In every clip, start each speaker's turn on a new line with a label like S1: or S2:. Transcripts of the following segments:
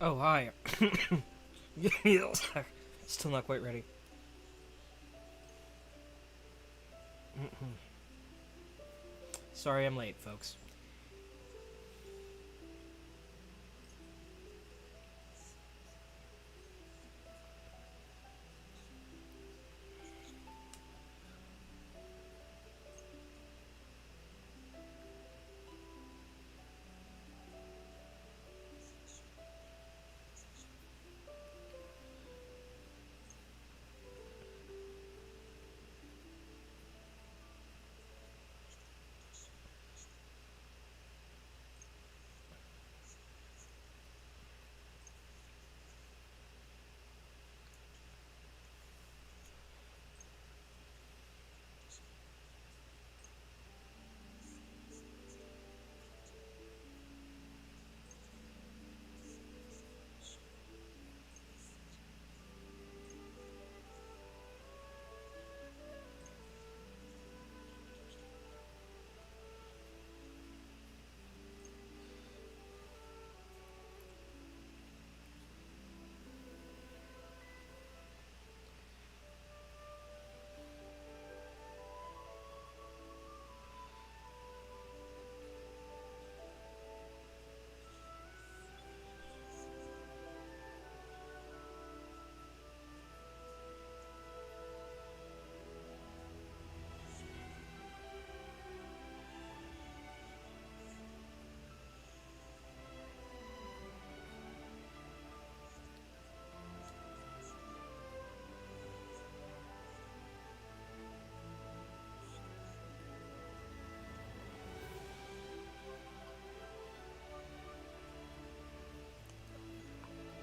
S1: Oh, hi. Still not quite ready. Sorry I'm late, folks.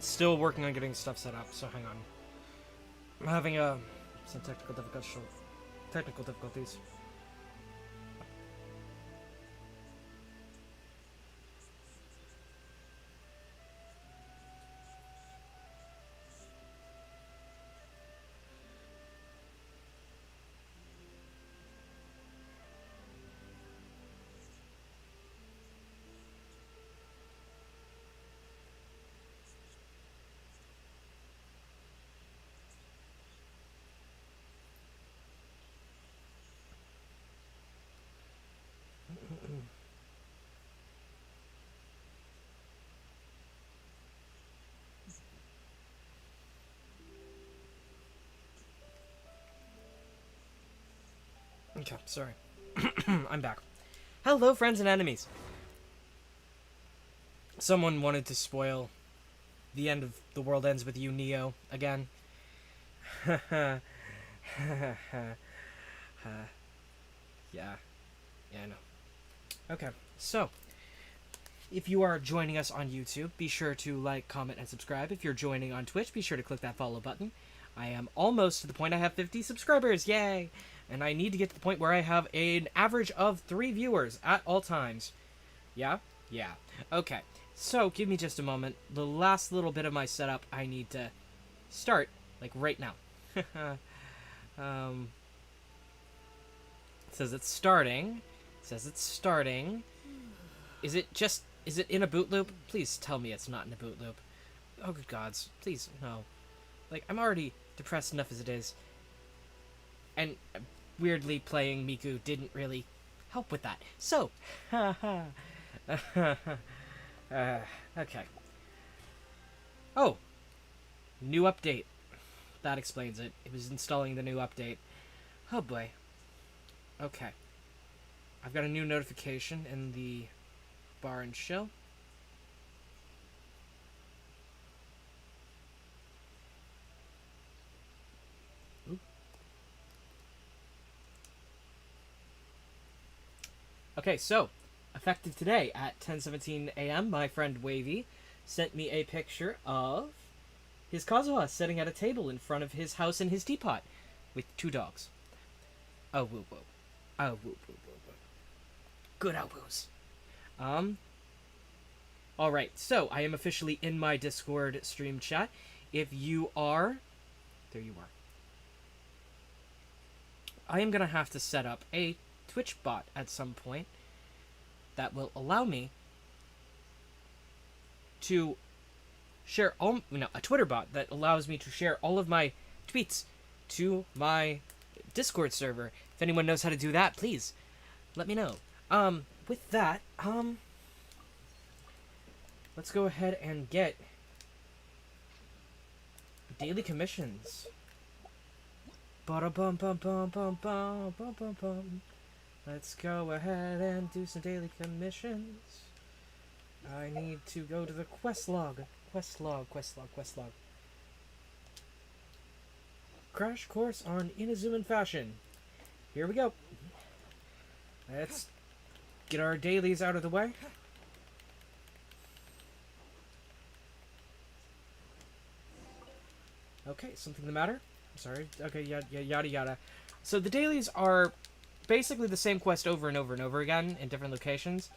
S1: Still working on getting stuff set up, so hang on. I'm having some technical difficulties. Okay, sorry. I'm back. Hello, friends and enemies. Someone wanted to spoil the end of The World Ends With You, Neo, again. Yeah. Yeah, I know. Okay, so if you are joining us on YouTube, be sure to like, comment, and subscribe. If you're joining on Twitch, be sure to click that follow button. I am almost to the point I have 50 subscribers, yay! And I need to get to the point where I have an average of 3 viewers at all times. Yeah? Yeah. Okay, so give me just a moment. The last little bit of my setup I need to start, like right now. um, it says it's starting. It says it's starting. Is it in a boot loop? Please tell me it's not in a boot loop. Oh, good gods. Please, no. Like, I'm already depressed enough as it is. And weirdly, playing Miku didn't really help with that. So, okay. Oh, new update. That explains it. It was installing the new update. Oh boy. Okay. I've got a new notification in the bar and chill. Okay, so, effective today at 10:17 a.m., my friend Wavy sent me a picture of his Kazuha sitting at a table in front of his house and his teapot with 2 dogs. Oh, woo woo. Oh, woo woo woo woo. Good elbows. Alright, so I am officially in my Discord stream chat. If you are... There you are. I am going to have to set up a Twitch bot at some point that will allow me to share all, a Twitter bot that allows me to share all of my tweets to my Discord server. If anyone knows how to do that, please let me know. With that, let's go ahead and get daily commissions. Ba-da-bum-bum-bum-bum-bum-bum-bum. Let's go ahead and do some daily commissions. I need to go to the quest log. Quest log. Crash course on Inazuman fashion. Here we go. Let's get our dailies out of the way. Okay, something the matter? Sorry. Okay, yada yada. So the dailies are basically the same quest over and over and over again in different locations.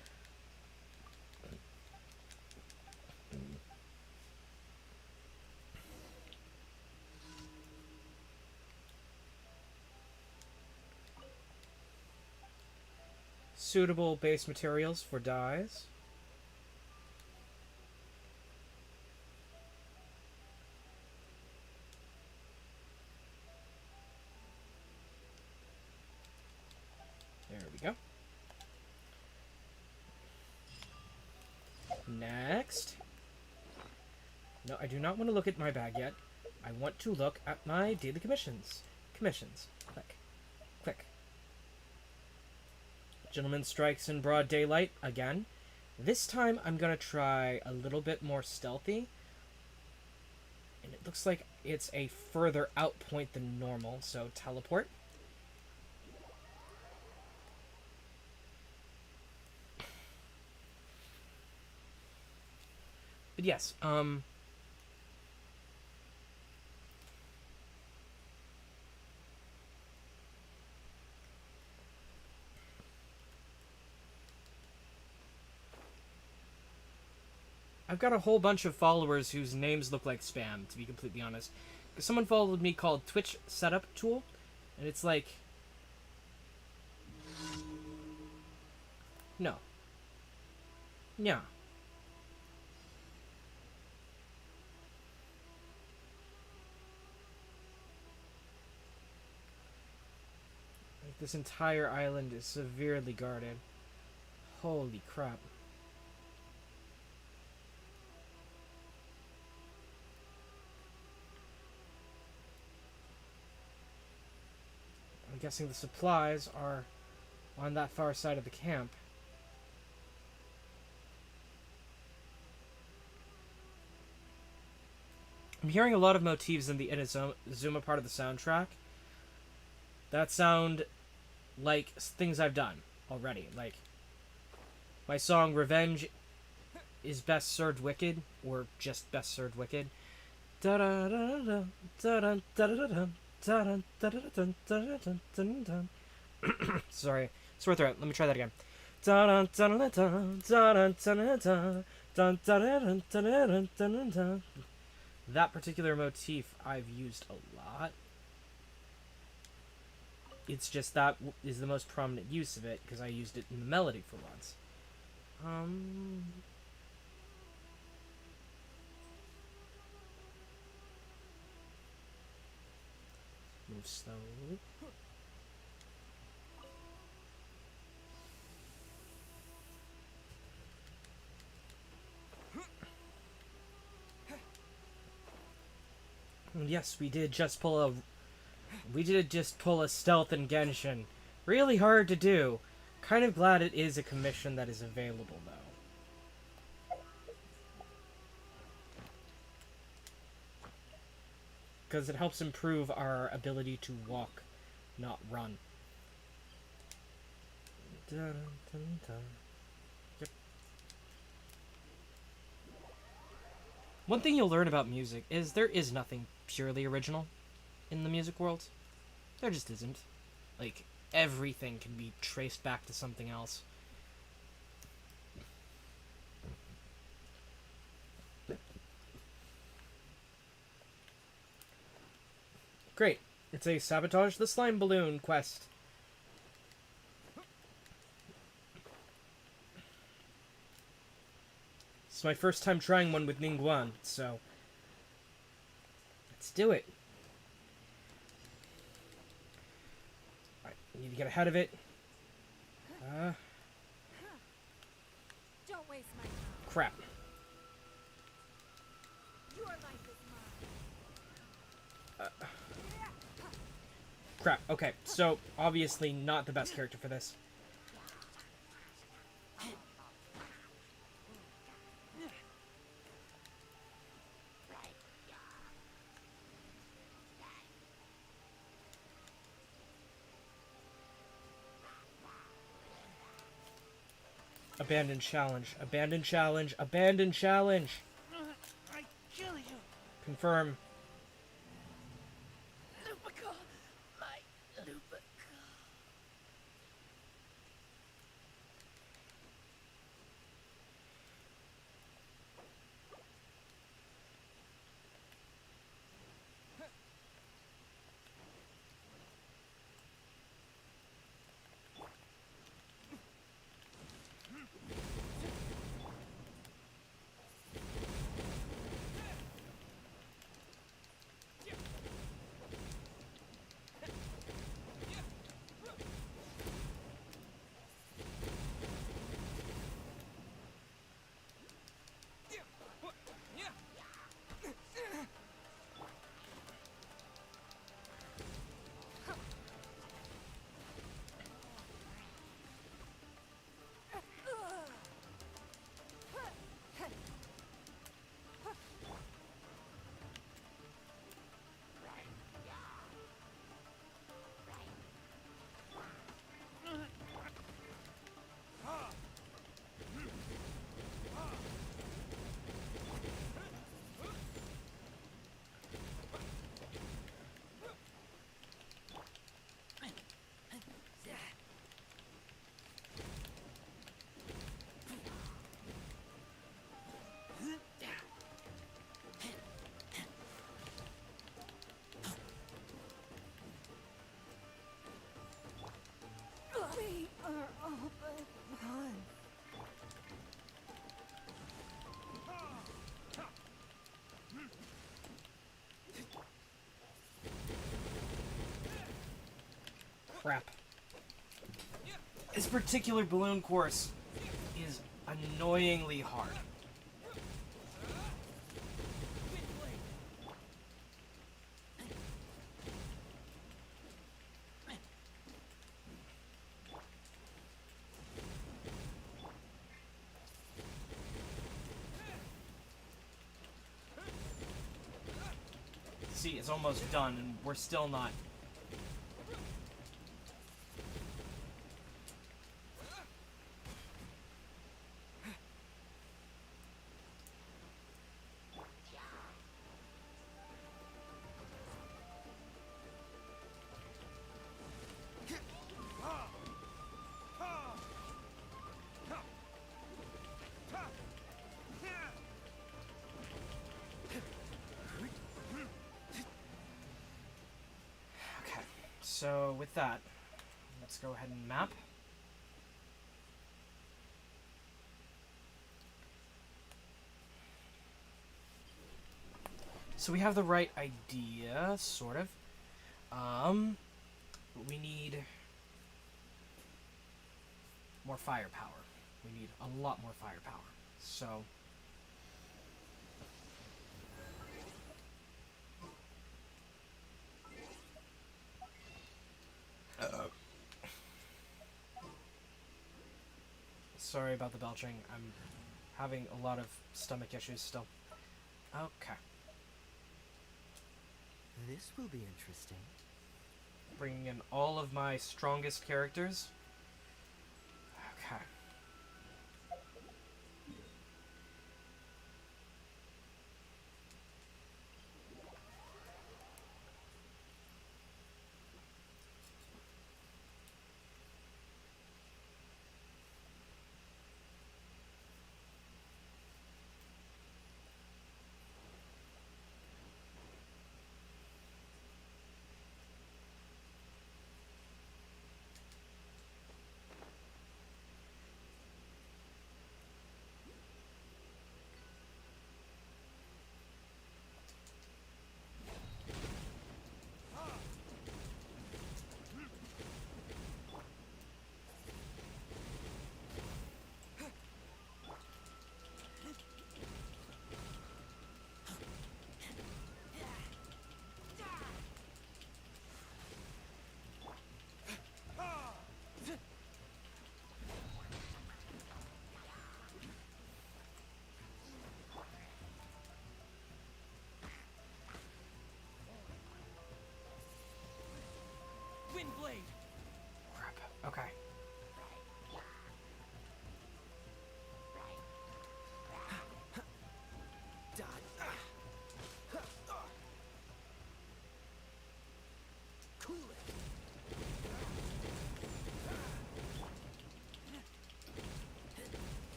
S1: Suitable base materials for dyes. There we go. Next. No, I do not want to look at my bag yet. I want to look at my daily commissions. Commissions. Click. Click. Gentleman strikes in broad daylight again. This time I'm going to try a little bit more stealthy. And it looks like it's a further out point than normal, so teleport. But yes, I've got a whole bunch of followers whose names look like spam, to be completely honest. Because someone followed me called Twitch Setup Tool, and it's like... No. Yeah. Like, this entire island is severely guarded. Holy crap. I'm guessing the supplies are on that far side of the camp. I'm hearing a lot of motifs in the Inazuma part of the soundtrack that sound like things I've done already. Like, my song Revenge is Best Served Wicked, or just Best Served Wicked. Sorry, sore throat. Let me try that again. That particular motif I've used a lot. It's just that is the most prominent use of it because I used it in the melody for once. Move slowly. And yes, we did just pull a stealth in Genshin. Really hard to do. Kind of glad it is a commission that is available, though. Because it helps improve our ability to walk, not run. Yep. One thing you'll learn about music is there is nothing purely original in the music world. There just isn't. Like, everything can be traced back to something else. Great. It's a Sabotage the Slime Balloon quest. It's my first time trying one with Ningguang, so let's do it. Alright, need to get ahead of it.
S2: Don't waste my time.
S1: Crap.
S2: Your life is mine.
S1: Crap. Okay, so obviously not the best character for this. Abandon challenge. Abandon challenge. Abandon challenge.
S3: I kill you.
S1: Confirm.
S3: Lupica. My Lupica.
S2: We are all but one.
S1: Crap. This particular balloon course is annoyingly hard. See, it's almost done, and we're still not. Okay, so with that, let's go ahead and map. So we have the right idea, sort of. But we need more firepower. We need a lot more firepower. So sorry about the belching. I'm having a lot of stomach issues still. Okay.
S4: This will be interesting.
S1: Bringing in all of my strongest characters. Okay.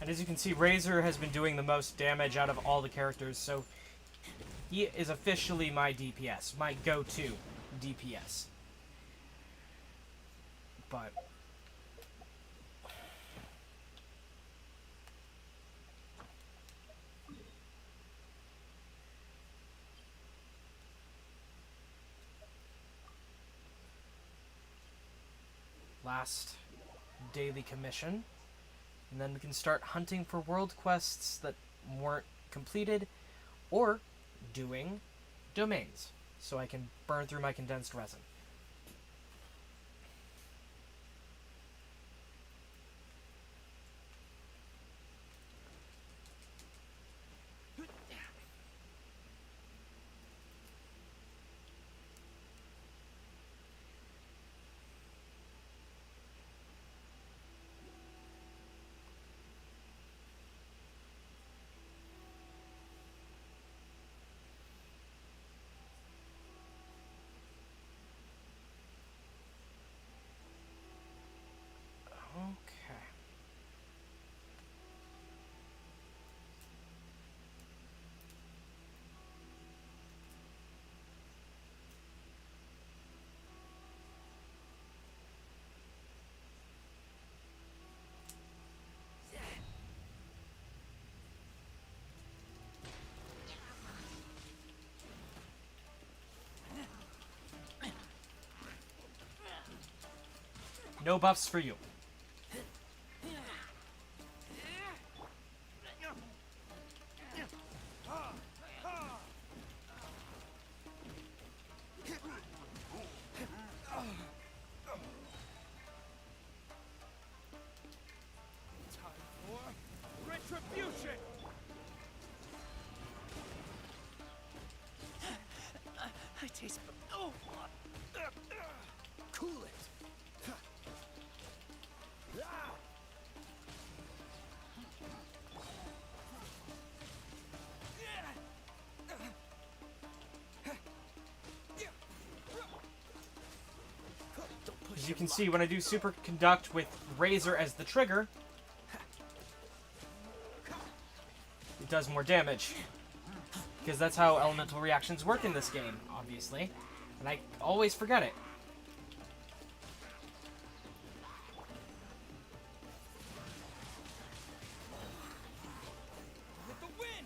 S1: And as you can see, Razor has been doing the most damage out of all the characters, so he is officially my DPS, my go-to DPS. But last daily commission, and then we can start hunting for world quests that weren't completed, or doing domains, so I can burn through my condensed resin. Okay. No buffs for you.
S3: Retribution! I taste. Oh!
S4: Cool it.
S1: As you can see, when I do Super Conduct with Razor as the trigger, it does more damage. Because that's how elemental reactions work in this game, obviously. And I always forget it.
S3: With the wind!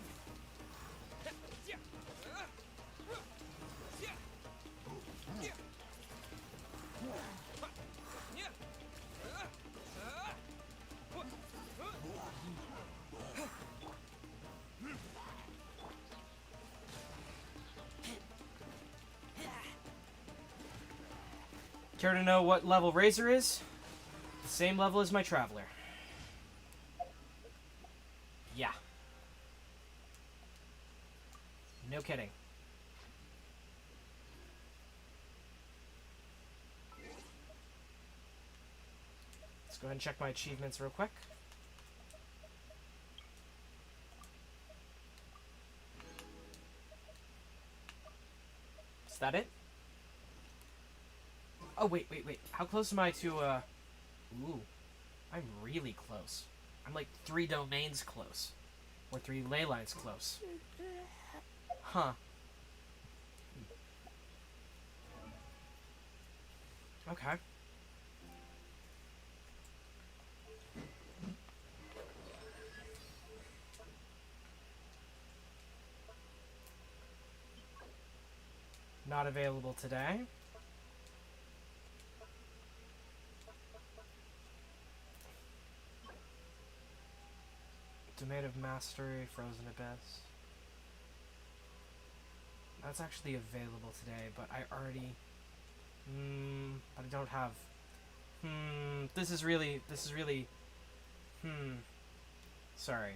S1: Care to know what level Razor is? Same level as my Traveler. Yeah. No kidding. Let's go ahead and check my achievements real quick. Is that it? Oh, wait. How close am I to, Ooh. I'm really close. I'm like 3 domains close. Or 3 ley lines close. Huh. Okay. Not available today. Domain of Mastery, Frozen Abyss. That's actually available today, but I already... but I don't have... This is really... Sorry.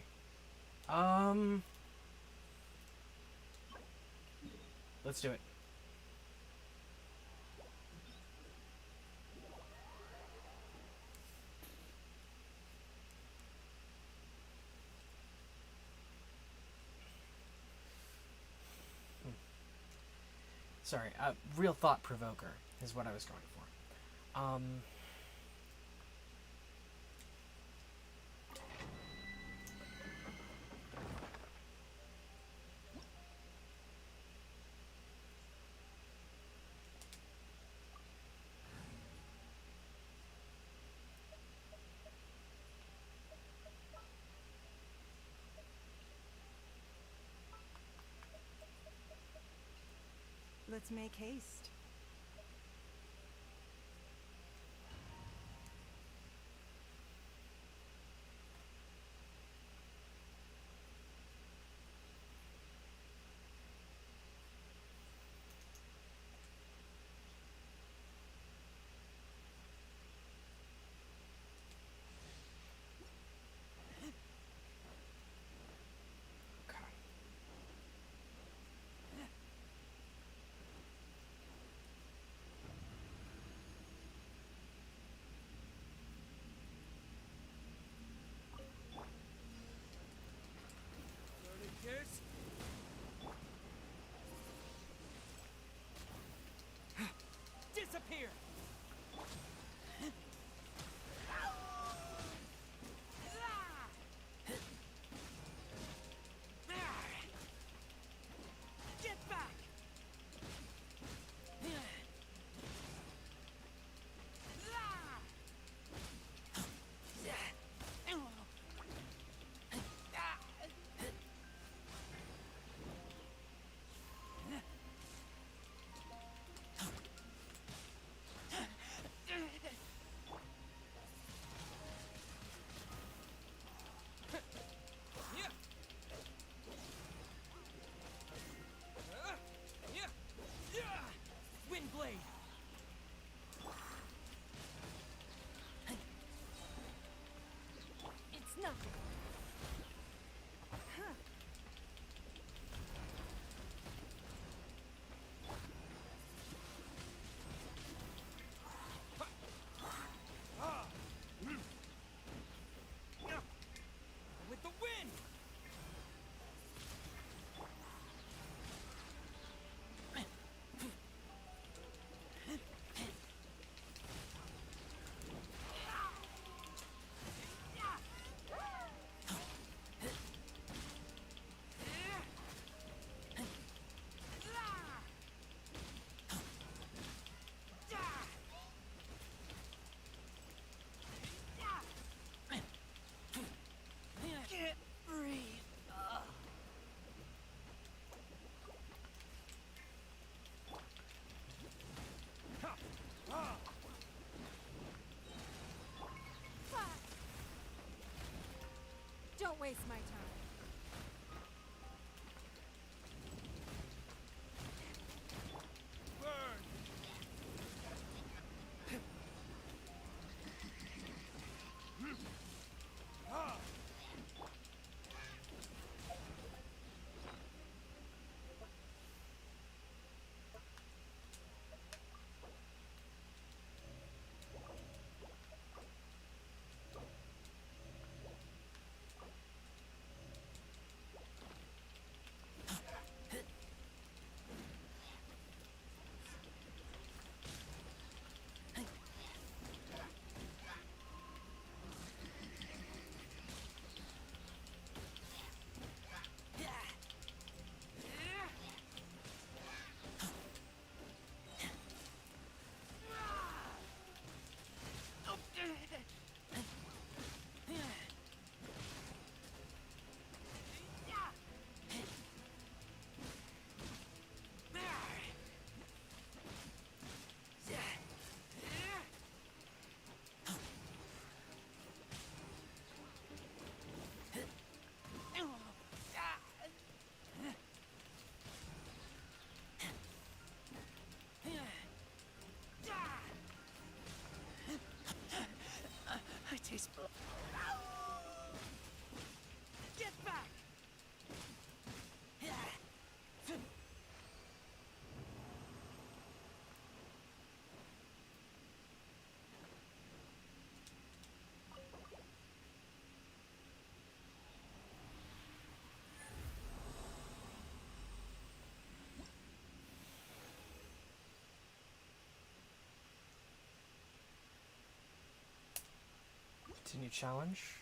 S1: Let's do it. Sorry, real thought provoker is what I was going for.
S2: Let's make haste.
S1: Okay.
S3: Learning kiss. Disappear. Get back. Wind blade.
S2: It's nothing.
S3: With the wind. Can't breathe.
S2: Don't waste my time.
S3: Burn. I taste blood. Get back!
S1: Continue challenge.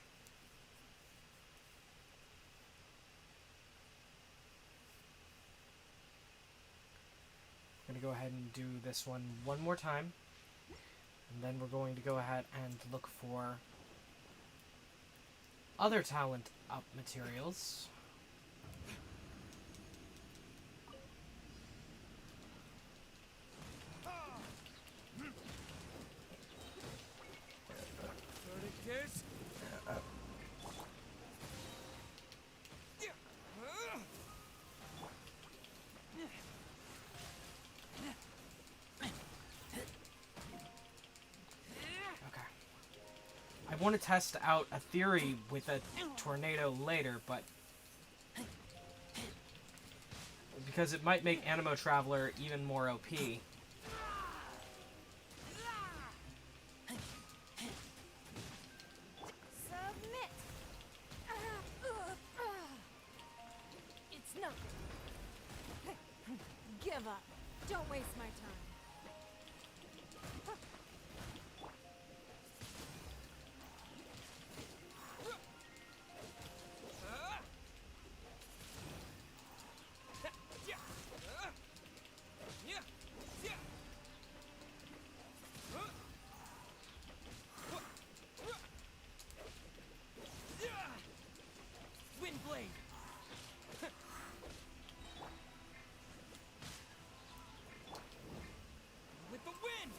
S1: I'm going to go ahead and do this one more time. And then we're going to go ahead and look for other talent up materials. I want to test out a theory with a tornado later, but because it might make Animo Traveler even more OP.
S2: Submit. It's nothing. Give up. Don't waste my time.
S3: Wind blade. With the wind.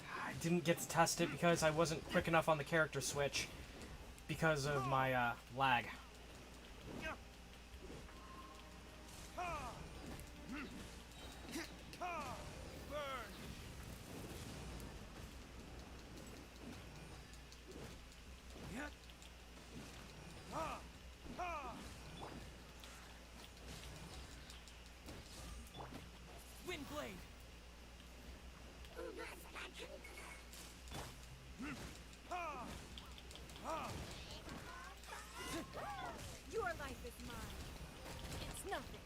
S1: I didn't get to test it because I wasn't quick enough on the character switch because of my lag.
S3: Burn. Yep. Wind blade.
S2: Your life is mine. It's nothing.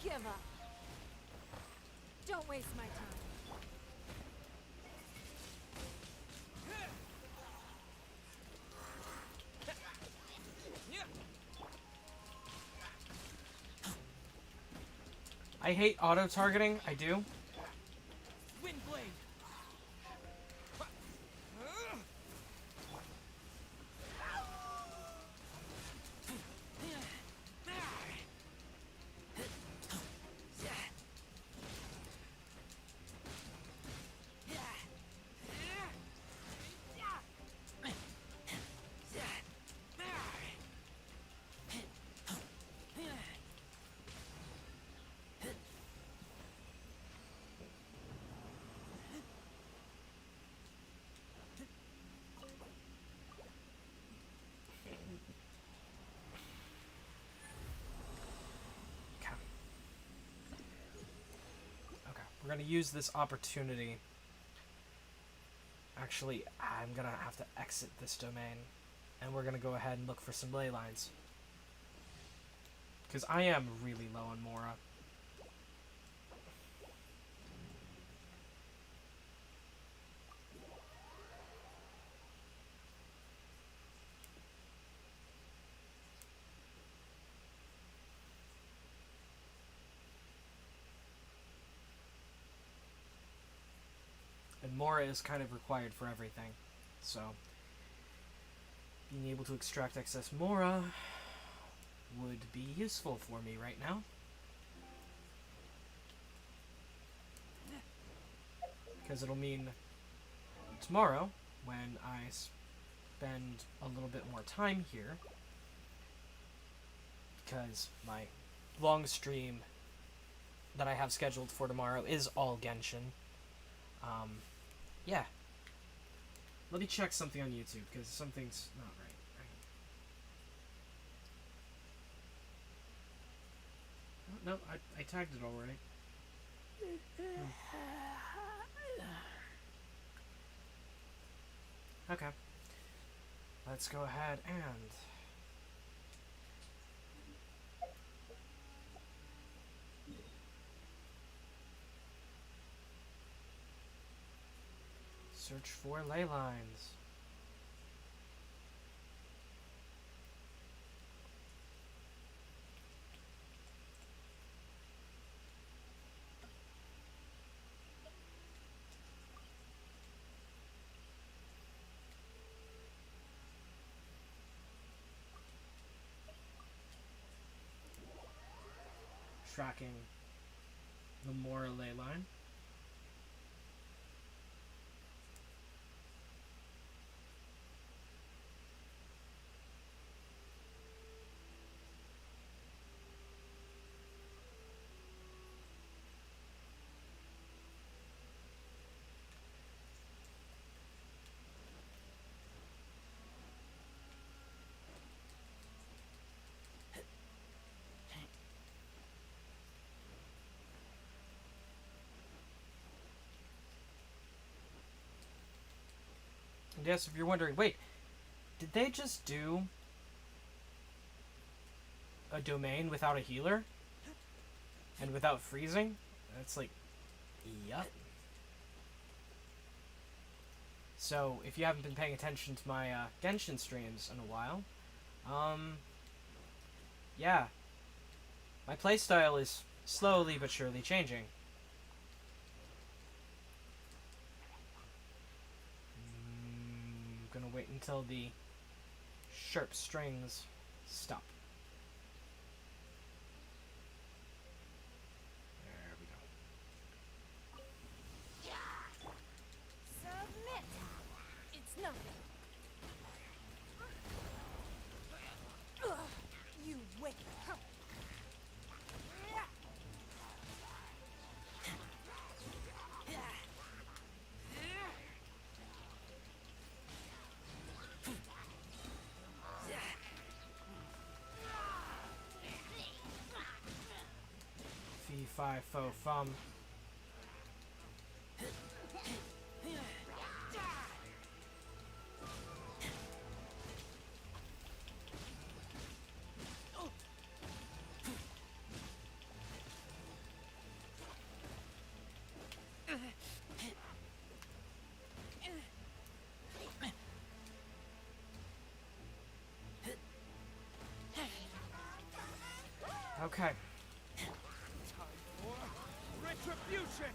S2: Give up. Don't waste my time.
S1: I hate auto-targeting, I do.
S3: Wind blade.
S1: Okay, we're gonna use this opportunity. Actually, I'm gonna have to exit this domain, and we're gonna go ahead and look for some ley lines. Because I am really low on Mora. And Mora is kind of required for everything. So, being able to extract excess Mora would be useful for me right now. Because it'll mean tomorrow, when I spend a little bit more time here, because my long stream that I have scheduled for tomorrow is all Genshin. Yeah. Let me check something on YouTube, because something's not right. Oh, no, I tagged it already. Okay. Let's go ahead and... search for ley lines. Tracking the Mora ley line. And yes, if you're wondering, wait, did they just do a domain without a healer? And without freezing? It's like, yup. So, if you haven't been paying attention to my Genshin streams in a while, yeah. My playstyle is slowly but surely changing. I'm gonna wait until the sharp strings stop. There we go.
S2: Submit. It's nothing. Ugh, you wicked.
S1: Fee, fi, fo, fum. Okay.
S3: Time for retribution.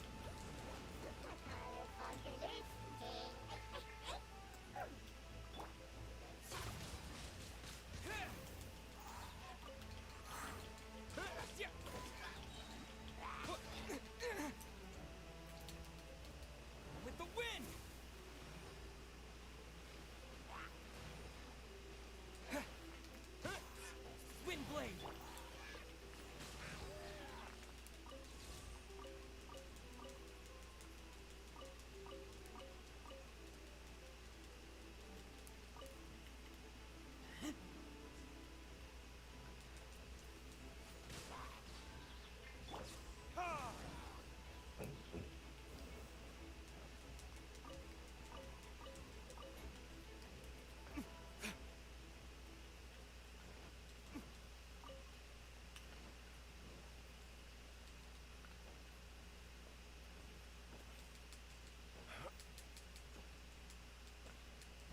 S3: With the wind. Wind blade.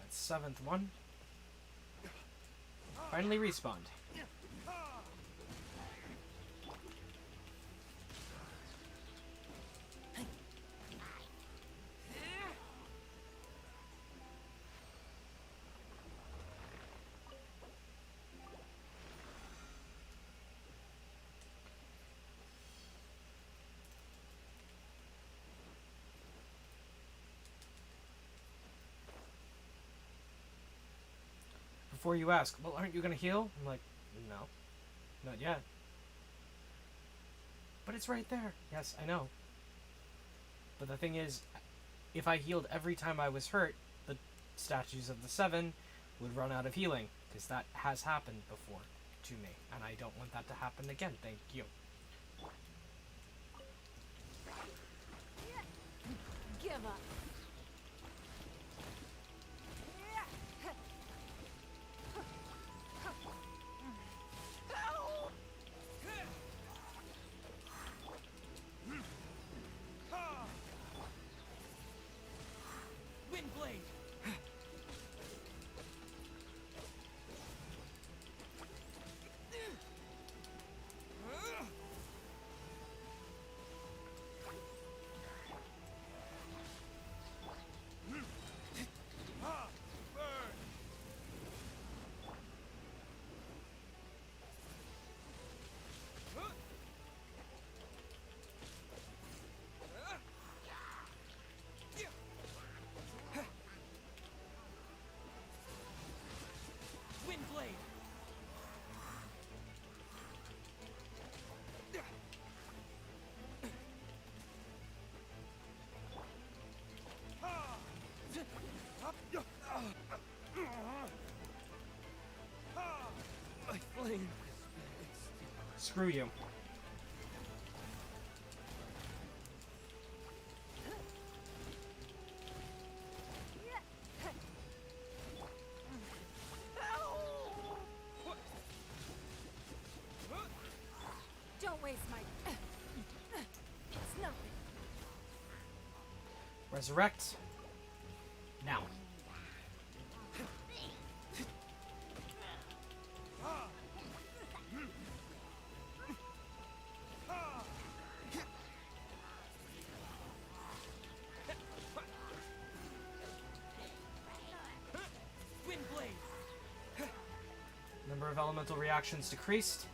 S1: That's 7th one. Finally respawned. Before you ask, well, aren't you gonna heal? I'm like, no, not yet. But it's right there. Yes, I know. But the thing is, if I healed every time I was hurt, the statues of the 7 would run out of healing, because that has happened before to me, and I don't want that to happen again. Thank you.
S2: Give up.
S3: Wind blade. Burn. Wind blade. My flame.
S1: Screw you.
S2: Don't waste my... It's nothing.
S1: Resurrect. Now.
S3: Wind blade.
S1: Number of elemental reactions decreased.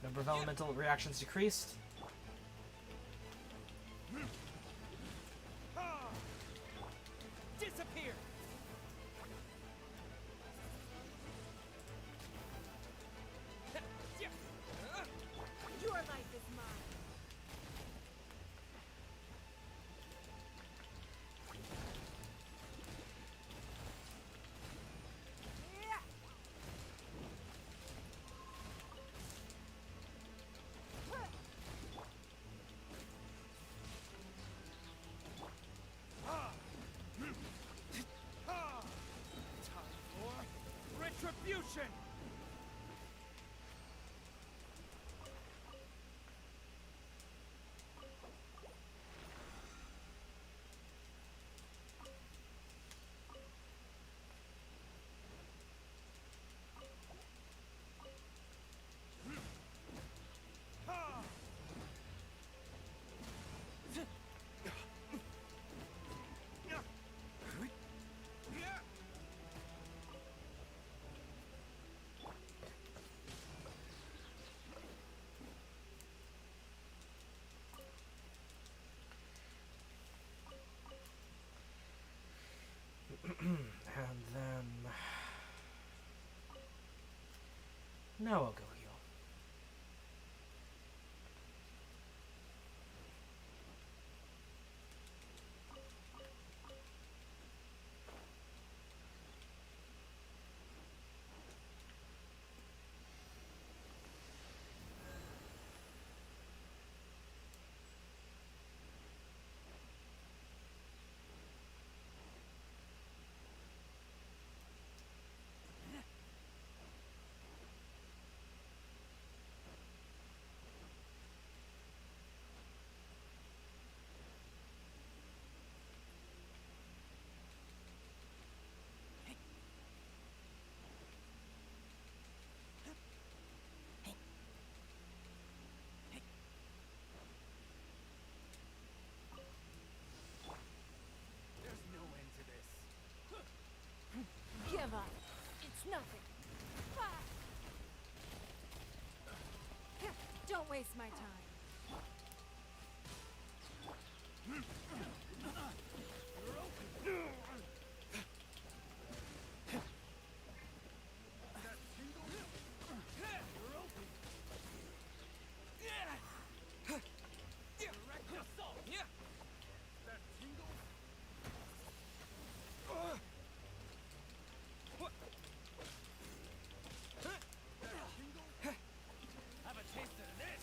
S1: Number of elemental reactions decreased.
S3: Disappear.
S2: Your life is mine.
S3: Time for retribution.
S1: And then... Now I'll go heal.
S3: There's no end to this.
S2: Give up. It's nothing. Ah. Don't waste my time.
S3: Direct assault. Yeah. That tingle. Have a taste of this.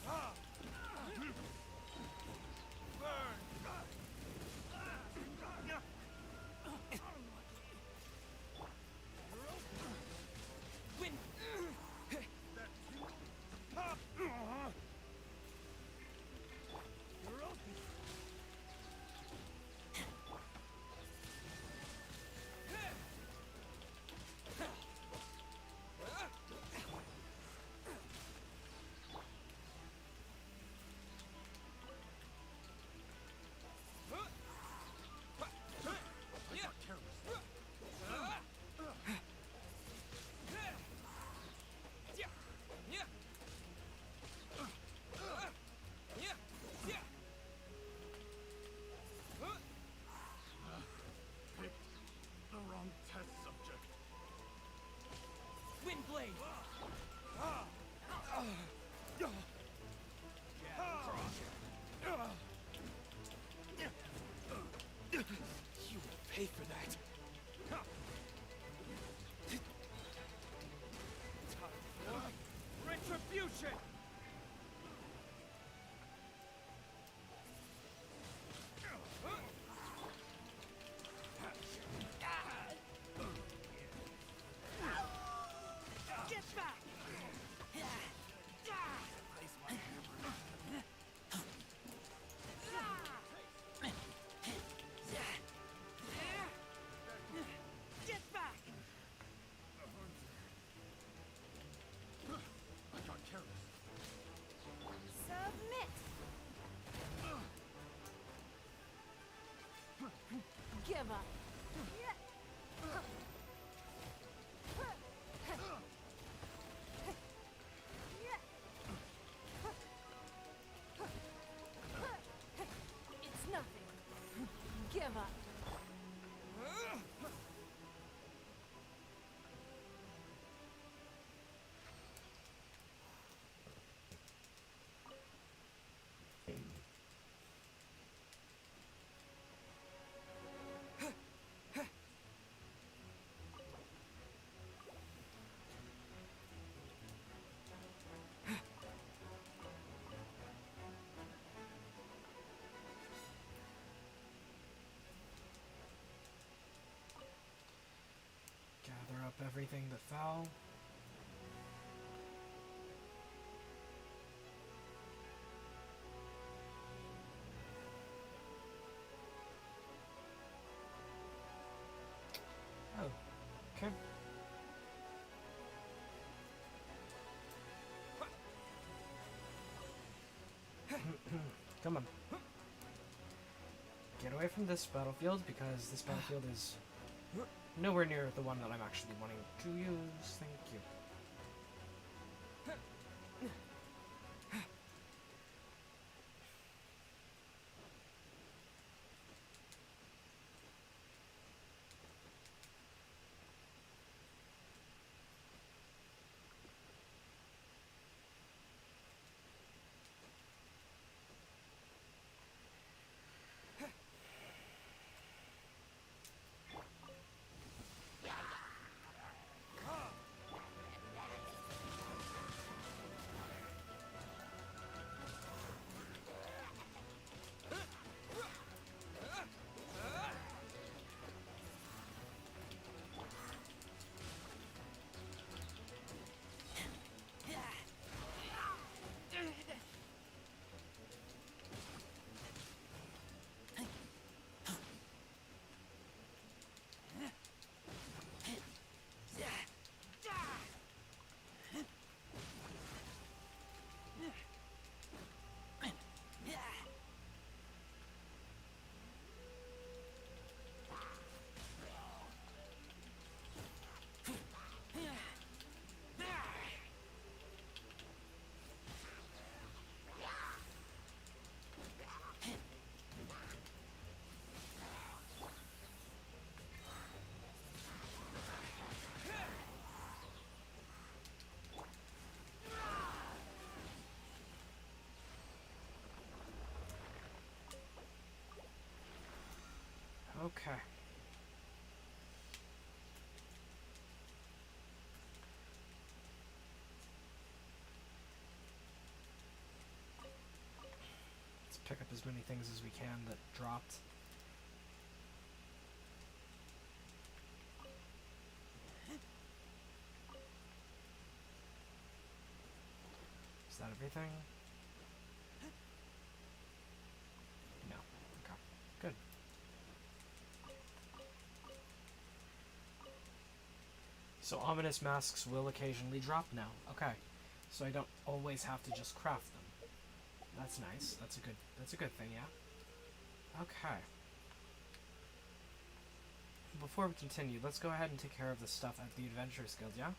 S2: Give up. It's nothing. Give up.
S1: Gather up everything that fell. Oh, okay. Come on. Get away from this battlefield, because this battlefield is nowhere near the one that I'm actually wanting to use. Thank you. Okay. Let's pick up as many things as we can that dropped. Is that everything? No. Okay. Good. So ominous masks will occasionally drop now. Okay. So I don't always have to just craft them. That's nice. That's a good thing, yeah. Okay. Before we continue, let's go ahead and take care of the stuff at the Adventurers Guild, yeah?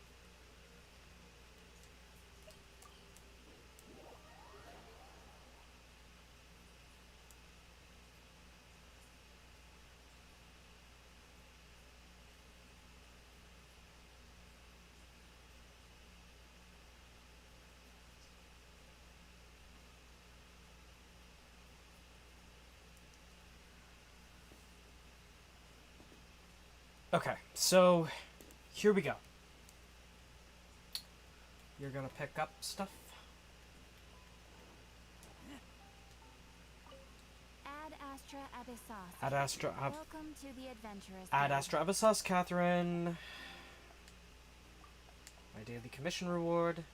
S1: Okay, so here we go. You're gonna pick up stuff.
S2: Ad Astra Abyssos.
S1: Ad Astra.
S2: Welcome to the Adventurers
S1: Ad
S2: Guild.
S1: Astra Abyssos, Catherine. My daily commission reward.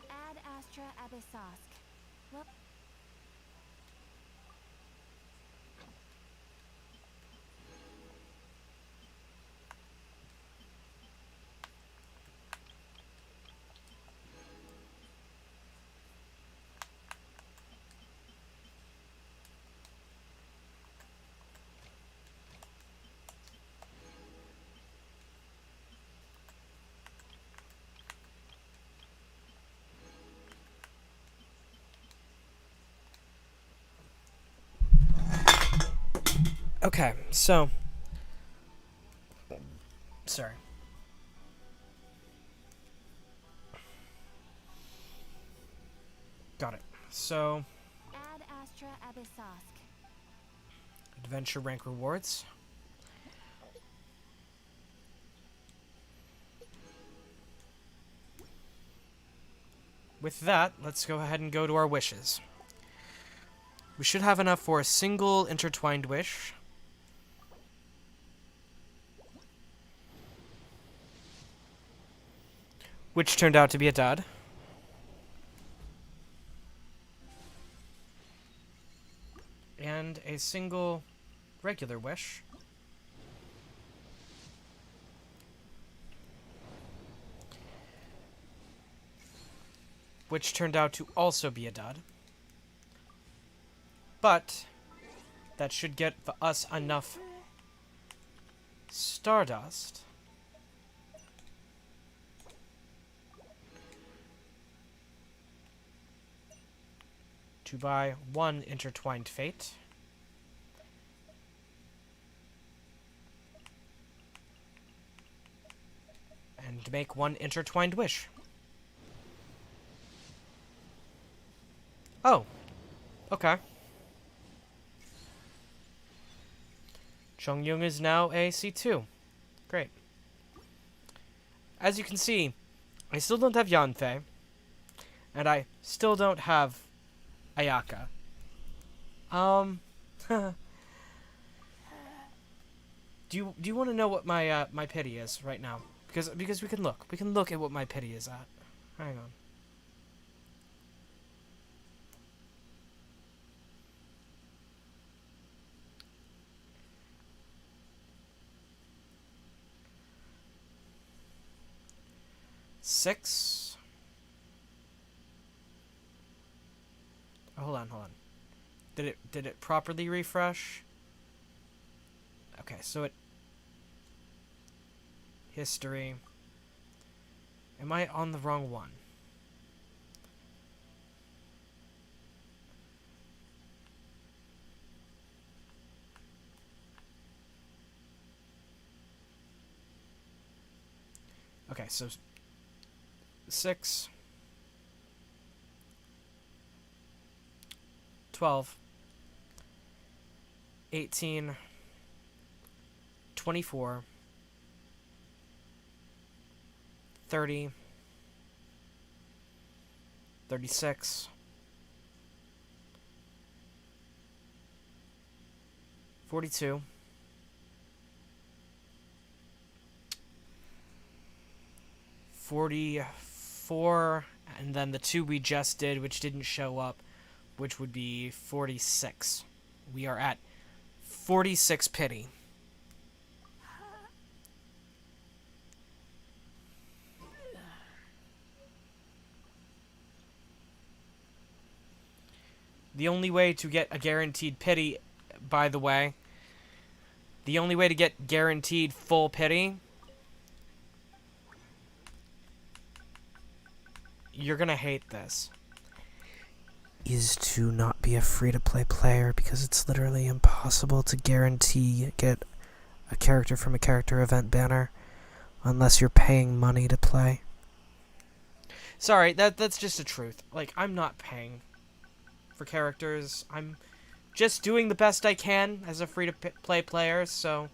S2: Ad Astra Abyssos. Well,
S1: Okay, so... Sorry. Got it. So,
S2: Ad Astra Abyssosk.
S1: adventure rank rewards. With that, let's go ahead and go to our wishes. We should have enough for a single intertwined wish. Which turned out to be a dud. And a single regular wish. Which turned out to also be a dud. But that should get us enough Stardust to buy one Intertwined Fate. And make one Intertwined Wish. Oh. Okay. Chongyung is now a C2. Great. As you can see, I still don't have Yanfei. And I still don't have Ayaka. Do you want to know what my my pity is right now? Because we can look at what my pity is at. Hang on. Six. Oh, hold on. Did it properly refresh? Okay, so it history. Am I on the wrong one? Okay, so 6 12 18 24 30 36 42 44, and then the two we just did, which didn't show up, which would be 46. We are at 46 pity. The only way to get a guaranteed pity, by the way, the only way to get guaranteed full pity, you're gonna hate this, is to not be a free-to-play player, because it's literally impossible to guarantee get a character from a character event banner unless you're paying money to play. Sorry, that's just the truth. Like, I'm not paying for characters. I'm just doing the best I can as a free-to-play player, so...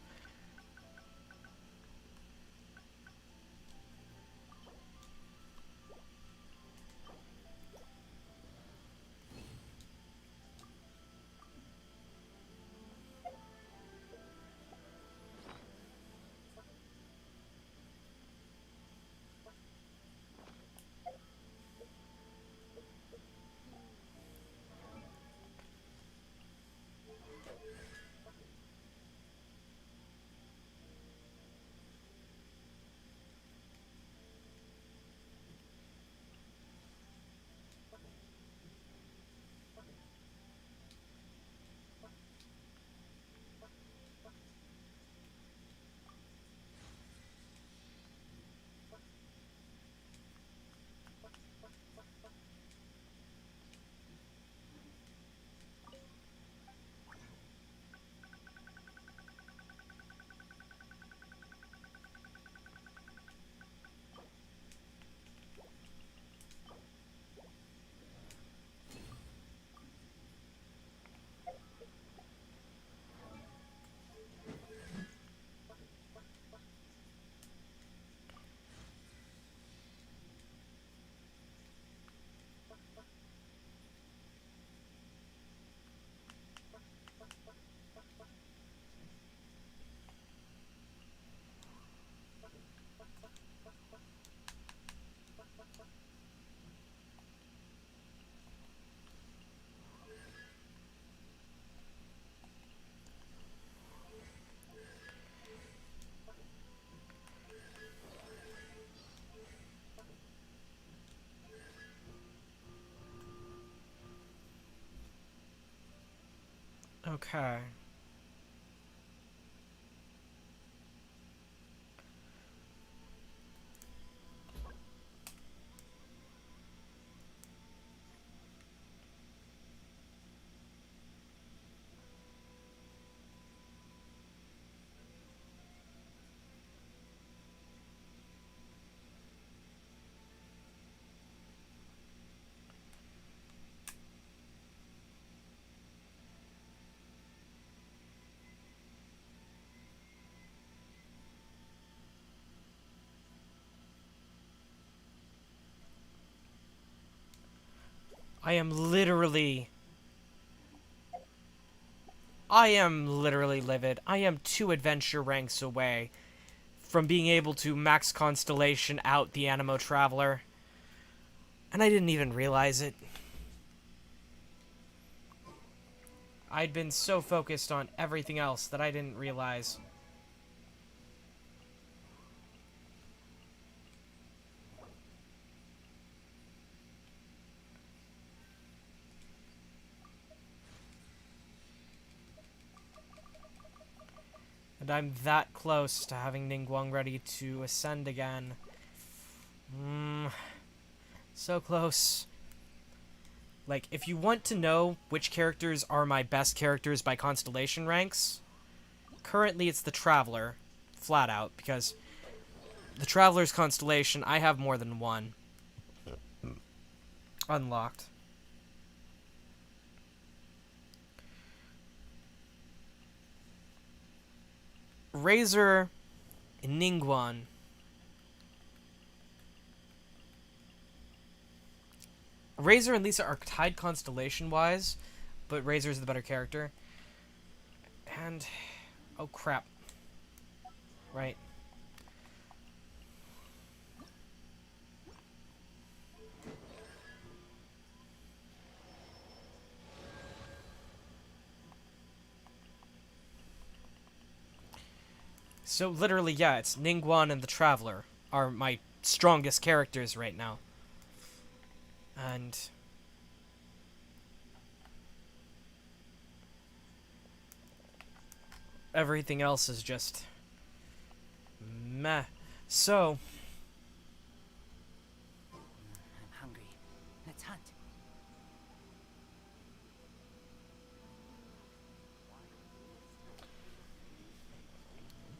S1: Okay. I am literally livid. I am 2 adventure ranks away from being able to max Constellation out the Animo Traveler. And I didn't even realize it. I'd been so focused on everything else that I didn't realize. And I'm that close to having Ningguang ready to ascend again. So close. Like, if you want to know which characters are my best characters by Constellation ranks, currently it's the Traveler, flat out, because the Traveler's Constellation, I have more than one unlocked. Razor and Ningguang. Razor and Lisa are tied constellation-wise, but Razor's the better character. And... oh, crap. Right. So, literally, yeah, it's Ningguang and the Traveler are my strongest characters right now. And... everything else is just... meh. So...
S4: I'm hungry. Let's hunt.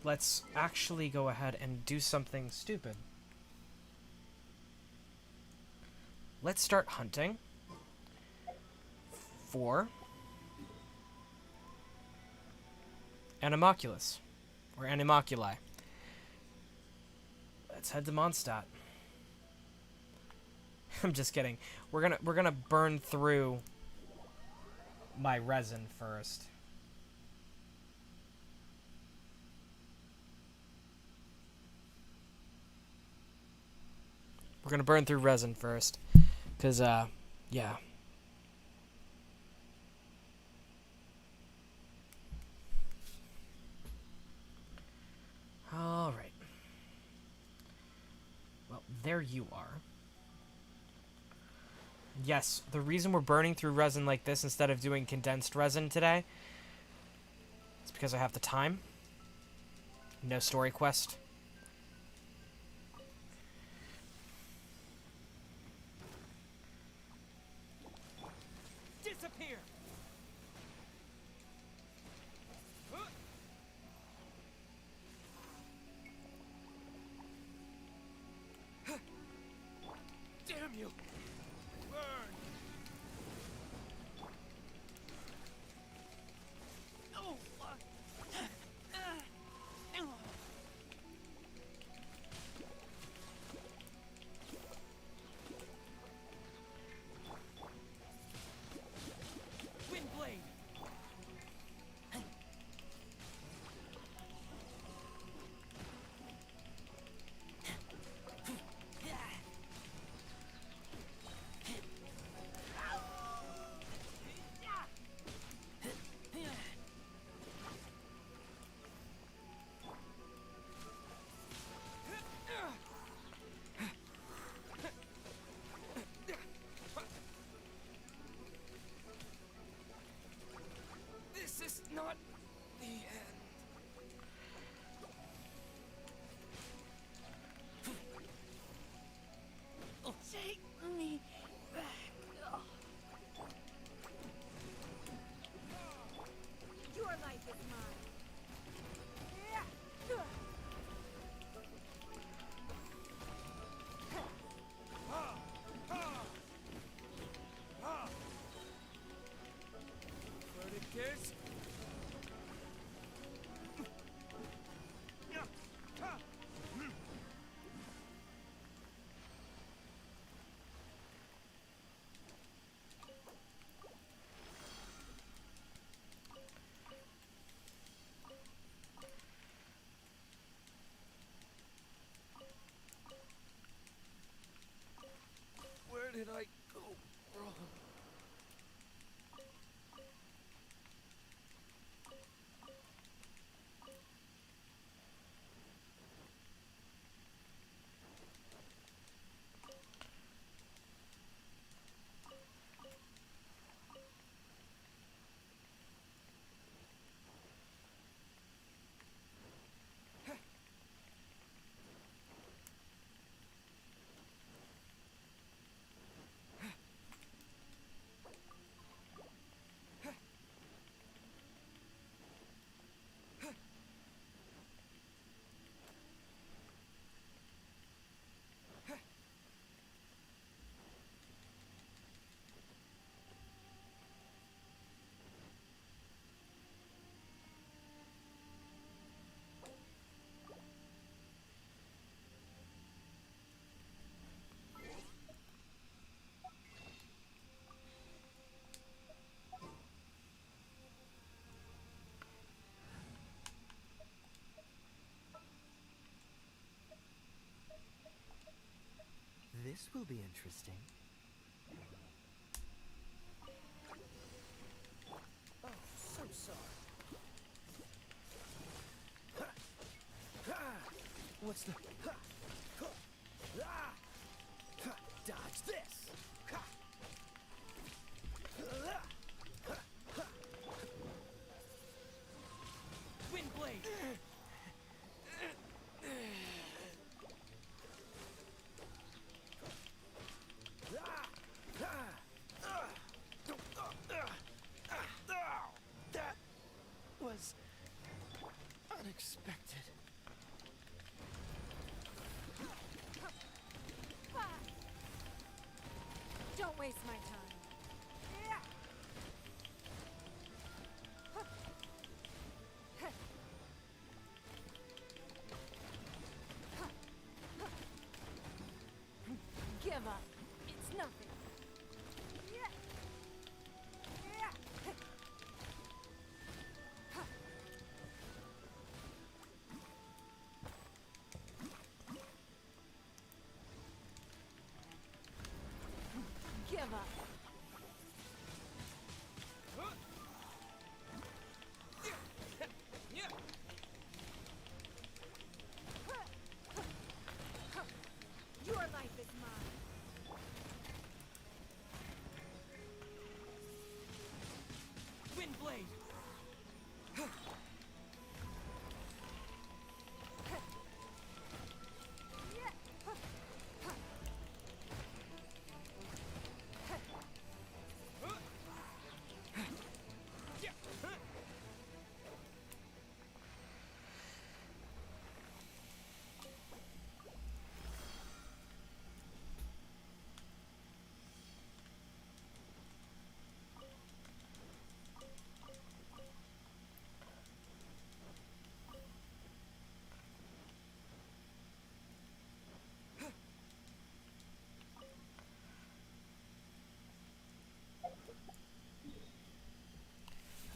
S1: let's actually go ahead and do something stupid. Let's start hunting for Animoculus, or Animoculi. Let's head to Mondstadt. I'm just kidding. We're gonna burn through my resin first. We're gonna burn through resin first, cause yeah. All right. Well, there you are. Yes, the reason we're burning through resin like this instead of doing condensed resin today is because I have the time. No story quest.
S3: Disappear! Damn you! Burn! Oh, Windblade! did I go wrong?
S5: This will be interesting.
S3: Oh, so sorry. What's the... Dodge this! Wind blade! That was unexpected.
S2: Don't waste my time. Give up. It's nothing. Give up. Your life is mine.
S3: Wind blade!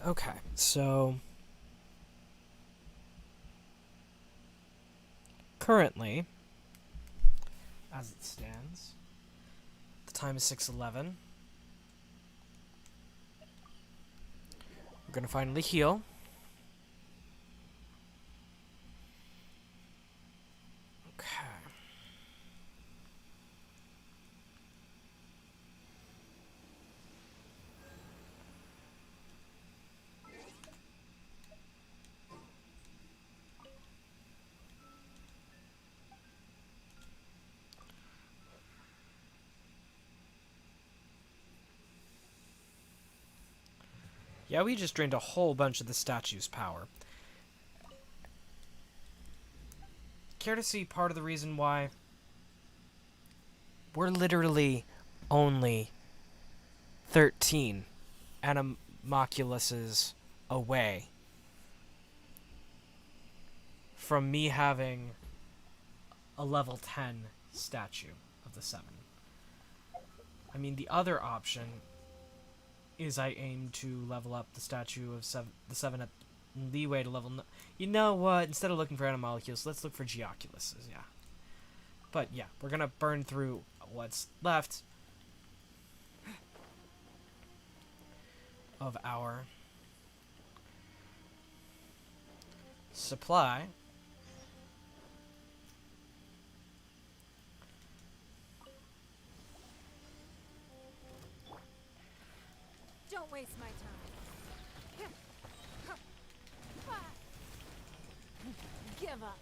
S1: Okay, so currently, as it stands, the time is 6:11. We're gonna finally heal. Okay. Yeah, we just drained a whole bunch of the statue's power. Care to see part of the reason why? We're literally only 13 animoculuses away from me having a level 10 statue of the 7. I mean, the other option is I aim to level up the statue of the 7 at leeway to level... You know what? Instead of looking for animalcules, let's look for geoculuses, yeah. But yeah, we're gonna burn through what's left of our supply.
S2: Don't waste my time. Give up.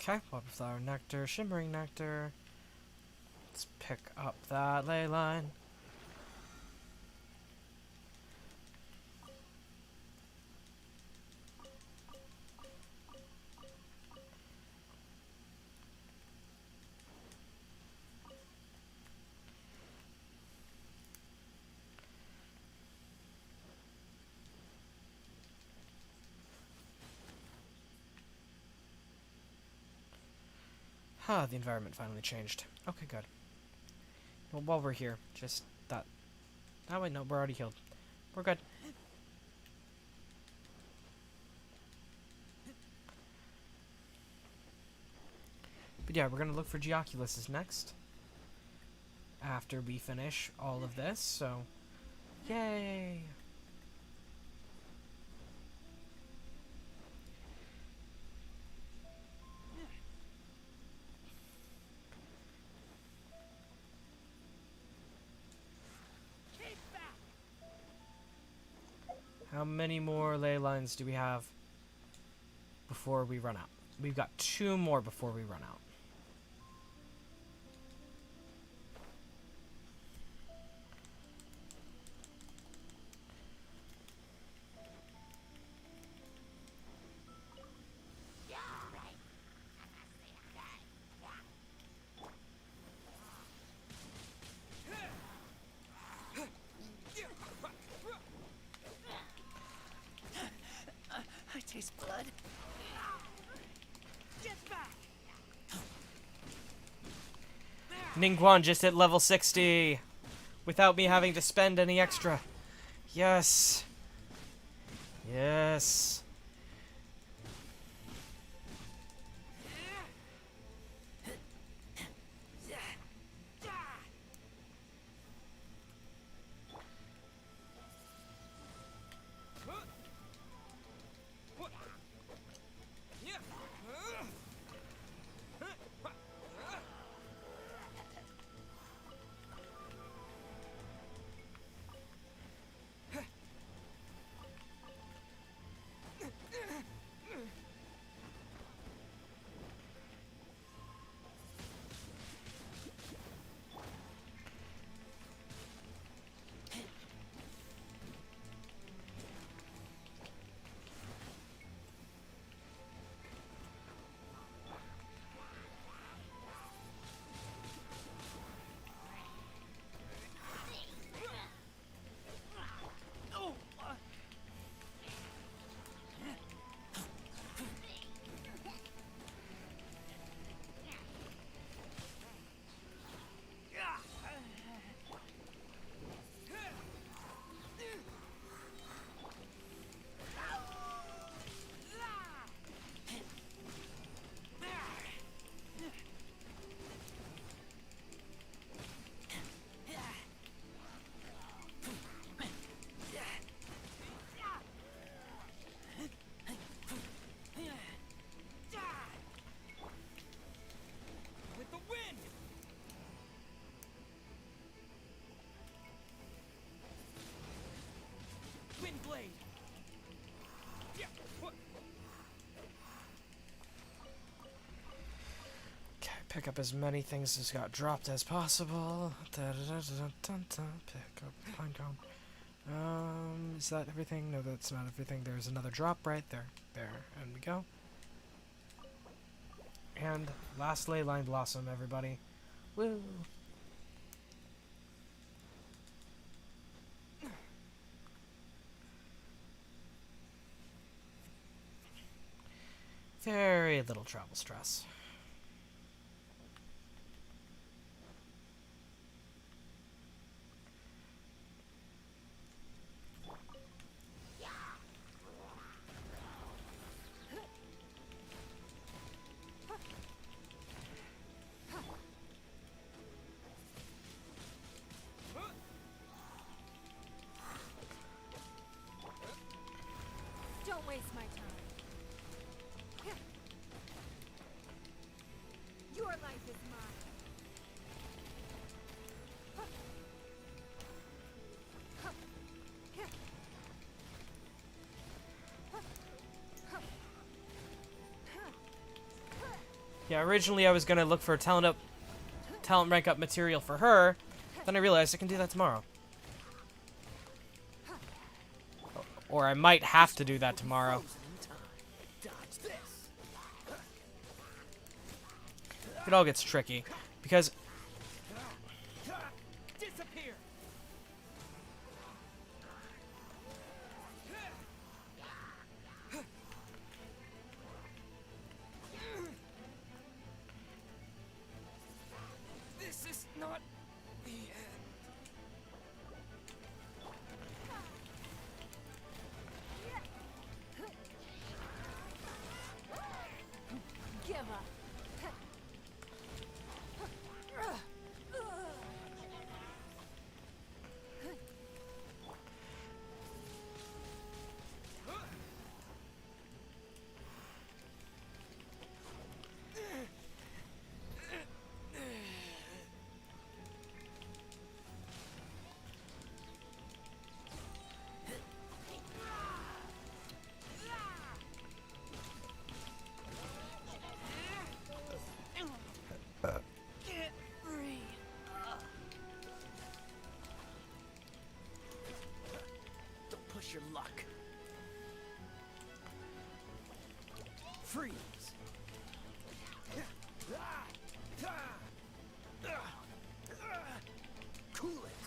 S1: Okay, Wildflower Nectar, Shimmering Nectar. Let's pick up that ley line. Huh, the environment finally changed. Okay, good. Well, while we're here, just that. Oh, wait, no, we're already healed. We're good. But yeah, we're gonna look for Geoculuses next. After we finish all of this, so. Yay! How many more ley lines do we have before we run out? We've got 2 more before we run out.
S4: I taste blood.
S3: Get back!
S1: Ningguan just hit level 60 without me having to spend any extra. Yes. Yes. Pick up as many things as got dropped as possible. Pick up pine cone. Is that everything? No, that's not everything. There's another drop right there. There, and we go. And last ley line blossom, everybody. Woo! Very little travel stress.
S2: Don't waste my time. Your life is mine.
S1: Yeah, originally I was gonna look for talent rank up material for her. Then I realized I can do that tomorrow. Or I might have to do that tomorrow. It all gets tricky because
S3: Disappear. This is not the end.
S2: Give up.
S4: Can't breathe. Don't push your luck. Freeze. Cool it.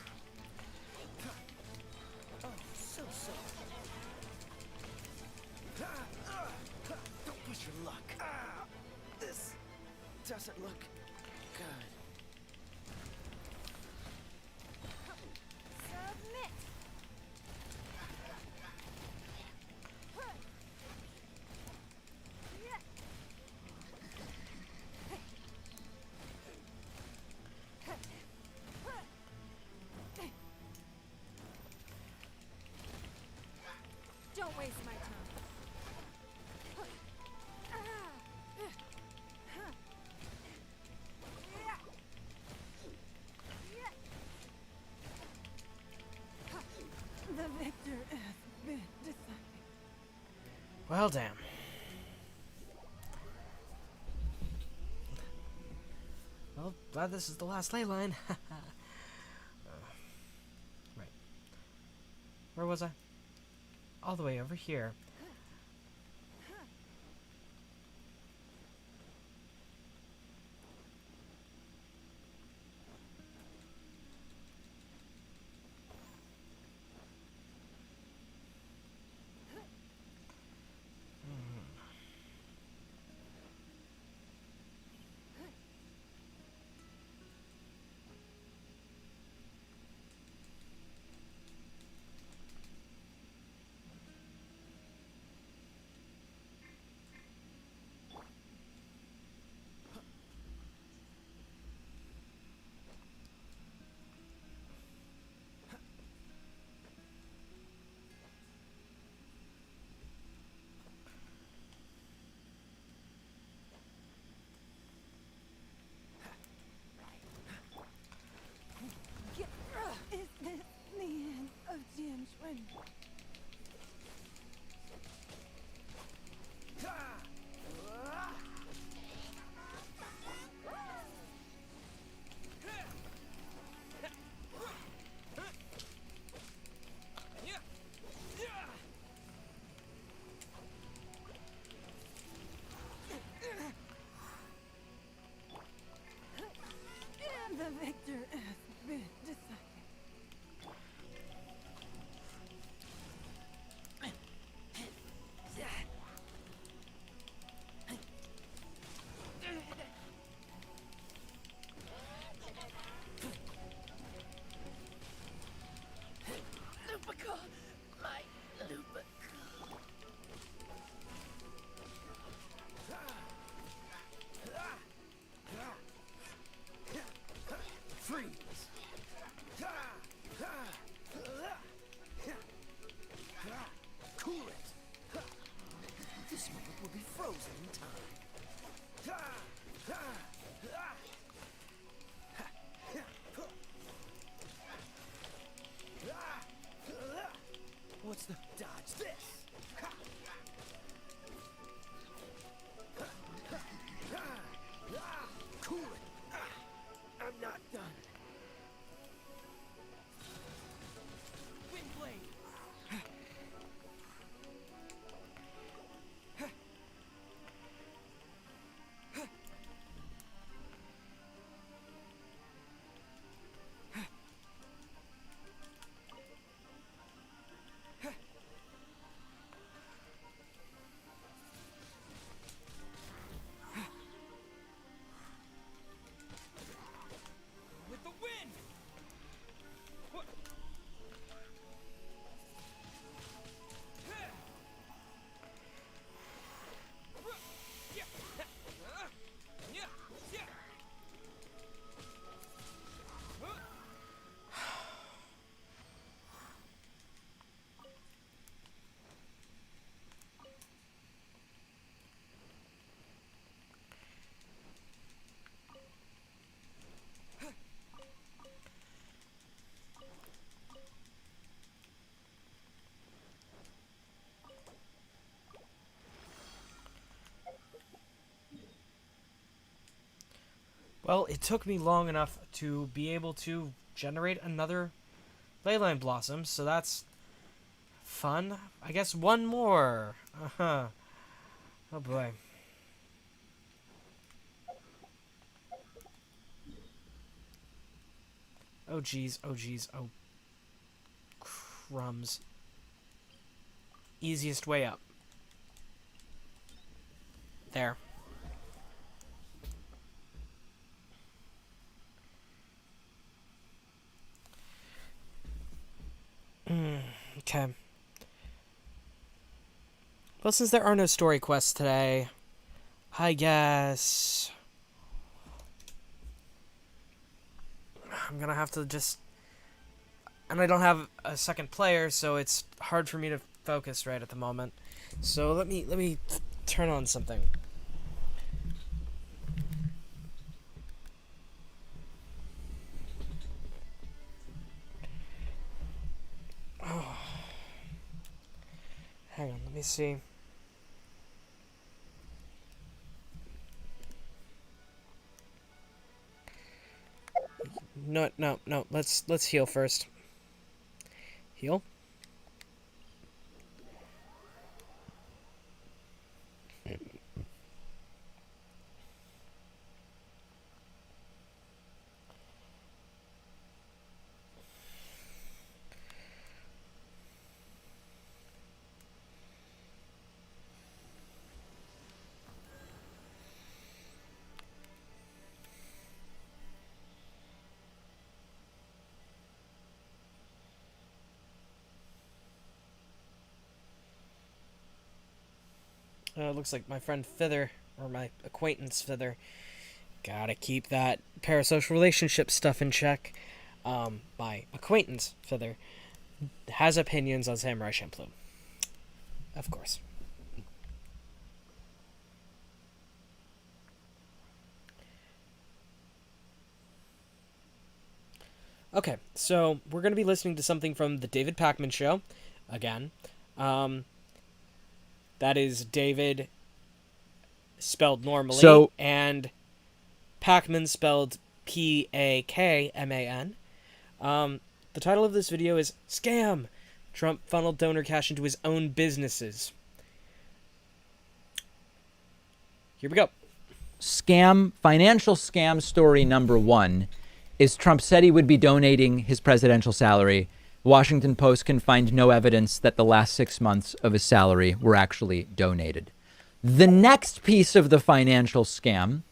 S4: Oh, so. Don't push your luck. This doesn't look good.
S2: Submit. Don't waste my time. The victor has been decided.
S1: well, damn. Well, glad this is the last ley line. Right. Where was I? All the way over here. Well, it took me long enough to be able to generate another leyline blossom, so that's fun. I guess one more. Uh-huh. Oh boy. Oh geez, oh geez, oh crumbs. Easiest way up. There. Okay. Well, since there are no story quests today, I guess I'm gonna have to just... And I don't have a second player, so it's hard for me to focus right at the moment. So let me turn on something. Oh. Hang on, let me see. No. Let's heal first. Heal. Looks like my friend Fither, or my acquaintance Fither, gotta keep that parasocial relationship stuff in check. My acquaintance Fither has opinions on Samurai Champloo. Of course. Okay, so we're going to be listening to something from the David Pakman Show, again. That is David spelled normally, and Pakman spelled Pakman. The title of this video is Scam! Trump funneled donor cash into his own businesses. Here we go.
S5: Financial scam story number one is Trump said he would be donating his presidential salary. Washington Post can find no evidence that the last 6 months of his salary were actually donated. The next piece of the financial scam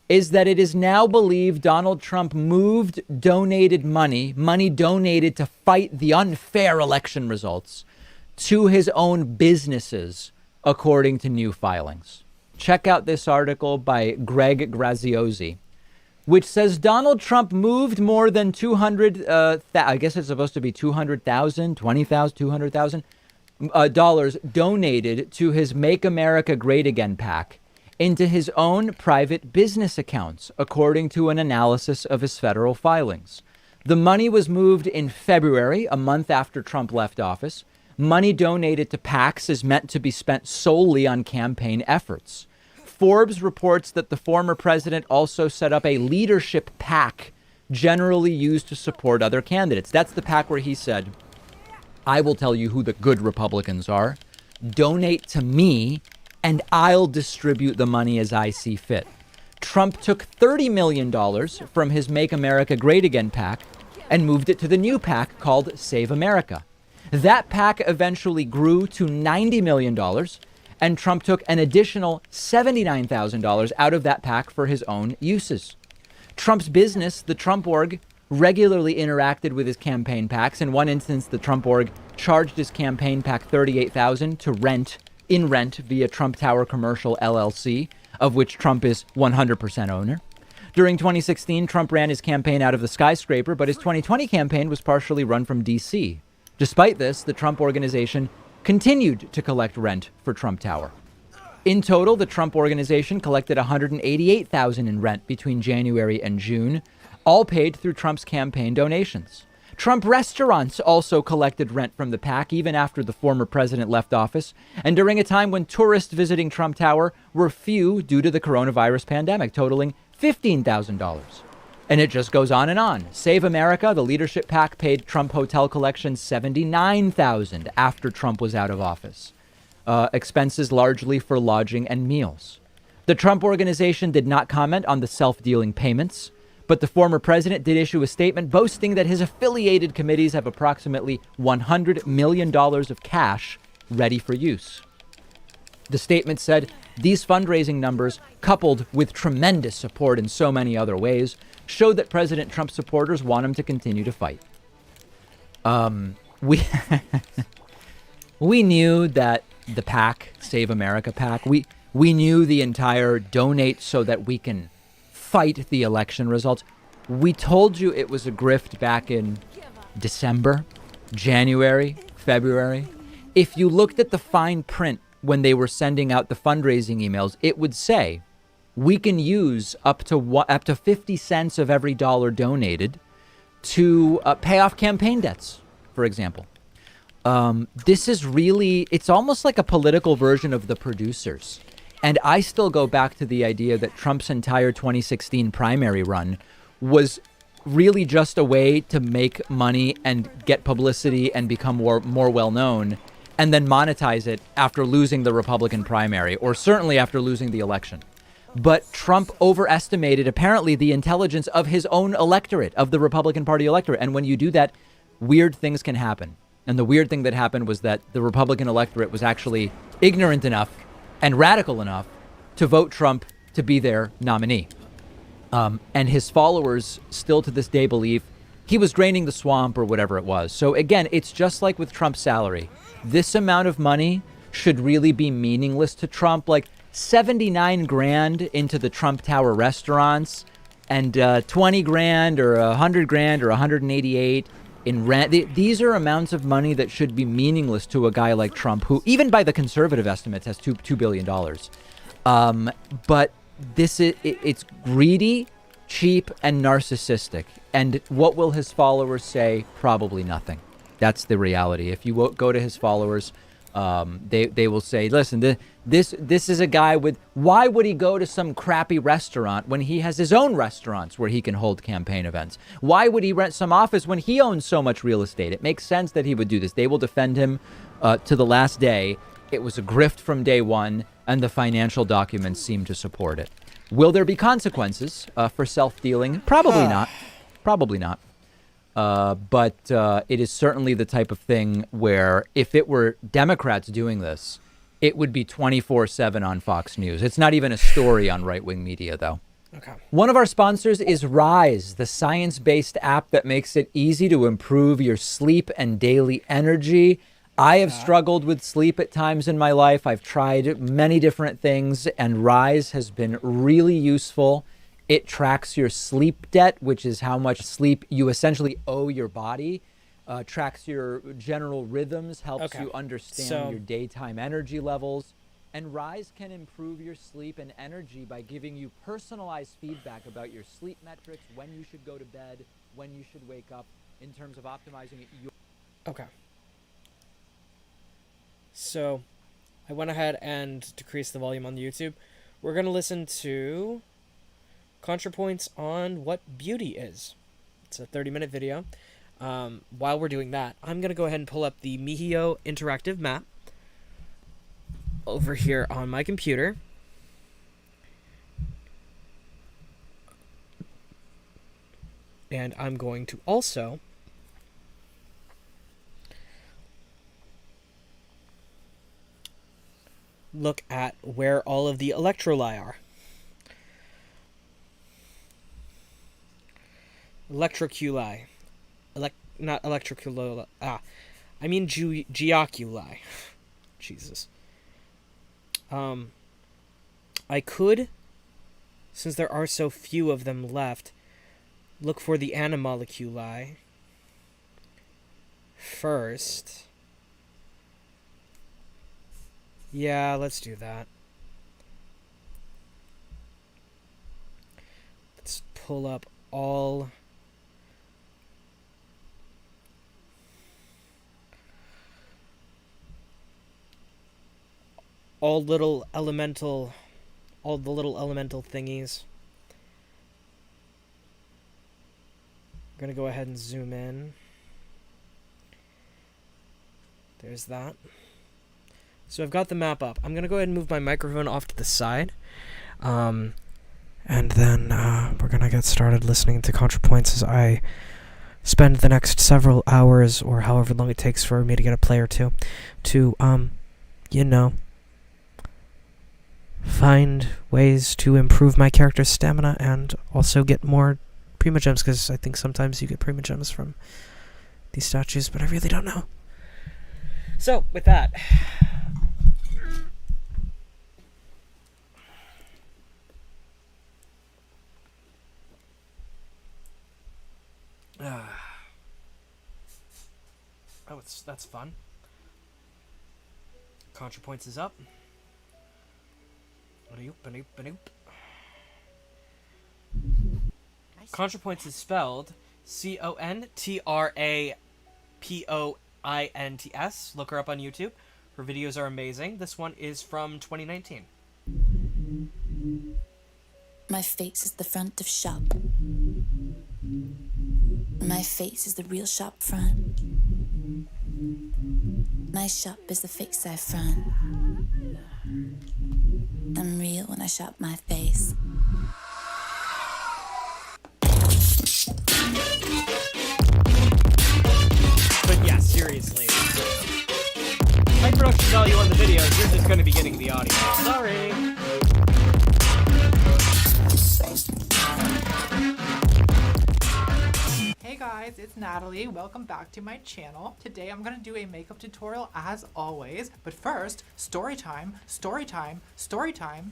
S5: is that it is now believed Donald Trump moved donated money donated to fight the unfair election results, to his own businesses, according to new filings. Check out this article by Greg Graziosi, which says Donald Trump moved more than 200, I guess it's supposed to be $200,000, $20,000, $200,000 dollars donated to his Make America Great Again PAC into his own private business accounts, according to an analysis of his federal filings. The money was moved in February, a month after Trump left office. Money donated to PACs is meant to be spent solely on campaign efforts. Forbes reports that the former president also set up a leadership PAC generally used to support other candidates. That's the PAC where he said, I will tell you who the good Republicans are. Donate to me and I'll distribute the money as I see fit. Trump took $30 million from his Make America Great Again PAC and moved it to the new PAC called Save America. That PAC eventually grew to $90 million. And Trump took an additional $79,000 out of that PAC for his own uses. Trump's business, the Trump Org, regularly interacted with his campaign PACs. In one instance, the Trump Org charged his campaign PAC $38,000 to rent via Trump Tower Commercial LLC, of which Trump is 100% owner. During 2016, Trump ran his campaign out of the skyscraper, but his 2020 campaign was partially run from D.C. Despite this, the Trump Organization continued to collect rent for Trump Tower. In total, the Trump Organization collected $188,000 in rent between January and June, all paid through Trump's campaign donations. Trump restaurants also collected rent from the PAC even after the former president left office, and during a time when tourists visiting Trump Tower were few due to the coronavirus pandemic, totaling $15,000. And it just goes on and on. Save America, the leadership PAC, paid Trump hotel collection $79,000 after Trump was out of office. Expenses largely for lodging and meals. The Trump Organization did not comment on the self-dealing payments, but the former president did issue a statement boasting that his affiliated committees have approximately $100 million of cash ready for use. The statement said these fundraising numbers, coupled with tremendous support in so many other ways, show that President Trump supporters want him to continue to fight. We we knew that the PAC, Save America PAC, we knew the entire donate so that we can fight the election results. We told you it was a grift back in December, January, February. If you looked at the fine print when they were sending out the fundraising emails, it would say we can use up to 50 cents of every dollar donated to pay off campaign debts, for example. This is really, it's almost like a political version of the producers. And I still go back to the idea that Trump's entire 2016 primary run was really just a way to make money and get publicity and become more well-known, and then monetize it after losing the Republican primary, or certainly after losing the election. But Trump overestimated, apparently, the intelligence of his own electorate, of the Republican Party electorate. And when you do that, weird things can happen. And the weird thing that happened was that the Republican electorate was actually ignorant enough and radical enough to vote Trump to be their nominee. And his followers still to this day believe he was draining the swamp or whatever it was. So again, it's just like with Trump's salary. This amount of money should really be meaningless to Trump. Like 79 grand into the Trump Tower restaurants and 20 grand or 100 grand or 188 in rent. These are amounts of money that should be meaningless to a guy like Trump, who even by the conservative estimates has $2 billion. But it's greedy, cheap, and narcissistic. And what will his followers say? Probably nothing. That's the reality. If you go to his followers, they will say, listen, this is a guy with, why would he go to some crappy restaurant when he has his own restaurants where he can hold campaign events? Why would he rent some office when he owns so much real estate? It makes sense that he would do this. They will defend him to the last day. It was a grift from day one, and the financial documents seem to support it. Will there be consequences for self-dealing? Probably not. Probably not. But it is certainly the type of thing where if it were Democrats doing this, it would be 24/7 on Fox News. It's not even a story on right-wing media, though.
S1: Okay.
S5: One of our sponsors is Rise, the science-based app that makes it easy to improve your sleep and daily energy. I have struggled with sleep at times in my life. I've tried many different things, and Rise has been really useful. It tracks your sleep debt, which is how much sleep you essentially owe your body. Tracks your general rhythms, helps you understand your daytime energy levels. And Rise can improve your sleep and energy by giving you personalized feedback about your sleep metrics, when you should go to bed, when you should wake up, in terms of optimizing your...
S1: Okay. So, I went ahead and decreased the volume on the YouTube. We're going to listen to ContraPoints on what beauty is. It's a 30-minute video. While we're doing that, I'm going to go ahead and pull up the Mihio interactive map over here on my computer. And I'm going to also look at where all of the electroli are. Electroculi. Not electroculi. I mean geoculi. Jesus. I could, since there are so few of them left, look for the animalculi first. Yeah, let's do that. Let's pull up all the little elemental thingies. going to go ahead and zoom in. There's that. So I've got the map up. I'm going to go ahead and move my microphone off to the side. And then we're going to get started listening to ContraPoints as I spend the next several hours, or however long it takes for me to get a play or two, to, you know, find ways to improve my character's stamina and also get more Primogems, because I think sometimes you get Primogems from these statues, but I really don't know. So, with that... Oh, that's fun. ContraPoints is up. ContraPoints is spelled ContraPoints. Look her up on YouTube. Her videos are amazing. This one is from 2019.
S6: My face is the front of shop. My face is the real shop front. My shop is the face I front. I'm real when I shop my face.
S1: But yeah, seriously. My production value on the videos, you're just going to be getting the audio. Sorry.
S7: Hey guys, it's Natalie. Welcome back to my channel. Today I'm gonna do a makeup tutorial as always, but first, story time.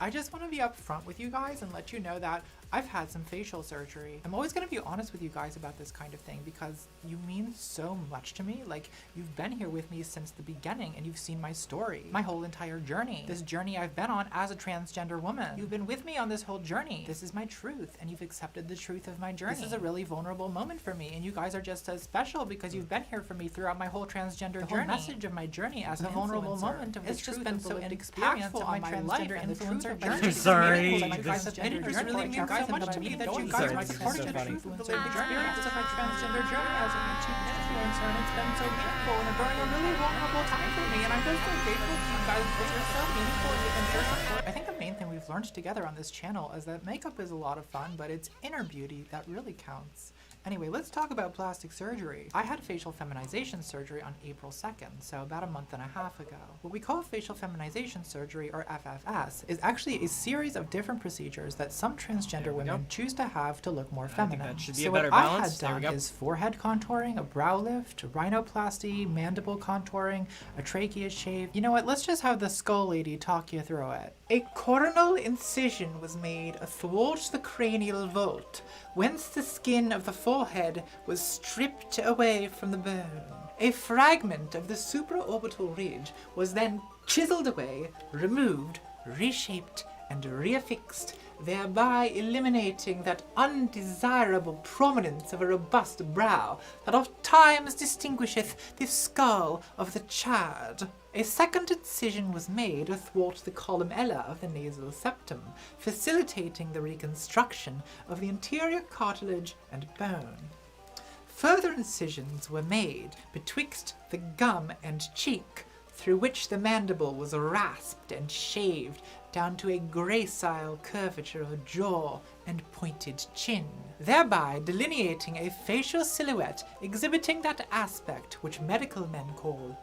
S7: I just want to be upfront with you guys and let you know that I've had some facial surgery. I'm always going to be honest with you guys about this kind of thing because you mean so much to me. Like, you've been here with me since the beginning and you've seen my story, my whole entire journey. This journey I've been on as a transgender woman. You've been with me on this whole journey. This is my truth and you've accepted the truth of my journey. This is a really vulnerable moment for me and you guys are just as special because you've been here for me throughout my whole transgender journey. The whole message of my journey as a vulnerable moment of it's just been so impactful on my life and the truth of journey.
S1: Sorry.
S7: You guys have been here really means so much to me that you guys are supporting the truth of my experience of my transgender journey as an influencer, and it's been so meaningful and during a really vulnerable time for me, and I'm just so grateful to you guys because you're so meaningful and your support. I think the main thing we've learned together on this channel is that makeup is a lot of fun, but it's inner beauty that really counts. Anyway, let's talk about plastic surgery. I had facial feminization surgery on April 2nd, so about a month and a half ago. What we call facial feminization surgery, or FFS, is actually a series of different procedures that some transgender women choose to have to look more feminine.
S1: that should be
S7: so
S1: a better
S7: what
S1: balance.
S7: I
S1: There
S7: had
S1: we
S7: done
S1: go.
S7: is forehead contouring, a brow lift, rhinoplasty, mandible contouring, a trachea shave. You know what, let's just have the skull lady talk you through it. A coronal incision was made athwart the cranial vault, whence the skin of the forehead was stripped away from the bone. A fragment of the supraorbital ridge was then chiseled away, removed, reshaped, and reaffixed, thereby eliminating that undesirable prominence of a robust brow that oft times distinguisheth the skull of the Chad. A second incision was made athwart the columella of the nasal septum, facilitating the reconstruction of the anterior cartilage and bone. Further incisions were made betwixt the gum and cheek, through which the mandible was rasped and shaved down to a gracile curvature of jaw and pointed chin, thereby delineating a facial silhouette exhibiting that aspect which medical men call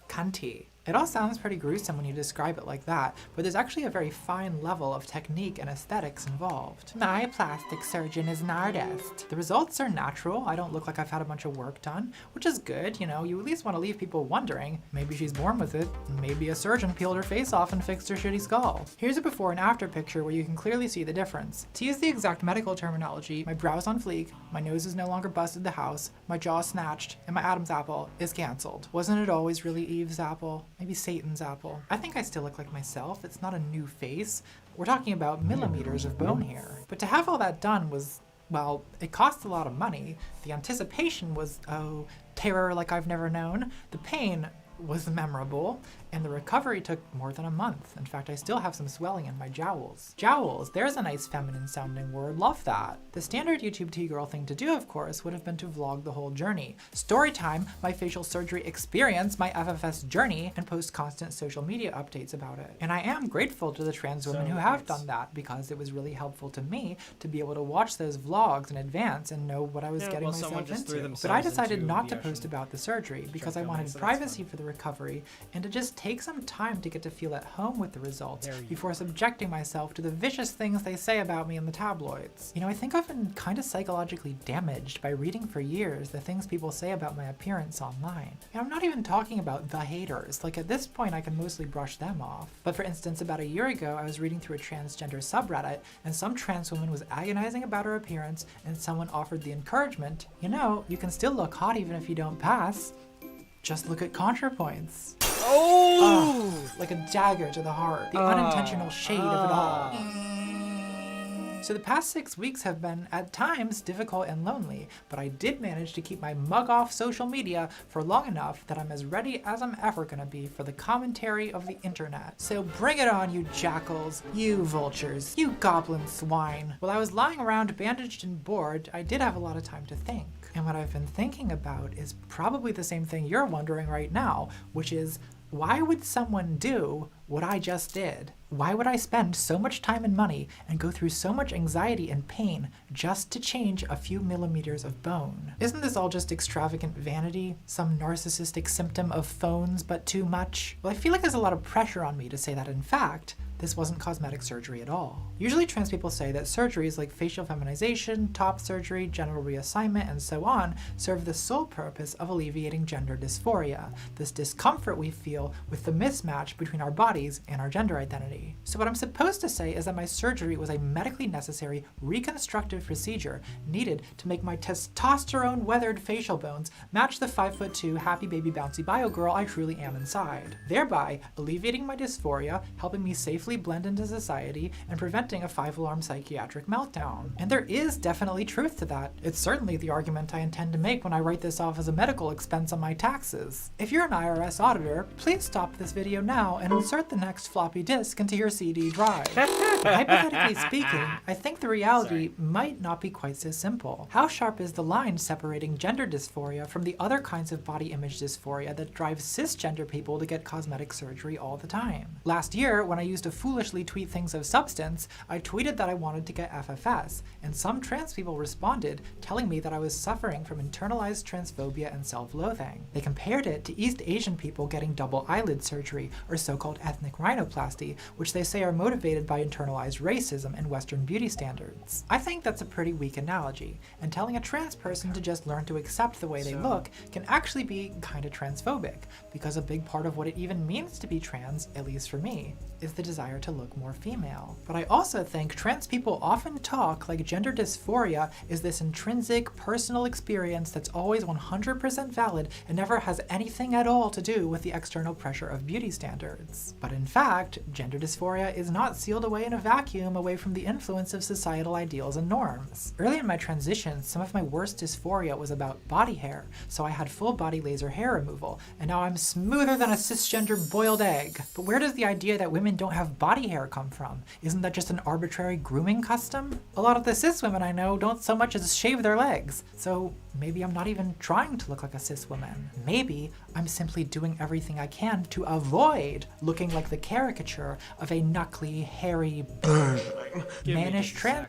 S7: cunty. It all sounds pretty gruesome when you describe it like that, but there's actually a very fine level of technique and aesthetics involved. My plastic surgeon is an artist. The results are natural. I don't look like I've had a bunch of work done, which is good, you know, you at least want to leave people wondering. Maybe she's born with it, maybe a surgeon peeled her face off and fixed her shitty skull. Here's a before and after picture where you can clearly see the difference. To use the exact medical terminology, my brow's on fleek, my nose is no longer busted the house, my jaw snatched, and my Adam's apple is cancelled. Wasn't it always really Eve's apple? Maybe Satan's apple. I think I still look like myself. It's not a new face. We're talking about millimeters of bone here. But to have all that done was, well, it cost a lot of money. The anticipation was, oh, terror like I've never known. The pain was memorable. And the recovery took more than a month. In fact, I still have some swelling in my jowls. Jowls, there's a nice feminine sounding word, love that. The standard YouTube T-girl thing to do, of course, would have been to vlog the whole journey. Story time, my facial surgery experience, my FFS journey, and post constant social media updates about it. And I am grateful to the trans women who have done that, because it was really helpful to me to be able to watch those vlogs in advance and know what I was getting myself into. But I decided not to post about the surgery because I wanted privacy for the recovery and to just take some time to get to feel at home with the results before subjecting myself to the vicious things they say about me in the tabloids. You know, I think I've been kind of psychologically damaged by reading for years the things people say about my appearance online. And I'm not even talking about the haters, like at this point I can mostly brush them off. But for instance, about a year ago I was reading through a transgender subreddit and some trans woman was agonizing about her appearance and someone offered the encouragement, you know, you can still look hot even if you don't pass. Just look at ContraPoints. Oh! Like a dagger to the heart. The unintentional shade of it all. So the past 6 weeks have been, at times, difficult and lonely, but I did manage to keep my mug off social media for long enough that I'm as ready as I'm ever gonna be for the commentary of the internet. So bring it on, you jackals, you vultures, you goblin swine. While I was lying around bandaged and bored, I did have a lot of time to think. And what I've been thinking about is probably the same thing you're wondering right now, which is, why would someone do what I just did? Why would I spend so much time and money and go through so much anxiety and pain just to change a few millimeters of bone? Isn't this all just extravagant vanity? Some narcissistic symptom of phones but too much? Well, I feel like there's a lot of pressure on me to say that in fact, this wasn't cosmetic surgery at all. Usually trans people say that surgeries like facial feminization, top surgery, genital reassignment, and so on serve the sole purpose of alleviating gender dysphoria, this discomfort we feel with the mismatch between our bodies and our gender identity. So what I'm supposed to say is that my surgery was a medically necessary reconstructive procedure needed to make my testosterone-weathered facial bones match the 5'2" happy baby bouncy bio girl I truly am inside, thereby alleviating my dysphoria, helping me safely blend into society, and preventing a 5-alarm psychiatric meltdown. And there is definitely truth to that. It's certainly the argument I intend to make when I write this off as a medical expense on my taxes. If you're an IRS auditor, please stop this video now and insert the next floppy disk into your CD drive. Hypothetically speaking, I think the reality might not be quite so simple. How sharp is the line separating gender dysphoria from the other kinds of body image dysphoria that drive cisgender people to get cosmetic surgery all the time? Last year, when I used to foolishly tweet things of substance, I tweeted that I wanted to get FFS, and some trans people responded, telling me that I was suffering from internalized transphobia and self-loathing. They compared it to East Asian people getting double eyelid surgery, or so-called ethnic rhinoplasty, which they say are motivated by internalized racism and Western beauty standards. I think that's a pretty weak analogy, and telling a trans person to just learn to accept the way they look can actually be kinda transphobic, because a big part of what it even means to be trans, at least for me, is the desire to look more female. But I also think trans people often talk like gender dysphoria is this intrinsic, personal experience that's always 100% valid and never has anything at all to do with the external pressure of beauty standards. But in fact, gender dysphoria is not sealed away in a vacuum away from the influence of societal ideals and norms. Early in my transition, some of my worst dysphoria was about body hair, so I had full body laser hair removal, and now I'm smoother than a cisgender boiled egg. But where does the idea that women don't have body hair come from? Isn't that just an arbitrary grooming custom? A lot of the cis women I know don't so much as shave their legs, so maybe I'm not even trying to look like a cis woman. Maybe I'm simply doing everything I can to avoid looking like the caricature of a knuckly, hairy, mannish trans.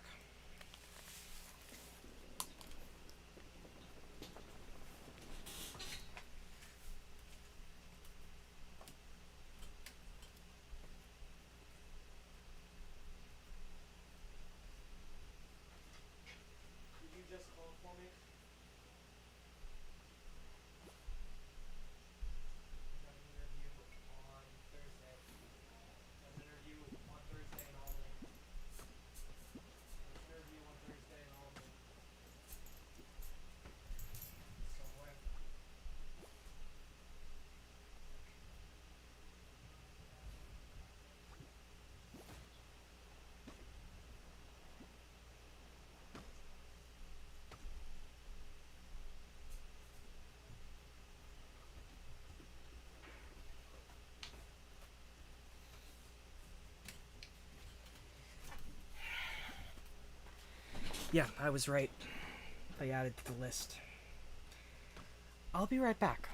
S1: Yeah, I was right. I added to the list. I'll be right back.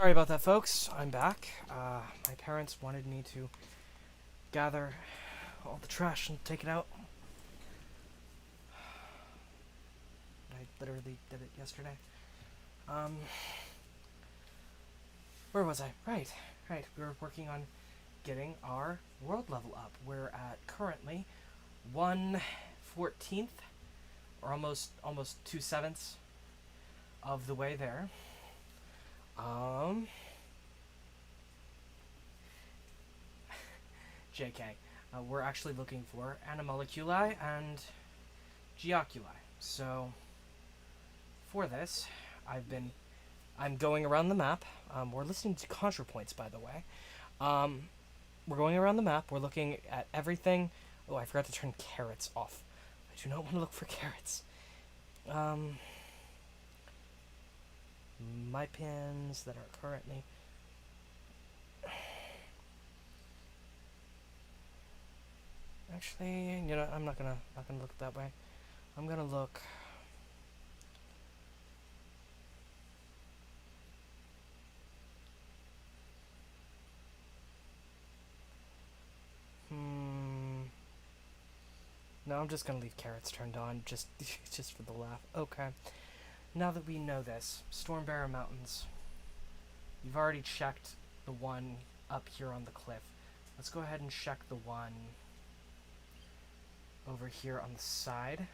S1: Sorry about that, folks. I'm back. My parents wanted me to gather all the trash and take it out. I literally did it yesterday. Where was I? Right. We were working on getting our world level up. We're at currently 1/14, or almost 2/7 of the way there. JK. We're actually looking for Animalculi and Geoculi. So, for this, I'm going around the map. We're listening to ContraPoints, by the way. We're going around the map. We're looking at everything. Oh, I forgot to turn carrots off. I do not want to look for carrots. My pins that are currently... Actually, you know, I'm not gonna look that way. I'm gonna look... No, I'm just gonna leave carrots turned on, just for the laugh. Okay. Now that we know this, Stormbearer Mountains. You've already checked the one up here on the cliff. Let's go ahead and check the one over here on the side.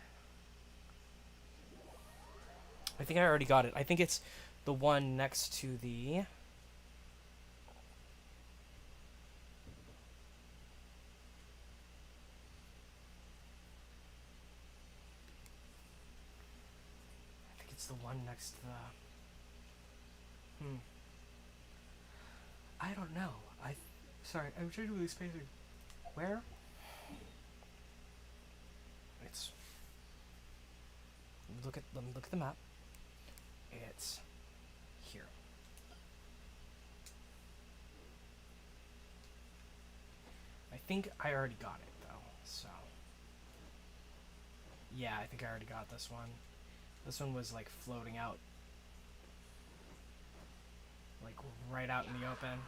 S1: I think I already got it. I think it's the one next to the... It's the one next to the... I don't know. Sorry, I'm trying to really spacing. Where? It's... Let me look at the map. It's here. I think I already got it, though, so... Yeah, I think I already got this one. This one was, like, floating out. Like, right out in the open.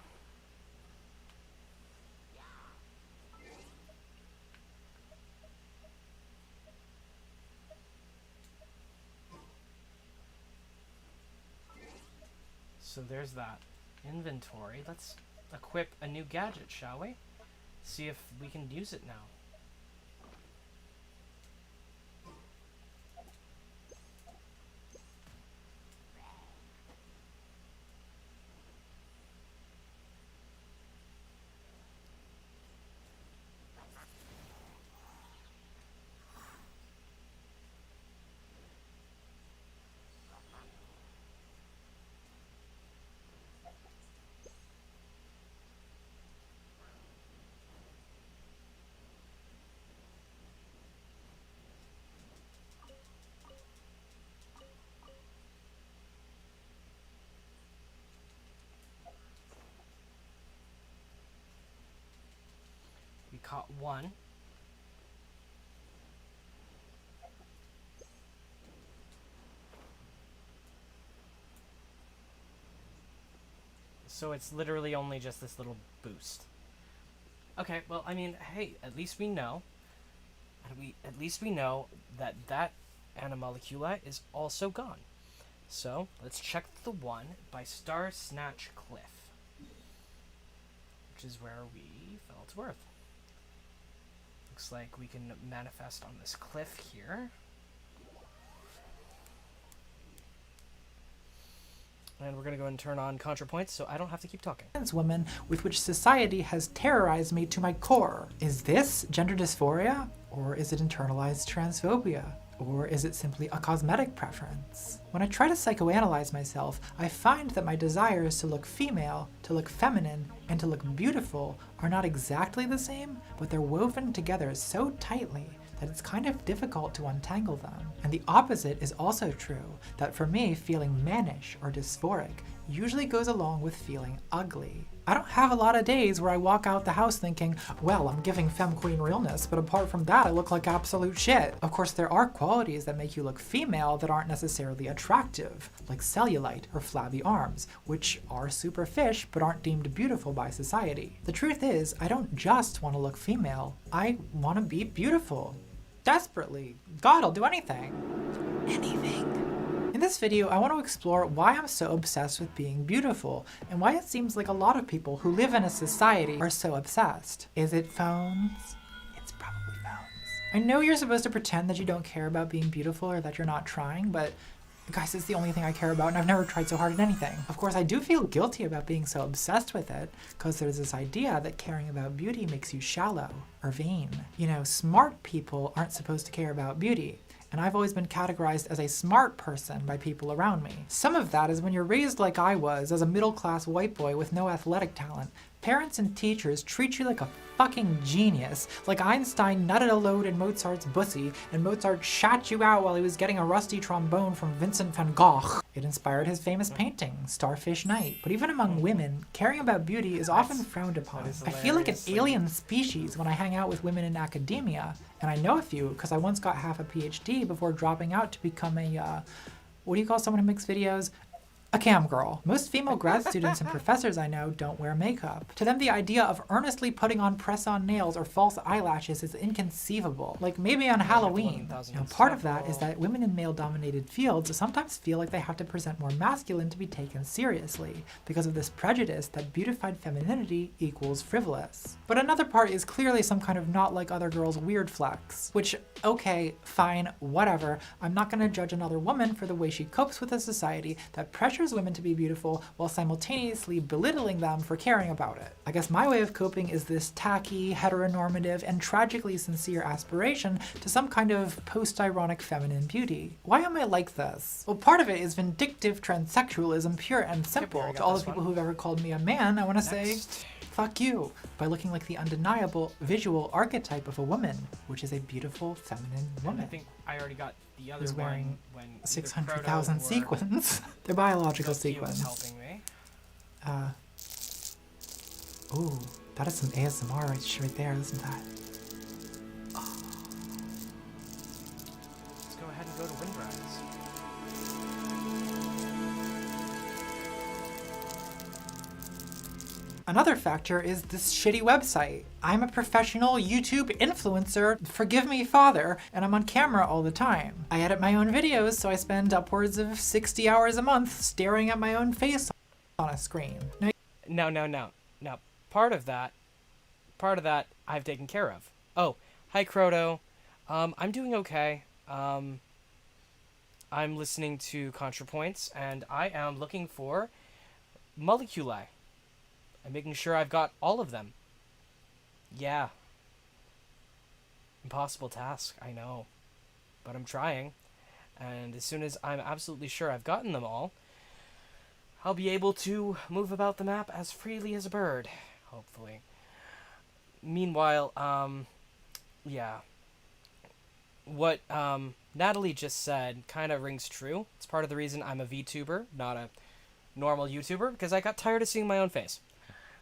S1: So there's that. Inventory. Let's equip a new gadget, shall we? See if we can use it now. We caught one. So it's literally only just this little boost. Okay, well, I mean, hey, at least we know. At least we know that that Animalculi is also gone. So let's check the one by Star Snatch Cliff, which is where we fell to Earth. Looks like we can manifest on this cliff here. And we're gonna go and turn on ContraPoints so I don't have to keep talking.
S7: Women with which society has terrorized me to my core. Is this gender dysphoria? Or is it internalized transphobia? Or is it simply a cosmetic preference? When I try to psychoanalyze myself, I find that my desires to look female, to look feminine, and to look beautiful are not exactly the same, but they're woven together so tightly that it's kind of difficult to untangle them. And the opposite is also true, that for me, feeling mannish or dysphoric usually goes along with feeling ugly. I don't have a lot of days where I walk out the house thinking, well, I'm giving femme queen realness, but apart from that, I look like absolute shit. Of course, there are qualities that make you look female that aren't necessarily attractive, like cellulite or flabby arms, which are super fish but aren't deemed beautiful by society. The truth is, I don't just want to look female, I want to be beautiful. Desperately. God, I'll do anything. Anything. In this video, I want to explore why I'm so obsessed with being beautiful, and why it seems like a lot of people who live in a society are so obsessed. Is it phones? It's probably phones. I know you're supposed to pretend that you don't care about being beautiful or that you're not trying, but guys, it's the only thing I care about, and I've never tried so hard at anything. Of course, I do feel guilty about being so obsessed with it, because there's this idea that caring about beauty makes you shallow or vain. You know, smart people aren't supposed to care about beauty. And I've always been categorized as a smart person by people around me. Some of that is when you're raised like I was, as a middle-class white boy with no athletic talent. Parents and teachers treat you like a fucking genius, like Einstein nutted a load in Mozart's bussy, and Mozart shat you out while he was getting a rusty trombone from Vincent van Gogh. It inspired his famous painting, Starfish Night. But even among women, caring about beauty is often frowned upon. I feel like an alien species when I hang out with women in academia, and I know a few because I once got half a PhD before dropping out to become a, what do you call someone who makes videos? A cam girl. Most female grad students and professors I know don't wear makeup. To them, the idea of earnestly putting on press-on nails or false eyelashes is inconceivable. Like maybe on Halloween. Now, part of that is that women in male-dominated fields sometimes feel like they have to present more masculine to be taken seriously, because of this prejudice that beautified femininity equals frivolous. But another part is clearly some kind of not like other girls weird flex, which, okay, fine, whatever. I'm not gonna judge another woman for the way she copes with a society that pressures women to be beautiful while simultaneously belittling them for caring about it. I guess my way of coping is this tacky, heteronormative, and tragically sincere aspiration to some kind of post-ironic feminine beauty. Why am I like this? Well, part of it is vindictive transsexualism, pure and simple. To all the people who've ever called me a man, I want to say, fuck you, by looking like the undeniable visual archetype of a woman, which is a beautiful feminine woman.
S1: I think I already got the other
S7: Who's wearing
S1: one when
S7: 600,000 sequins. They're biological sequins.
S1: Helping me.
S7: Ooh, that is some ASMR right there, isn't that?
S1: Let's go ahead and go to Windrise.
S7: Another factor is this shitty website. I'm a professional YouTube influencer, forgive me father, and I'm on camera all the time. I edit my own videos, so I spend upwards of 60 hours a month staring at my own face on a screen.
S1: No. Part of that I've taken care of. Oh, hi Croto. I'm doing okay. I'm listening to ContraPoints, and I am looking for moleculi. I'm making sure I've got all of them. Yeah. Impossible task, I know. But I'm trying. And as soon as I'm absolutely sure I've gotten them all, I'll be able to move about the map as freely as a bird. Hopefully. Meanwhile, yeah. What Natalie just said kind of rings true. It's part of the reason I'm a VTuber, not a normal YouTuber, because I got tired of seeing my own face.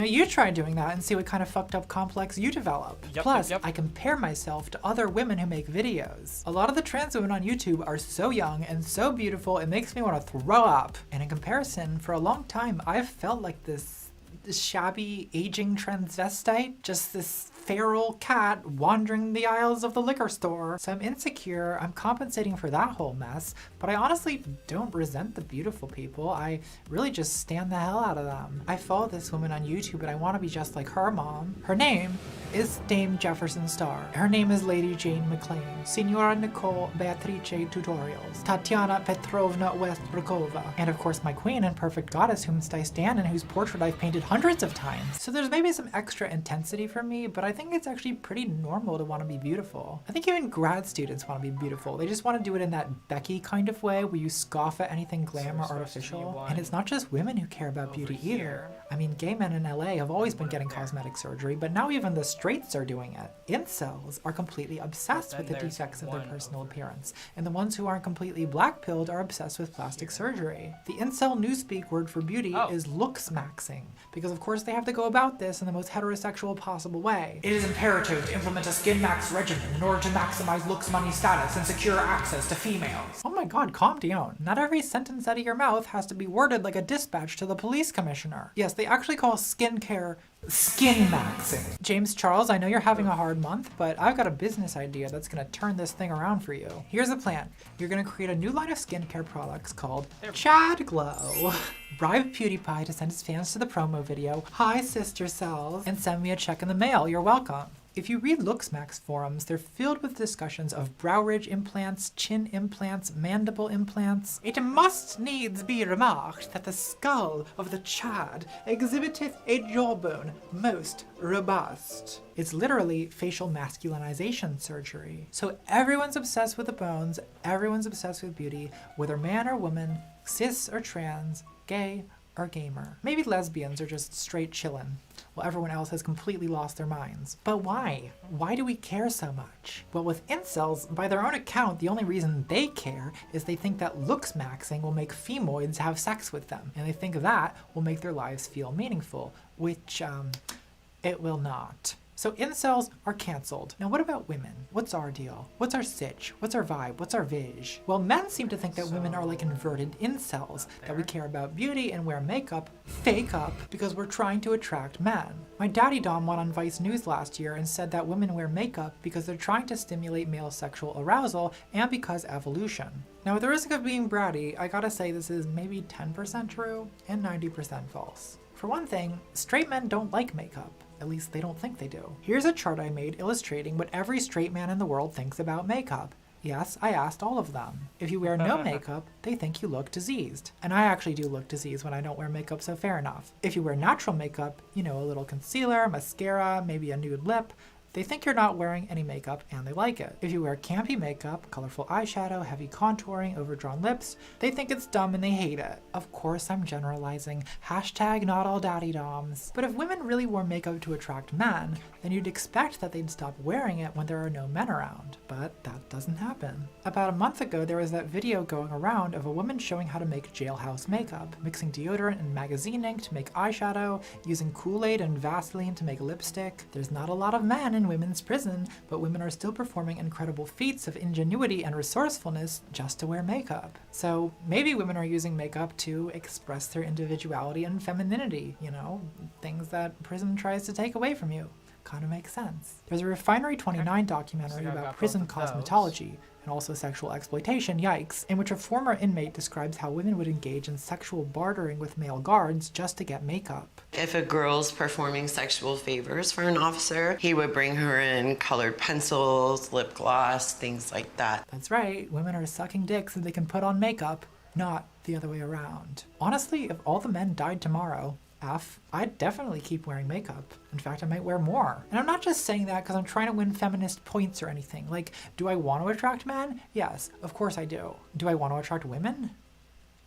S7: Now you try doing that and see what kind of fucked up complex you develop. Plus, I compare myself to other women who make videos. A lot of the trans women on YouTube are so young and so beautiful, it makes me want to throw up. And in comparison, for a long time, I've felt like this shabby, aging transvestite, just this feral cat wandering the aisles of the liquor store. So I'm insecure, I'm compensating for that whole mess, but I honestly don't resent the beautiful people. I really just stand the hell out of them. I follow this woman on YouTube and I want to be just like her mom. Her name is Dame Jefferson Star. Her name is Lady Jane McLean. Signora Nicole Beatrice Tutorials. Tatiana Petrovna Westbrokova. And of course my queen and perfect goddess whom I stand and whose portrait I've painted hundreds of times. So there's maybe some extra intensity for me, but I think it's actually pretty normal to want to be beautiful. I think even grad students want to be beautiful. They just want to do it in that Becky kind of way where you scoff at anything glam or artificial. And it's not just women who care about beauty either. I mean, gay men in LA have always been getting cosmetic surgery, but now even the straights are doing it. Incels are completely obsessed with the defects of their personal appearance, and the ones who aren't completely black-pilled are obsessed with plastic surgery. The incel newspeak word for beauty is looks maxing, because of course they have to go about this in the most heterosexual possible way. It is imperative to implement a skin max regimen in order to maximize looks money status and secure access to females. Oh my god, calm down. Not every sentence out of your mouth has to be worded like a dispatch to the police commissioner. Yes, they actually call skincare skin maxing. James Charles, I know you're having a hard month, but I've got a business idea that's gonna turn this thing around for you. Here's the plan. You're gonna create a new line of skincare products called Chad Glow. Bribe PewDiePie to send his fans to the promo video, "Hi sister cells," and send me a check in the mail. You're welcome. If you read LooksMax forums, they're filled with discussions of brow ridge implants, chin implants, mandible implants. It must needs be remarked that the skull of the Chad exhibiteth a jawbone most robust. It's literally facial masculinization surgery. So everyone's obsessed with the bones, everyone's obsessed with beauty, whether man or woman, cis or trans, gay or gamer. Maybe lesbians are just straight chillin', while everyone else has completely lost their minds. But why? Why do we care so much? Well, with incels, by their own account, the only reason they care is they think that looks maxing will make femoids have sex with them, and they think that will make their lives feel meaningful, which, it will not. So incels are canceled. Now what about women? What's our deal? What's our sitch? What's our vibe? What's our vig? Well, men seem to think that women are like inverted incels, that we care about beauty and wear makeup, fake up, because we're trying to attract men. My daddy Dom went on Vice News last year and said that women wear makeup because they're trying to stimulate male sexual arousal and because evolution. Now, at the risk of being bratty, I gotta say this is maybe 10% true and 90% false. For one thing, straight men don't like makeup. At least they don't think they do. Here's a chart I made illustrating what every straight man in the world thinks about makeup. Yes, I asked all of them. If you wear no makeup, they think you look diseased. And I actually do look diseased when I don't wear makeup, so fair enough. If you wear natural makeup, you know, a little concealer, mascara, maybe a nude lip, they think you're not wearing any makeup and they like it. If you wear campy makeup, colorful eyeshadow, heavy contouring, overdrawn lips, they think it's dumb and they hate it. Of course I'm generalizing. Hashtag not all daddy doms. But if women really wore makeup to attract men, then you'd expect that they'd stop wearing it when there are no men around. But that doesn't happen. About a month ago, there was that video going around of a woman showing how to make jailhouse makeup, mixing deodorant and magazine ink to make eyeshadow, using Kool-Aid and Vaseline to make lipstick. There's not a lot of men in women's prison, but women are still performing incredible feats of ingenuity and resourcefulness just to wear makeup. So maybe women are using makeup to express their individuality and femininity, you know, things that prison tries to take away from you. Kind of makes sense. There's a Refinery 29 documentary about prison cosmetology and also sexual exploitation, yikes, in which a former inmate describes how women would engage in sexual bartering with male guards just to get makeup.
S8: If a girl's performing sexual favors for an officer, he would bring her in colored pencils, lip gloss, things like that.
S7: That's right, women are sucking dicks so they can put on makeup, not the other way around. Honestly, if all the men died tomorrow, I'd definitely keep wearing makeup. In fact, I might wear more. And I'm not just saying that because I'm trying to win feminist points or anything. Like, do I want to attract men? Yes, of course I do. Do I want to attract women?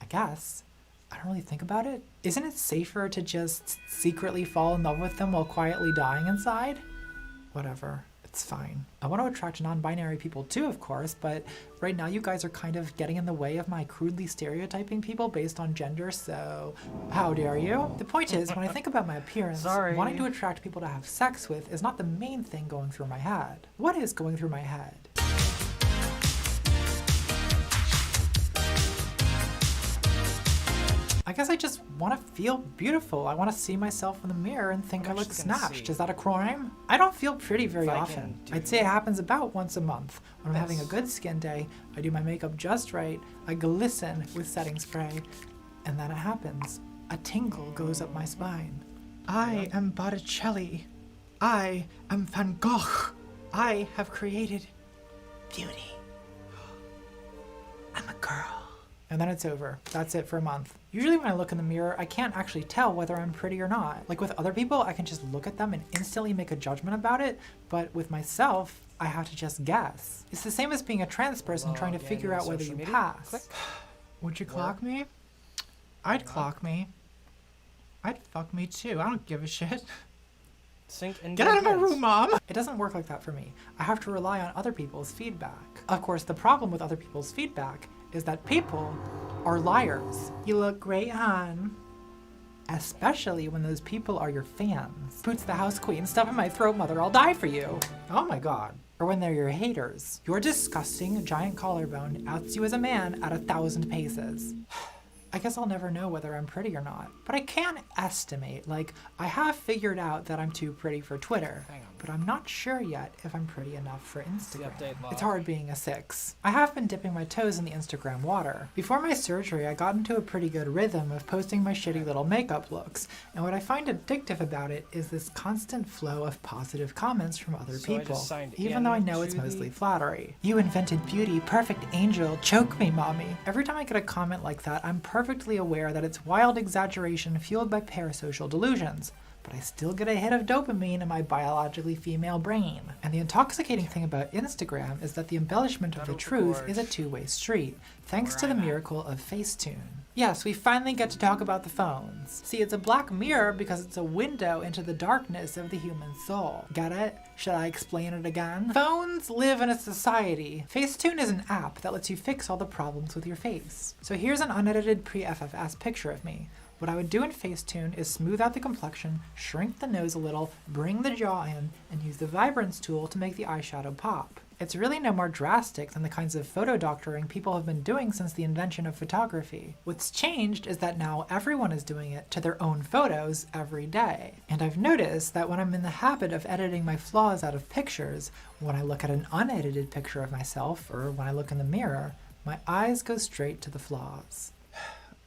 S7: I guess. I don't really think about it. Isn't it safer to just secretly fall in love with them while quietly dying inside? Whatever. It's fine. I want to attract non-binary people too, of course, but right now you guys are kind of getting in the way of my crudely stereotyping people based on gender, so how dare you? The point is, when I think about my appearance, wanting to attract people to have sex with is not the main thing going through my head. What is going through my head? I guess I just want to feel beautiful. I want to see myself in the mirror and think I look snatched. Is that a crime? I don't feel pretty very often. I'd say it happens about once a month. When I'm having a good skin day, I do my makeup just right, I glisten with setting spray, and then it happens. A tingle goes up my spine. I am Botticelli. I am Van Gogh. I have created beauty. I'm a girl. And then it's over. That's it for a month. Usually when I look in the mirror, I can't actually tell whether I'm pretty or not. Like with other people, I can just look at them and instantly make a judgment about it, but with myself, I have to just guess. It's the same as being a trans person trying to figure out whether you pass. Would you clock me? I'd clock me. I'd fuck me too. I don't give a shit.
S1: Sink and
S7: Get out of my room, Mom! It doesn't work like that for me. I have to rely on other people's feedback. Of course, the problem with other people's feedback is that people are liars. You look great, hon. Especially when those people are your fans. Boots the house queen, stuff in my throat, mother, I'll die for you. Oh my god. Or when they're your haters. Your disgusting giant collarbone outs you as a man at 1,000 paces. I guess I'll never know whether I'm pretty or not, but I can estimate. Like, I have figured out that I'm too pretty for Twitter, but I'm not sure yet if I'm pretty enough for Instagram. It's hard being a 6. I have been dipping my toes in the Instagram water. Before my surgery, I got into a pretty good rhythm of posting my shitty little makeup looks, and what I find addictive about it is this constant flow of positive comments from other people, even though I know it's mostly flattery. You invented beauty, perfect angel, choke me, mommy. Every time I get a comment like that, I'm perfectly aware that it's wild exaggeration fueled by parasocial delusions, but I still get a hit of dopamine in my biologically female brain. And the intoxicating thing about Instagram is that the embellishment of the truth is a two-way street, thanks to the miracle of Facetune. Yes, we finally get to talk about the phones. See, it's a black mirror because it's a window into the darkness of the human soul. Get it? Should I explain it again? Phones live in a society. Facetune is an app that lets you fix all the problems with your face. So here's an unedited pre-FFS picture of me. What I would do in Facetune is smooth out the complexion, shrink the nose a little, bring the jaw in, and use the vibrance tool to make the eyeshadow pop. It's really no more drastic than the kinds of photo doctoring people have been doing since the invention of photography. What's changed is that now everyone is doing it to their own photos every day. And I've noticed that when I'm in the habit of editing my flaws out of pictures, when I look at an unedited picture of myself, or when I look in the mirror, my eyes go straight to the flaws.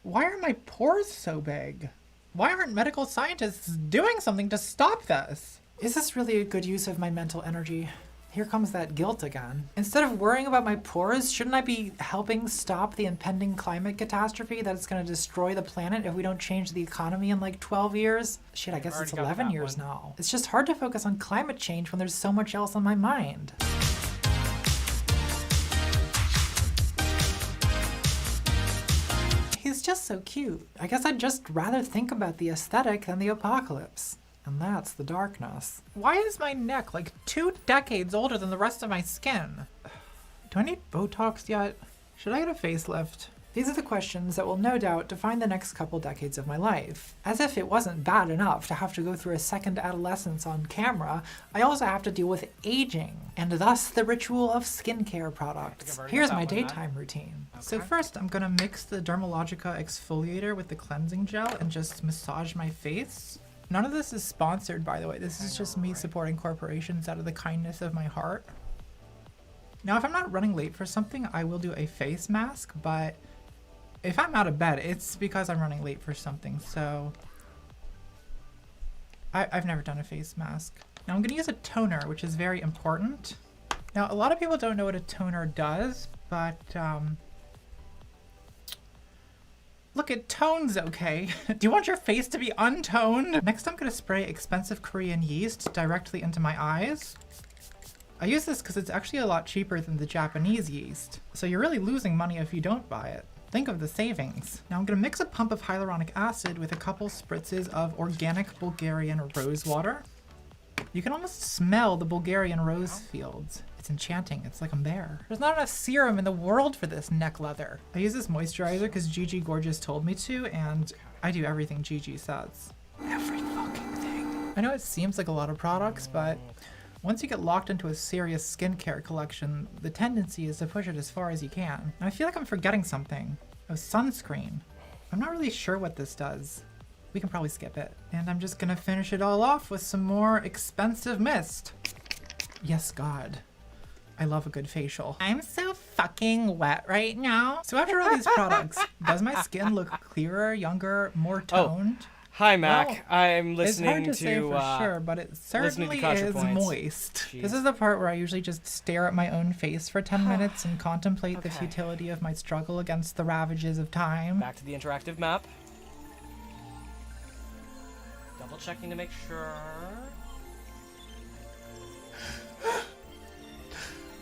S7: Why are my pores so big? Why aren't medical scientists doing something to stop this? Is this really a good use of my mental energy? Here comes that guilt again. Instead of worrying about my pores, shouldn't I be helping stop the impending climate catastrophe that is going to destroy the planet if we don't change the economy in like 12 years? Shit, I guess it's 11 years now. It's just hard to focus on climate change when there's so much else on my mind. He's just so cute. I guess I'd just rather think about the aesthetic than the apocalypse. And that's the darkness. Why is my neck like 2 decades older than the rest of my skin? Do I need Botox yet? Should I get a facelift? These are the questions that will no doubt define the next couple decades of my life. As if it wasn't bad enough to have to go through a second adolescence on camera, I also have to deal with aging, and thus the ritual of skincare products. Here's my daytime routine. Okay. So first I'm gonna mix the Dermalogica exfoliator with the cleansing gel and just massage my face. None of this is sponsored, by the way. This is just me supporting corporations out of the kindness of my heart. Now, if I'm not running late for something, I will do a face mask, but if I'm out of bed, it's because I'm running late for something, so I've never done a face mask. Now I'm gonna use a toner, which is very important. Now, a lot of people don't know what a toner does, but look, it tones okay. Do you want your face to be untoned? Next, I'm gonna spray expensive Korean yeast directly into my eyes. I use this because it's actually a lot cheaper than the Japanese yeast. So you're really losing money if you don't buy it. Think of the savings. Now I'm gonna mix a pump of hyaluronic acid with a couple spritzes of organic Bulgarian rose water. You can almost smell the Bulgarian rose fields. It's enchanting, it's like I'm there. There's not enough serum in the world for this neck leather. I use this moisturizer because Gigi Gorgeous told me to, and I do everything Gigi says. Every fucking thing. I know it seems like a lot of products, but once you get locked into a serious skincare collection, the tendency is to push it as far as you can. And I feel like I'm forgetting something. Oh, sunscreen. I'm not really sure what this does. We can probably skip it. And I'm just gonna finish it all off with some more expensive mist. Yes, God. I love a good facial. I'm so fucking wet right now. So after all these products, does my skin look clearer, younger, more toned?
S1: Oh. Hi, Mac.
S7: Well,
S1: I'm listening
S7: it's hard to say for sure, but it certainly is moist. Jeez. This is the part where I usually just stare at my own face for 10 minutes and contemplate the futility of my struggle against the ravages of time.
S1: Back to the interactive map. Double checking to make sure.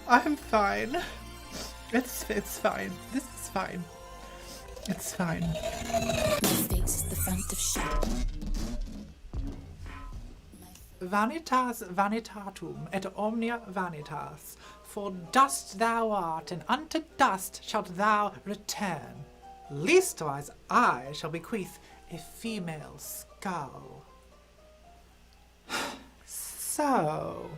S7: I'm fine. It's fine. This is fine. It's fine.
S6: My face is the front of shop.
S7: Vanitas vanitatum et omnia vanitas. For dust thou art, and unto dust shalt thou return. Leastwise I shall bequeath a female skull. So,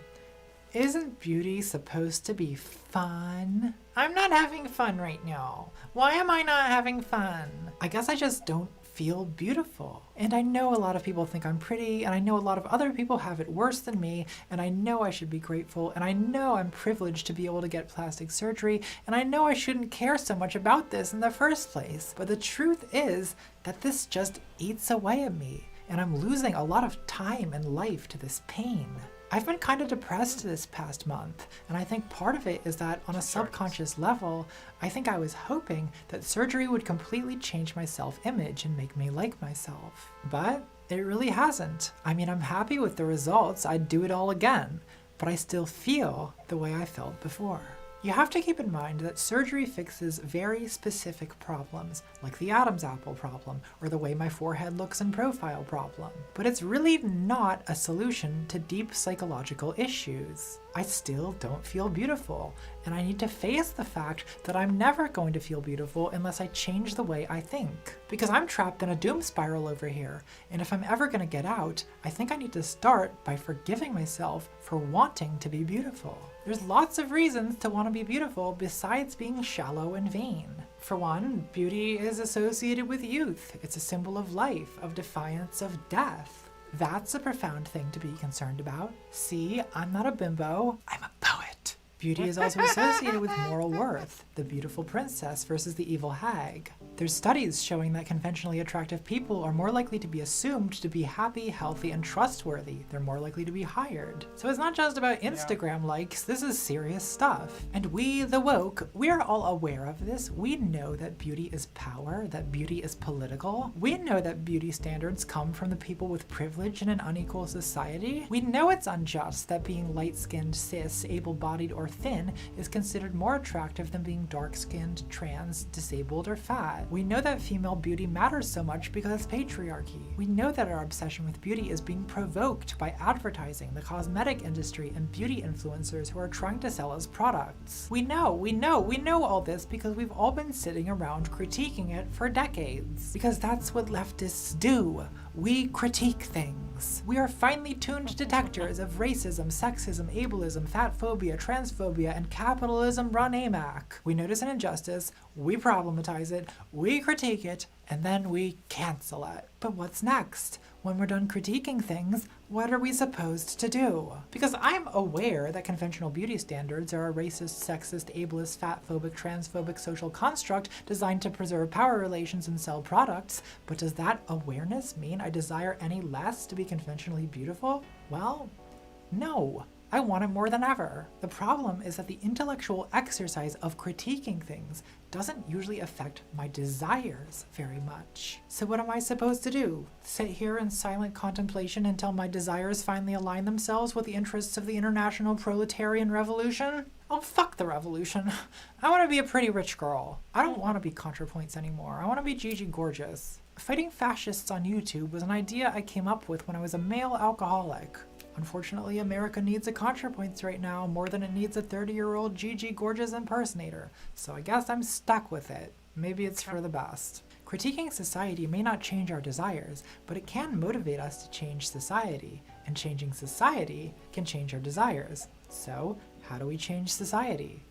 S7: isn't beauty supposed to be fun? I'm not having fun right now. Why am I not having fun? I guess I just don't feel beautiful. And I know a lot of people think I'm pretty, and I know a lot of other people have it worse than me, and I know I should be grateful, and I know I'm privileged to be able to get plastic surgery, and I know I shouldn't care so much about this in the first place. But the truth is that this just eats away at me, and I'm losing a lot of time and life to this pain. I've been kind of depressed this past month, and I think part of it is that on a subconscious level, I think I was hoping that surgery would completely change my self-image and make me like myself. But it really hasn't. I mean, I'm happy with the results, I'd do it all again, but I still feel the way I felt before. You have to keep in mind that surgery fixes very specific problems, like the Adam's apple problem, or the way my forehead looks in profile problem. But it's really not a solution to deep psychological issues. I still don't feel beautiful, and I need to face the fact that I'm never going to feel beautiful unless I change the way I think. Because I'm trapped in a doom spiral over here, and if I'm ever gonna get out, I think I need to start by forgiving myself for wanting to be beautiful. There's lots of reasons to want to be beautiful besides being shallow and vain. For one, beauty is associated with youth. It's a symbol of life, of defiance of death. That's a profound thing to be concerned about. See, I'm not a bimbo, I'm a poet. Beauty is also associated with moral worth, the beautiful princess versus the evil hag. There's studies showing that conventionally attractive people are more likely to be assumed to be happy, healthy, and trustworthy. They're more likely to be hired. So it's not just about Instagram likes, this is serious stuff. And we, the woke, we're all aware of this. We know that beauty is power, that beauty is political. We know that beauty standards come from the people with privilege in an unequal society. We know it's unjust that being light-skinned, cis, able-bodied, or thin is considered more attractive than being dark-skinned, trans, disabled, or fat. We know that female beauty matters so much because patriarchy. We know that our obsession with beauty is being provoked by advertising, the cosmetic industry, and beauty influencers who are trying to sell us products. We know all this because we've all been sitting around critiquing it for decades. Because that's what leftists do. We critique things. We are finely tuned detectors of racism, sexism, ableism, fatphobia, transphobia, and capitalism run AMAC. We notice an injustice, we problematize it, we critique it, and then we cancel it. But what's next? When we're done critiquing things, what are we supposed to do? Because I'm aware that conventional beauty standards are a racist, sexist, ableist, fatphobic, transphobic social construct designed to preserve power relations and sell products, but does that awareness mean I desire any less to be conventionally beautiful? Well, no. I want it more than ever. The problem is that the intellectual exercise of critiquing things doesn't usually affect my desires very much. So what am I supposed to do? Sit here in silent contemplation until my desires finally align themselves with the interests of the international proletarian revolution? Oh, fuck the revolution. I want to be a pretty rich girl. I don't want to be ContraPoints anymore. I want to be Gigi Gorgeous. Fighting fascists on YouTube was an idea I came up with when I was a male alcoholic. Unfortunately, America needs a ContraPoints right now more than it needs a 30-year-old Gigi Gorgeous impersonator, so I guess I'm stuck with it. Maybe it's for the best. Critiquing society may not change our desires, but it can motivate us to change society, and changing society can change our desires. So, how do we change society?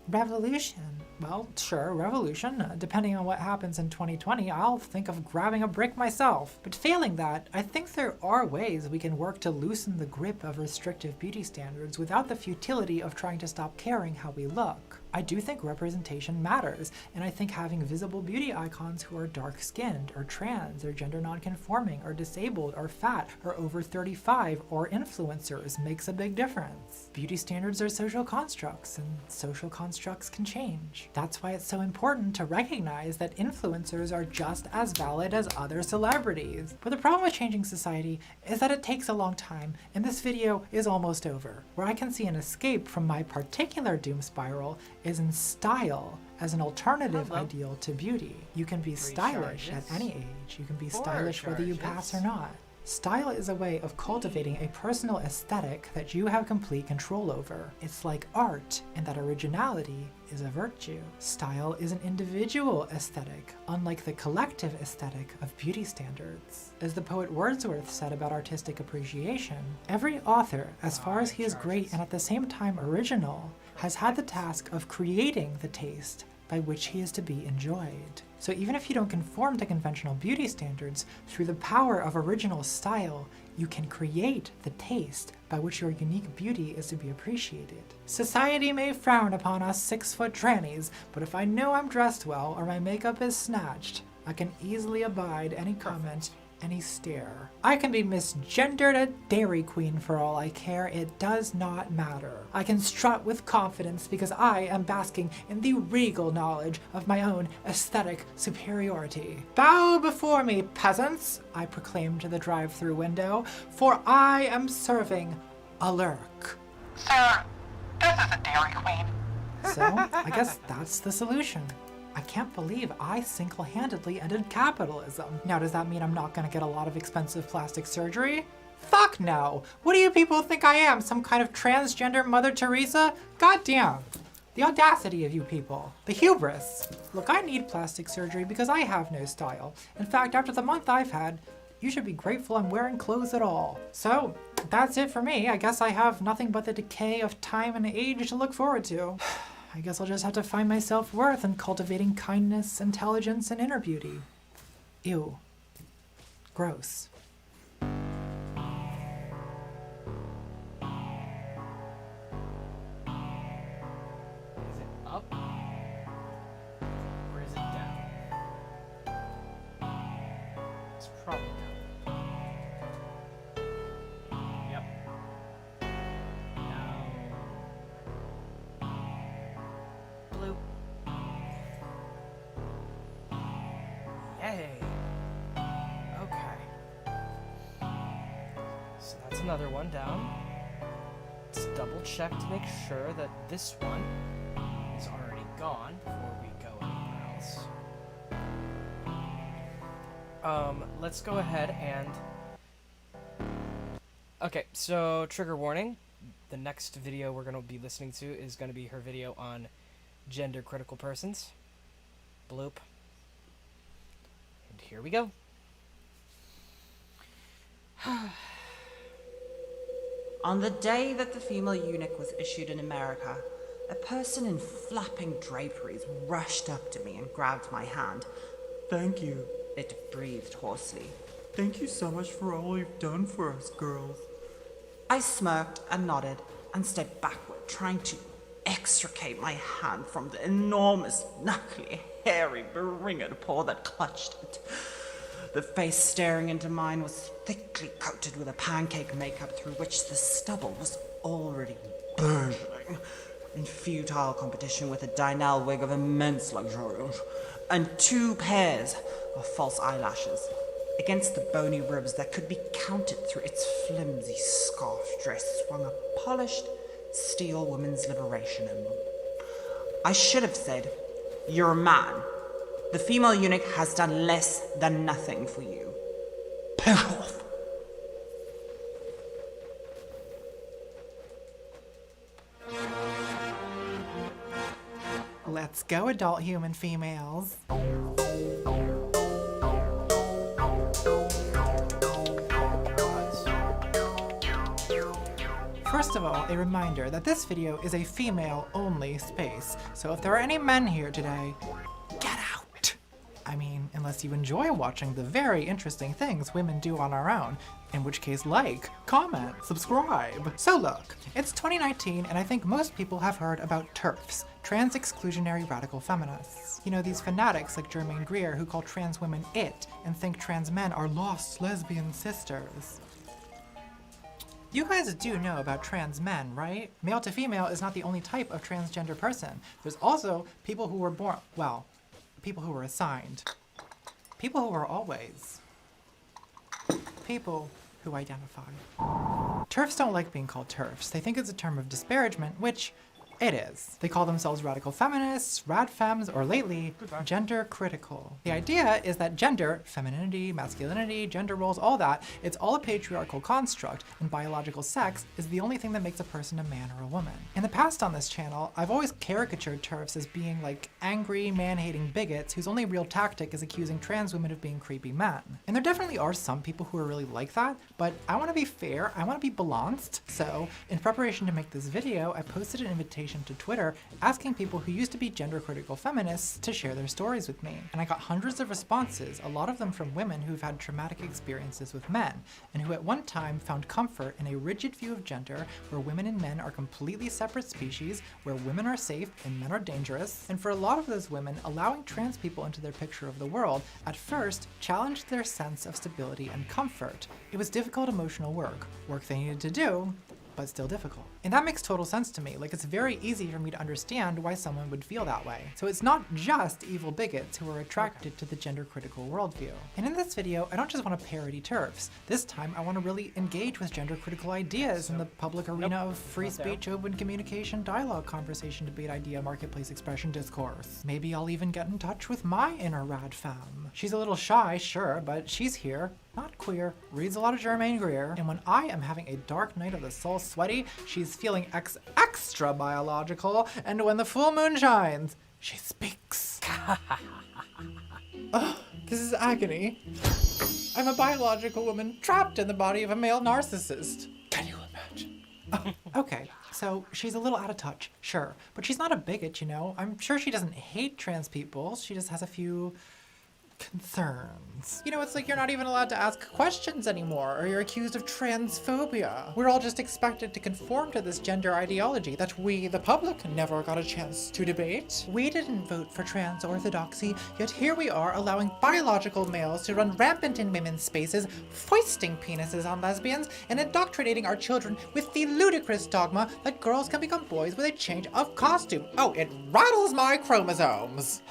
S7: Revolution. Well, sure, revolution. Depending on what happens in 2020, I'll think of grabbing a brick myself. But failing that, I think there are ways we can work to loosen the grip of restrictive beauty standards without the futility of trying to stop caring how we look. I do think representation matters, and I think having visible beauty icons who are dark-skinned, or trans, or gender non-conforming, or disabled, or fat, or over 35, or influencers makes a big difference. Beauty standards are social constructs, and social constructs can change. That's why it's so important to recognize that influencers are just as valid as other celebrities. But the problem with changing society is that it takes a long time, and this video is almost over. Where I can see an escape from my particular doom spiral is in style as an alternative
S1: Hello.
S7: ideal to beauty. You can be
S1: 3
S7: stylish at
S1: charges.
S7: any age. You can be
S1: 4
S7: stylish whether you pass or
S1: charges.
S7: not. Style is a way of cultivating a personal aesthetic that you have complete control over. It's like art in that originality is a virtue. Style is an individual aesthetic, unlike the collective aesthetic of beauty standards. As the poet Wordsworth said about artistic appreciation, every author, as far as he is great and at the same time original, has had the task of creating the taste by which he is to be enjoyed. So even if you don't conform to conventional beauty standards, through the power of original style, you can create the taste by which your unique beauty is to be appreciated. Society may frown upon us 6-foot trannies, but if I know I'm dressed well or my makeup is snatched, I can easily abide any comment, any stare. I can be misgendered a Dairy Queen for all I care, it does not matter. I can strut with confidence because I am basking in the regal knowledge of my own aesthetic superiority. Bow before me, peasants, I proclaim to the drive-through window, for I am serving a lurk.
S9: Sir, this is a Dairy Queen.
S7: So, I guess that's the solution. I can't believe I single-handedly ended capitalism. Now, does that mean I'm not gonna get a lot of expensive plastic surgery? Fuck no! What do you people think I am, some kind of transgender Mother Teresa? Goddamn! The audacity of you people. The hubris. Look, I need plastic surgery because I have no style. In fact, after the month I've had, you should be grateful I'm wearing clothes at all. So, that's it for me. I guess I have nothing but the decay of time and age to look forward to. I guess I'll just have to find my self-worth in cultivating kindness, intelligence, and inner beauty. Ew. Gross.
S1: Is it up? Or is it down? It's probably down. Yep. No. Blue. Yay. Okay. So that's another one down. Let's double check to make sure that this one is already gone before we go anywhere else. Let's go ahead and... Okay, so trigger warning. The next video we're going to be listening to is going to be her video on gender critical persons. Bloop. And here we go.
S10: On the day that the female eunuch was issued in America, a person in flapping draperies rushed up to me and grabbed my hand.
S11: Thank you.
S10: It breathed hoarsely.
S11: Thank you so much for all you've done for us, girls.
S10: I smirked and nodded and stepped backward, trying to extricate my hand from the enormous, knuckly, hairy, beringed paw that clutched it. The face staring into mine was thickly coated with a pancake makeup through which the stubble was already burgeoning, in futile competition with a Dynel wig of immense luxuriance, and 2 pairs of false eyelashes, against the bony ribs that could be counted through its flimsy scarf dress swung a polished steel women's liberation emblem. I should have said, "You're a man. The female eunuch has done less than nothing for you. Piss off."
S7: Let's go, adult human females. First of all, a reminder that this video is a female-only space, so if there are any men here today, get out! I mean, unless you enjoy watching the very interesting things women do on our own, in which case like, comment, subscribe. So look, it's 2019 and I think most people have heard about TERFs, trans exclusionary radical feminists. You know, these fanatics like Germaine Greer who call trans women it and think trans men are lost lesbian sisters. You guys do know about trans men, right? Male to female is not the only type of transgender person. There's also people who were born, well, people who were assigned. People who are always. People who identify. TERFs don't like being called TERFs. They think it's a term of disparagement, which It is. They call themselves radical feminists, radfems, or lately, gender critical. The idea is that gender, femininity, masculinity, gender roles, all that, it's all a patriarchal construct, and biological sex is the only thing that makes a person a man or a woman. In the past on this channel, I've always caricatured TERFs as being like angry, man-hating bigots whose only real tactic is accusing trans women of being creepy men. And there definitely are some people who are really like that, but I want to be fair, I want to be balanced. So, in preparation to make this video, I posted an invitation to Twitter asking people who used to be gender critical feminists to share their stories with me. And I got hundreds of responses, a lot of them from women who've had traumatic experiences with men, and who at one time found comfort in a rigid view of gender where women and men are completely separate species, where women are safe and men are dangerous. And for a lot of those women, allowing trans people into their picture of the world at first challenged their sense of stability and comfort. It was difficult emotional work they needed to do, but still difficult. And that makes total sense to me. Like, it's very easy for me to understand why someone would feel that way. So it's not just evil bigots who are attracted to the gender critical worldview. And in this video, I don't just want to parody TERFs. This time, I want to really engage with gender critical ideas in the public arena of free speech, open communication, dialogue, conversation, debate, idea, marketplace, expression, discourse. Maybe I'll even get in touch with my inner rad femme. She's a little shy, sure, but she's here. Not queer, reads a lot of Germaine Greer, and when I am having a dark night of the soul sweaty, she's feeling extra biological, and when the full moon shines, she speaks. Ugh, this is agony. I'm a biological woman trapped in the body of a male narcissist. Can you imagine? Oh, okay, so she's a little out of touch, sure, but she's not a bigot, you know? I'm sure she doesn't hate trans people, she just has a few concerns. You know, it's like you're not even allowed to ask questions anymore, or you're accused of transphobia. We're all just expected to conform to this gender ideology that we, the public, never got a chance to debate. We didn't vote for trans orthodoxy, yet here we are allowing biological males to run rampant in women's spaces, foisting penises on lesbians, and indoctrinating our children with the ludicrous dogma that girls can become boys with a change of costume. Oh, it rattles my chromosomes.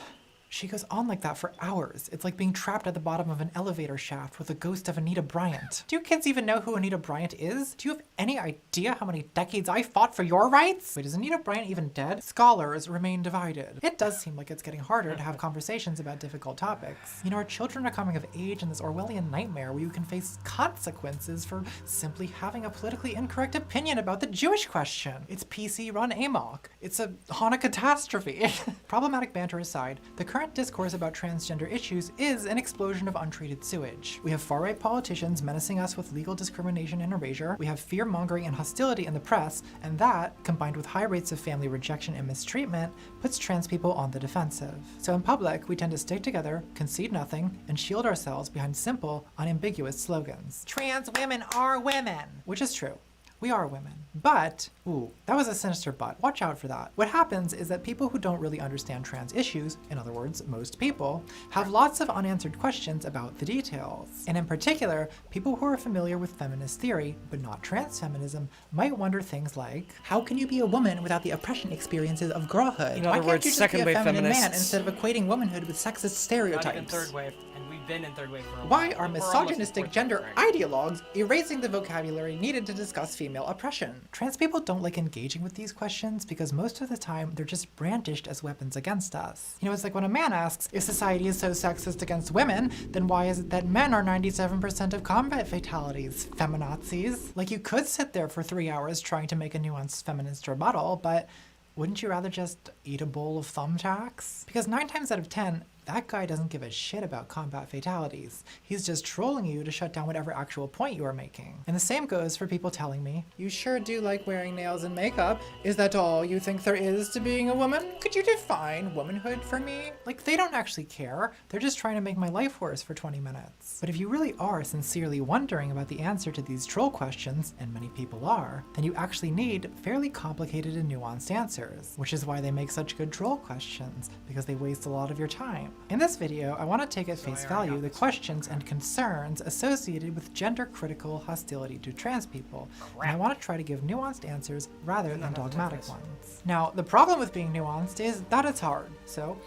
S7: She goes on like that for hours. It's like being trapped at the bottom of an elevator shaft with the ghost of Anita Bryant. Do you kids even know who Anita Bryant is? Do you have any idea how many decades I fought for your rights? Wait, is Anita Bryant even dead? Scholars remain divided. It does seem like it's getting harder to have conversations about difficult topics. You know, our children are coming of age in this Orwellian nightmare where you can face consequences for simply having a politically incorrect opinion about the Jewish question. It's PC run amok. It's a Hanukkah catastrophe. Problematic banter aside, the current discourse about transgender issues is an explosion of untreated sewage. We have far-right politicians menacing us with legal discrimination and erasure. We have fear-mongering and hostility in the press, and that, combined with high rates of family rejection and mistreatment, puts trans people on the defensive. So in public, we tend to stick together, concede nothing, and shield ourselves behind simple, unambiguous slogans. Trans women are women! Which is true. We are women. But, ooh, that was a sinister but. Watch out for that. What happens is that people who don't really understand trans issues, in other words, most people, have lots of unanswered questions about the details. And in particular, people who are familiar with feminist theory, but not trans feminism, might wonder things like, how can you be a woman without the oppression experiences of girlhood?
S1: In
S7: Why
S1: other
S7: can't
S1: words,
S7: you just be a
S1: second-wave
S7: feminine man
S1: feminists.
S7: instead of equating womanhood with sexist stereotypes?
S1: Not in third wave, and we've been in third wave for a while.
S7: Why are
S1: We're almost
S7: misogynistic
S1: in fourth
S7: gender
S1: wave, right?
S7: ideologues erasing the vocabulary needed to discuss female oppression? Trans people don't like engaging with these questions because most of the time they're just brandished as weapons against us. You know, it's like when a man asks, if society is so sexist against women, then why is it that men are 97% of combat fatalities, feminazis? Like, you could sit there for 3 hours trying to make a nuanced feminist rebuttal, but wouldn't you rather just eat a bowl of thumbtacks? Because 9 times out of 10, that guy doesn't give a shit about combat fatalities. He's just trolling you to shut down whatever actual point you are making. And the same goes for people telling me, you sure do like wearing nails and makeup. Is that all you think there is to being a woman? Could you define womanhood for me? Like, they don't actually care. They're just trying to make my life worse for 20 minutes. But if you really are sincerely wondering about the answer to these troll questions, and many people are, then you actually need fairly complicated and nuanced answers, which is why they make such good troll questions, because they waste a lot of your time. In this video, I want to take at face value the questions and concerns associated with gender-critical hostility to trans people, and I want to try to give nuanced answers rather than dogmatic ones. Now, the problem with being nuanced is that it's hard, so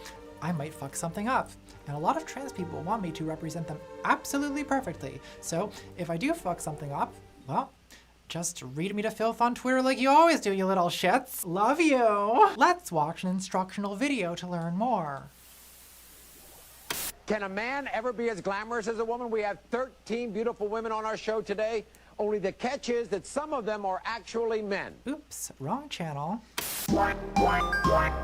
S7: I might fuck something up, and a lot of trans people want me to represent them absolutely perfectly, so if I do fuck something up, well, Just read me to filth on Twitter like you always do, you little shits. Love you. Let's watch an instructional video to learn more.
S12: Can a man ever be as glamorous as a woman? We have 13 beautiful women on our show today. Only the catch is that some of them are actually men.
S7: Oops, wrong channel.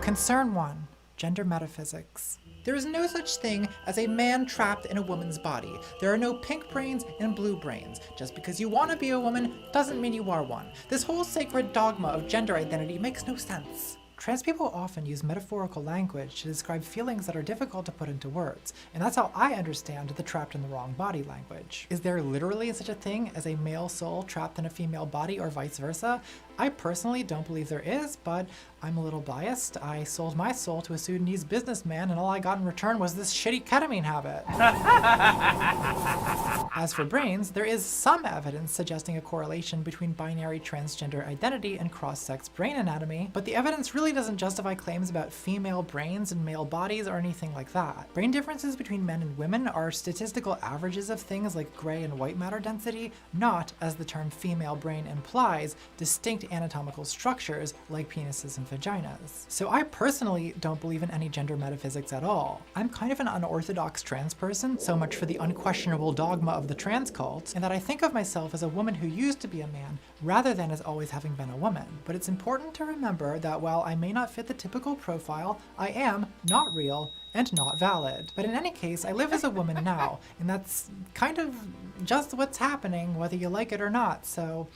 S7: Concern 1. Gender metaphysics. There is no such thing as a man trapped in a woman's body. There are no pink brains and blue brains. Just because you want to be a woman doesn't mean you are one. This whole sacred dogma of gender identity makes no sense. Trans people often use metaphorical language to describe feelings that are difficult to put into words, and that's how I understand the trapped in the wrong body language. Is there literally such a thing as a male soul trapped in a female body or vice versa? I personally don't believe there is, but I'm a little biased. I sold my soul to a Sudanese businessman and all I got in return was this shitty ketamine habit. As for brains, there is some evidence suggesting a correlation between binary transgender identity and cross-sex brain anatomy, but the evidence really doesn't justify claims about female brains and male bodies or anything like that. Brain differences between men and women are statistical averages of things like gray and white matter density, not, as the term female brain implies, distinct anatomical structures like penises and vaginas. So I personally don't believe in any gender metaphysics at all. I'm kind of an unorthodox trans person, so much for the unquestionable dogma of the trans cult, and that I think of myself as a woman who used to be a man rather than as always having been a woman. But it's important to remember that while I may not fit the typical profile, I am not real and not valid. But in any case, I live as a woman now, and that's kind of just what's happening whether you like it or not, so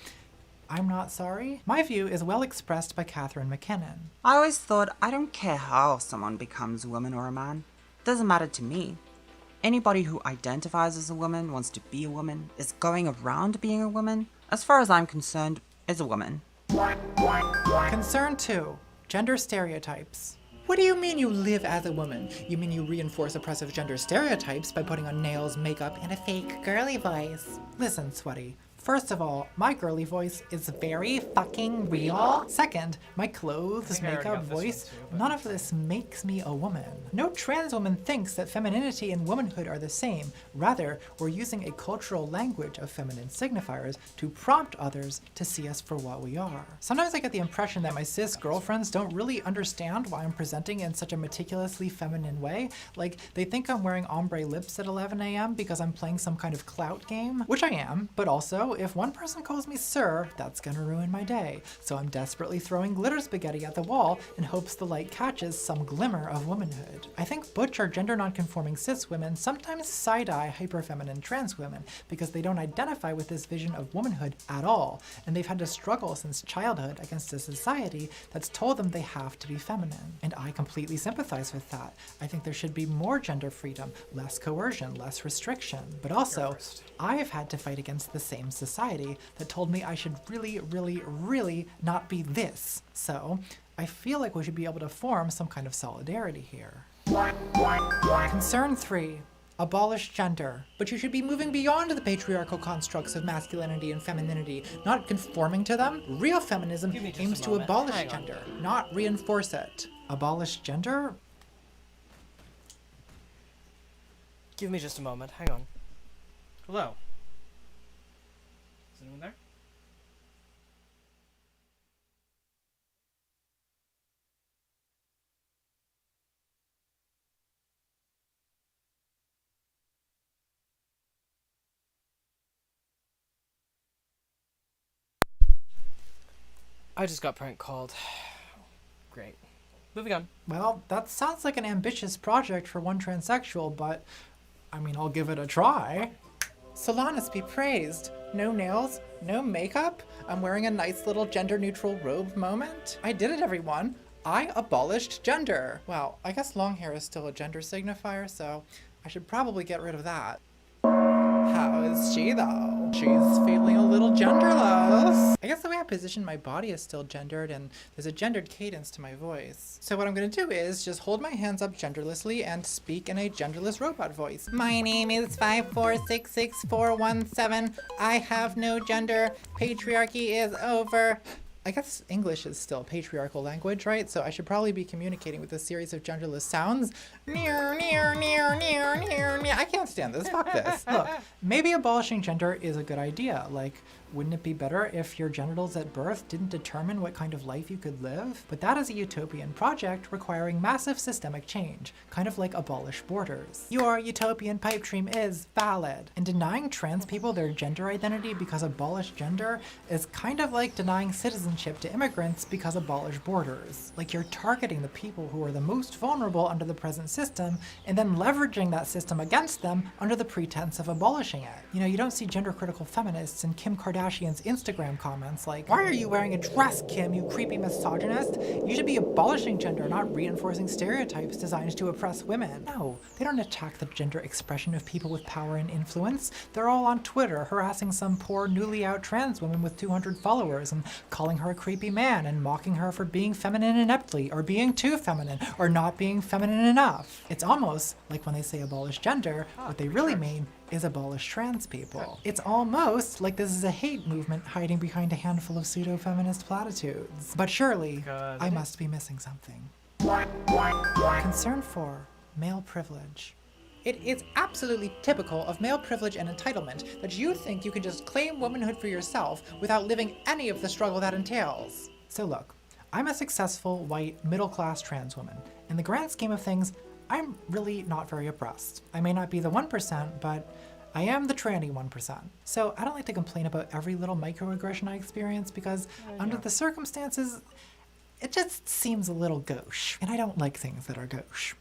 S7: I'm not sorry. My view is well expressed by Catherine McKinnon.
S10: I always thought I don't care how someone becomes a woman or a man. It doesn't matter to me. Anybody who identifies as a woman, wants to be a woman, is going around being a woman, as far as I'm concerned, is a woman.
S7: Concern 2. Gender stereotypes. What do you mean you live as a woman? You mean you reinforce oppressive gender stereotypes by putting on nails, makeup, and a fake girly voice? Listen, sweaty. First of all, my girly voice is very fucking real. Second, my clothes, makeup, voice, none of this makes me a woman. No trans woman thinks that femininity and womanhood are the same. Rather, we're using a cultural language of feminine signifiers to prompt others to see us for what we are. Sometimes I get the impression that my cis girlfriends don't really understand why I'm presenting in such a meticulously feminine way. Like, they think I'm wearing ombre lips at 11 a.m. because I'm playing some kind of clout game, which I am, but also, if one person calls me sir, that's gonna ruin my day. So I'm desperately throwing glitter spaghetti at the wall in hopes the light catches some glimmer of womanhood. I think butch or gender nonconforming cis women sometimes side-eye hyperfeminine trans women because they don't identify with this vision of womanhood at all, and they've had to struggle since childhood against a society that's told them they have to be feminine. And I completely sympathize with that. I think there should be more gender freedom, less coercion, less restriction. But also, I've had to fight against the same society that told me I should really, really, really not be this. So I feel like we should be able to form some kind of solidarity here. Concern 3. Abolish gender. But you should be moving beyond the patriarchal constructs of masculinity and femininity, not conforming to them. Real feminism aims to abolish gender, not reinforce it. Abolish gender?
S1: Give me just a moment. Hang on. Hello. Is anyone there? I just got prank called. Great. Moving on.
S7: Well, that sounds like an ambitious project for one transsexual, but I mean, I'll give it a try. Solanas be praised. No nails, no makeup. I'm wearing a nice little gender-neutral robe moment. I did it, everyone. I abolished gender. Well, I guess long hair is still a gender signifier, so I should probably get rid of that. How is she, though? She's feeling a little genderless. I guess the way I position my body is still gendered, and there's a gendered cadence to my voice. So what I'm gonna do is just hold my hands up genderlessly and speak in a genderless robot voice. My name is 5466417. I have no gender. Patriarchy is over. I guess English is still a patriarchal language, right? So I should probably be communicating with a series of genderless sounds. Near, near, near, near, near, near. I can't stand this. Fuck this. Look, maybe abolishing gender is a good idea. Like, wouldn't it be better if your genitals at birth didn't determine what kind of life you could live? But that is a utopian project requiring massive systemic change, kind of like abolish borders. Your utopian pipe dream is valid. And denying trans people their gender identity because abolish gender is kind of like denying citizenship to immigrants because abolish borders. Like, you're targeting the people who are the most vulnerable under the present system and then leveraging that system against them under the pretense of abolishing it. You know, you don't see gender critical feminists and Kim Kardashian's Instagram comments like, "Why are you wearing a dress, Kim, you creepy misogynist? You should be abolishing gender, not reinforcing stereotypes designed to oppress women." No, they don't attack the gender expression of people with power and influence. They're all on Twitter harassing some poor newly out trans woman with 200 followers and calling her a creepy man and mocking her for being feminine ineptly or being too feminine or not being feminine enough. It's almost like when they say abolish gender, what they really mean is abolish trans people. It's almost like this is a hate movement hiding behind a handful of pseudo-feminist platitudes. But surely, I must be missing something. Concern 4. Male privilege. It is absolutely typical of male privilege and entitlement that you think you can just claim womanhood for yourself without living any of the struggle that entails. So look, I'm a successful, white, middle-class trans woman. In the grand scheme of things, I'm really not very oppressed. I may not be the 1%, but I am the tranny 1%. So I don't like to complain about every little microaggression I experience because under the circumstances, it just seems a little gauche. And I don't like things that are gauche.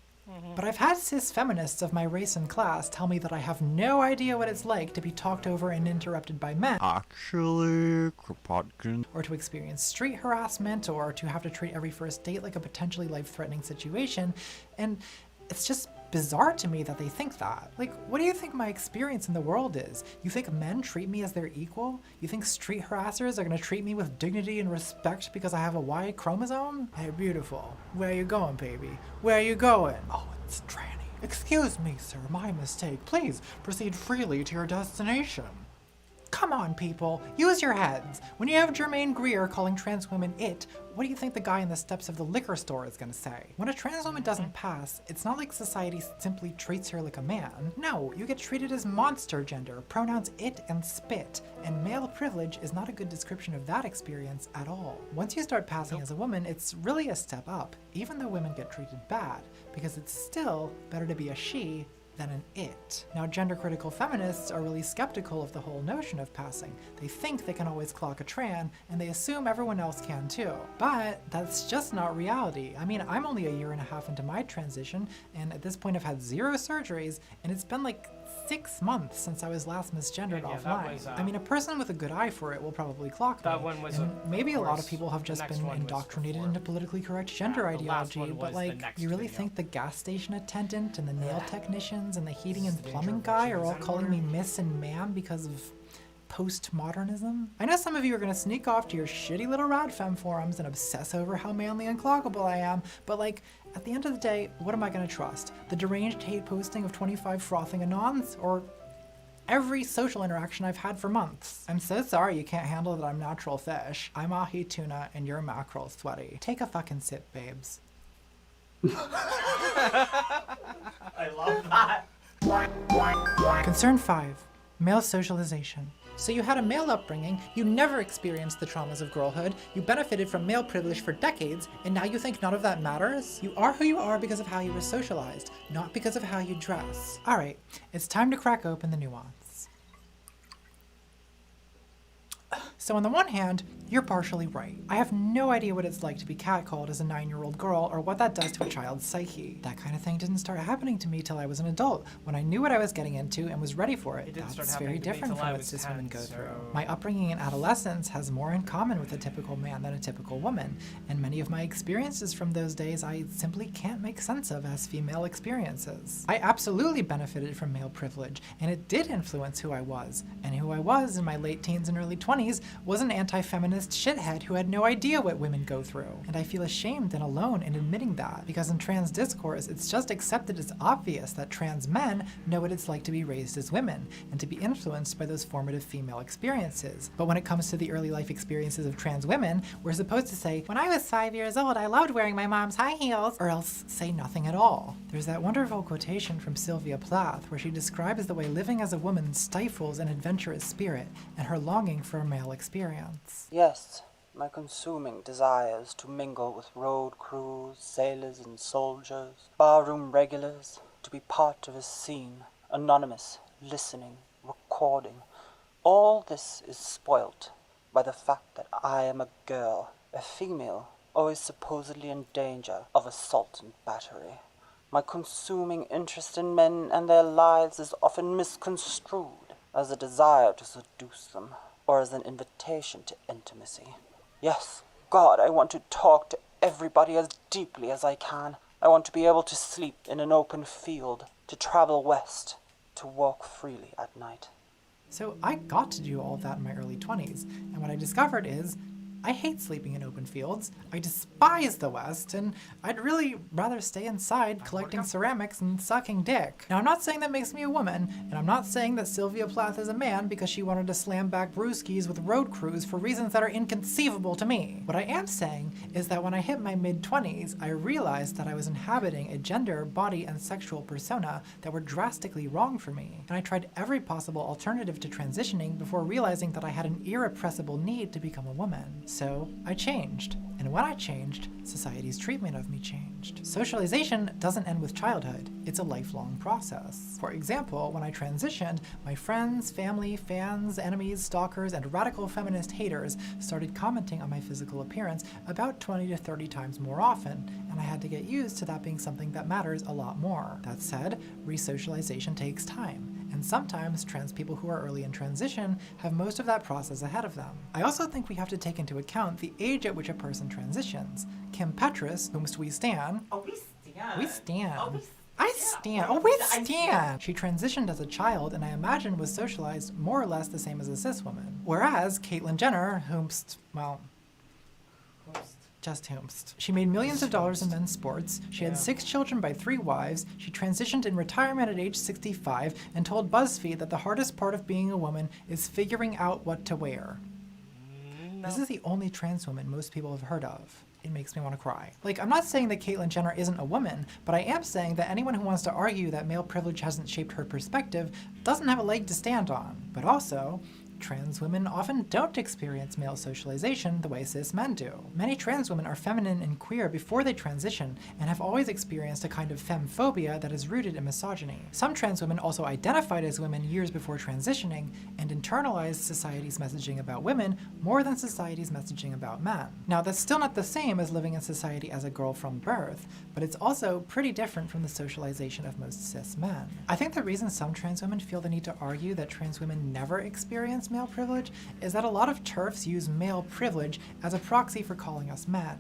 S7: But I've had cis feminists of my race and class tell me that I have no idea what it's like to be talked over and interrupted by men.
S11: Actually, Kropotkin.
S7: Or to experience street harassment, or to have to treat every first date like a potentially life-threatening situation. And it's just bizarre to me that they think that. Like, what do you think my experience in the world is? You think men treat me as their equal? You think street harassers are gonna treat me with dignity and respect because I have a Y chromosome? Hey, beautiful. Where you going, baby? Where you going? Oh, it's tranny. Excuse me, sir, my mistake. Please proceed freely to your destination. Come on, people, use your heads. When you have Jermaine Greer calling trans women it, what do you think the guy in the steps of the liquor store is gonna say? When a trans woman doesn't pass, it's not like society simply treats her like a man. No, you get treated as monster gender, pronouns it and spit, and male privilege is not a good description of that experience at all. Once you start passing as a woman, it's really a step up, even though women get treated bad, because it's still better to be a she than an it. Now, gender-critical feminists are really skeptical of the whole notion of passing. They think they can always clock a tran, and they assume everyone else can too. But that's just not reality. I mean, I'm only a year and a half into my transition, and at this point I've had 0 surgeries, and it's been like 6 months since I was last misgendered offline. I mean, a person with a good eye for it will probably clock me. And maybe a lot of people have just been indoctrinated into politically correct gender ideology, but like, you really think the gas station attendant and the nail technicians and the heating and plumbing guy are all calling me miss and ma'am because of postmodernism? I know some of you are gonna sneak off to your shitty little radfem forums and obsess over how manly and clockable I am, but like, at the end of the day, what am I gonna trust? The deranged hate posting of 25 frothing anons, or every social interaction I've had for months? I'm so sorry you can't handle that I'm natural fish. I'm ahi tuna and you're mackerel sweaty. Take a fucking sip, babes.
S1: I love that.
S7: Concern 5. Male socialization. So you had a male upbringing, you never experienced the traumas of girlhood, you benefited from male privilege for decades, and now you think none of that matters? You are who you are because of how you were socialized, not because of how you dress. Alright, it's time to crack open the nuance. So on the one hand, you're partially right. I have no idea what it's like to be catcalled as a 9-year-old girl or what that does to a child's psyche. That kind of thing didn't start happening to me till I was an adult, when I knew what I was getting into and was ready for it. That's very different from what cis women go through. My upbringing in adolescence has more in common with a typical man than a typical woman, and many of my experiences from those days I simply can't make sense of as female experiences. I absolutely benefited from male privilege, and it did influence who I was, and who I was in my late teens and early 20s was an anti-feminist shithead who had no idea what women go through. And I feel ashamed and alone in admitting that, because in trans discourse, it's just accepted as obvious that trans men know what it's like to be raised as women, and to be influenced by those formative female experiences. But when it comes to the early life experiences of trans women, we're supposed to say, when I was 5 years old, I loved wearing my mom's high heels, or else say nothing at all. There's that wonderful quotation from Sylvia Plath where she describes the way living as a woman stifles an adventurous spirit and her longing for a male experience.
S13: Yes, my consuming desires to mingle with road crews, sailors and soldiers, barroom regulars, to be part of a scene, anonymous, listening, recording. All this is spoilt by the fact that I am a girl, a female, always supposedly in danger of assault and battery. My consuming interest in men and their lives is often misconstrued as a desire to seduce them, or as an invitation to intimacy. Yes, God, I want to talk to everybody as deeply as I can. I want to be able to sleep in an open field, to travel west, to walk freely at night.
S7: So I got to do all of that in my early 20s, and what I discovered is I hate sleeping in open fields, I despise the West, and I'd really rather stay inside collecting ceramics and sucking dick. Now, I'm not saying that makes me a woman, and I'm not saying that Sylvia Plath is a man because she wanted to slam back brewskis with road crews for reasons that are inconceivable to me. What I am saying is that when I hit my mid-20s, I realized that I was inhabiting a gender, body, and sexual persona that were drastically wrong for me, and I tried every possible alternative to transitioning before realizing that I had an irrepressible need to become a woman. So I changed. And when I changed, society's treatment of me changed. Socialization doesn't end with childhood. It's a lifelong process. For example, when I transitioned, my friends, family, fans, enemies, stalkers, and radical feminist haters started commenting on my physical appearance about 20 to 30 times more often, and I had to get used to that being something that matters a lot more. That said, resocialization takes time. And sometimes trans people who are early in transition have most of that process ahead of them. I also think we have to take into account the age at which a person transitions. Kim Petras, whomst we stan.
S10: Oh, we stan.
S7: We stan.
S10: Oh, we
S7: I stan. Oh, we stan. She transitioned as a child and I imagine was socialized more or less the same as a cis woman. Whereas Caitlyn Jenner, whomst, well, just whomst. She made millions of dollars in men's sports, she had 6 children by 3 wives, she transitioned in retirement at age 65, and told BuzzFeed that the hardest part of being a woman is figuring out what to wear. This is the only trans woman most people have heard of. It makes me want to cry. Like, I'm not saying that Caitlyn Jenner isn't a woman, but I am saying that anyone who wants to argue that male privilege hasn't shaped her perspective doesn't have a leg to stand on. But also, trans women often don't experience male socialization the way cis men do. Many trans women are feminine and queer before they transition and have always experienced a kind of femphobia that is rooted in misogyny. Some trans women also identified as women years before transitioning and internalized society's messaging about women more than society's messaging about men. Now, that's still not the same as living in society as a girl from birth, but it's also pretty different from the socialization of most cis men. I think the reason some trans women feel the need to argue that trans women never experience male privilege is that a lot of TERFs use male privilege as a proxy for calling us men.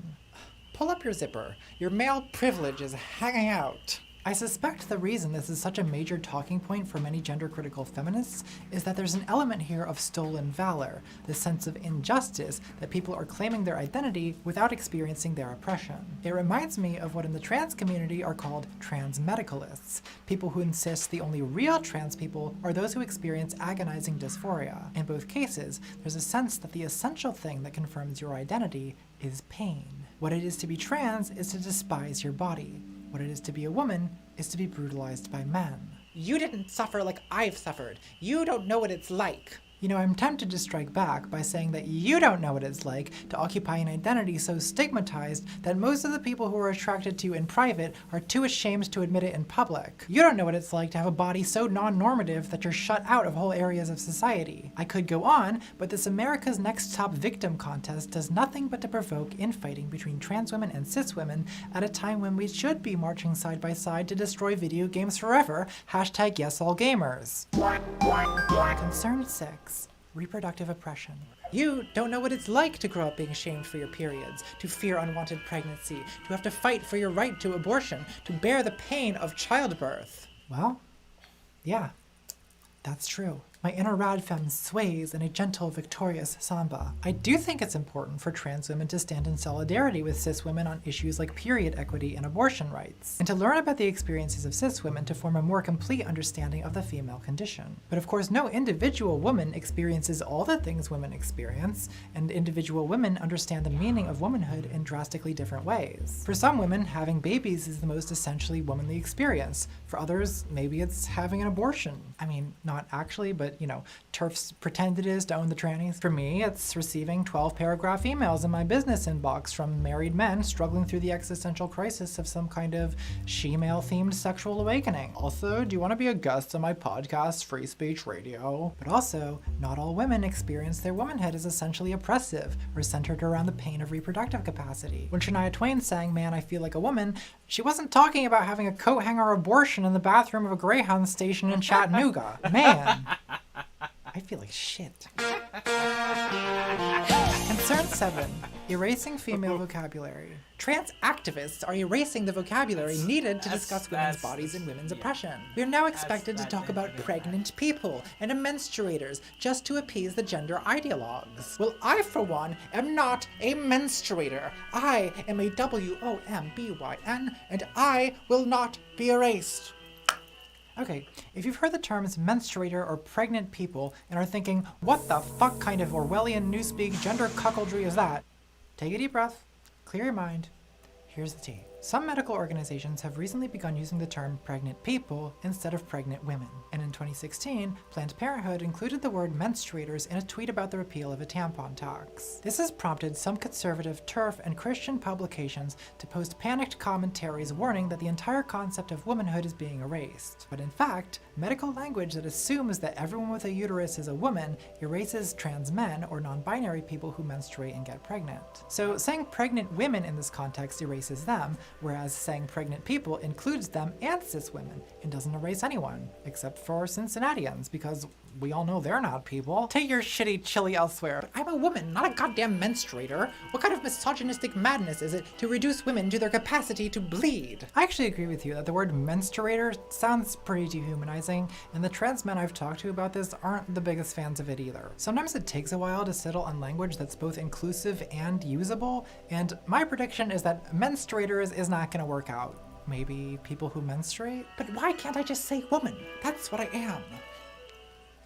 S7: Pull up your zipper. Your male privilege is hanging out. I suspect the reason this is such a major talking point for many gender-critical feminists is that there's an element here of stolen valor, the sense of injustice that people are claiming their identity without experiencing their oppression. It reminds me of what in the trans community are called trans medicalists, people who insist the only real trans people are those who experience agonizing dysphoria. In both cases, there's a sense that the essential thing that confirms your identity is pain. What it is to be trans is to despise your body. What it is to be a woman is to be brutalized by men. You didn't suffer like I've suffered. You don't know what it's like. You know, I'm tempted to strike back by saying that you don't know what it's like to occupy an identity so stigmatized that most of the people who are attracted to you in private are too ashamed to admit it in public. You don't know what it's like to have a body so non-normative that you're shut out of whole areas of society. I could go on, but this America's Next Top Victim contest does nothing but to provoke infighting between trans women and cis women at a time when we should be marching side by side to destroy video games forever. #YesAllGamers. Concern 6. Reproductive oppression. You don't know what it's like to grow up being shamed for your periods, to fear unwanted pregnancy, to have to fight for your right to abortion, to bear the pain of childbirth. Well, yeah, that's true. My inner rad femme sways in a gentle, victorious samba. I do think it's important for trans women to stand in solidarity with cis women on issues like period equity and abortion rights, and to learn about the experiences of cis women to form a more complete understanding of the female condition. But of course, no individual woman experiences all the things women experience, and individual women understand the meaning of womanhood in drastically different ways. For some women, having babies is the most essentially womanly experience. For others, maybe it's having an abortion. I mean, not actually, but you know, TERFs pretend it is to own the trannies. For me, it's receiving 12-paragraph emails in my business inbox from married men struggling through the existential crisis of some kind of she-male-themed sexual awakening. Also, do you want to be a guest on my podcast, Free Speech Radio? But also, not all women experience their womanhood as essentially oppressive or centered around the pain of reproductive capacity. When Shania Twain sang "Man, I Feel Like a Woman," she wasn't talking about having a coat hanger abortion in the bathroom of a Greyhound station in Chattanooga. Man, I feel like shit. Concern 7. Erasing female vocabulary. Trans activists are erasing the vocabulary needed to discuss women's bodies and women's oppression. We are now expected to talk about pregnant people and menstruators just to appease the gender ideologues. Well, I, for one, am not a menstruator. I am a WOMBYN, and I will not be erased. Okay, if you've heard the terms menstruator or pregnant people and are thinking, what the fuck kind of Orwellian newspeak gender cuckoldry is that? Take a deep breath, clear your mind. Here's the tea. Some medical organizations have recently begun using the term pregnant people instead of pregnant women. And in 2016, Planned Parenthood included the word menstruators in a tweet about the repeal of a tampon tax. This has prompted some conservative TERF and Christian publications to post panicked commentaries warning that the entire concept of womanhood is being erased. But in fact, medical language that assumes that everyone with a uterus is a woman erases trans men or non-binary people who menstruate and get pregnant. So saying pregnant women in this context erases them, whereas saying pregnant people includes them and cis women and doesn't erase anyone, except for Cincinnatians, because we all know they're not people. Take your shitty chili elsewhere. But I'm a woman, not a goddamn menstruator. What kind of misogynistic madness is it to reduce women to their capacity to bleed? I actually agree with you that the word menstruator sounds pretty dehumanizing, and the trans men I've talked to about this aren't the biggest fans of it either. Sometimes it takes a while to settle on language that's both inclusive and usable, and my prediction is that menstruators is not gonna work out. Maybe people who menstruate? But why can't I just say woman? That's what I am.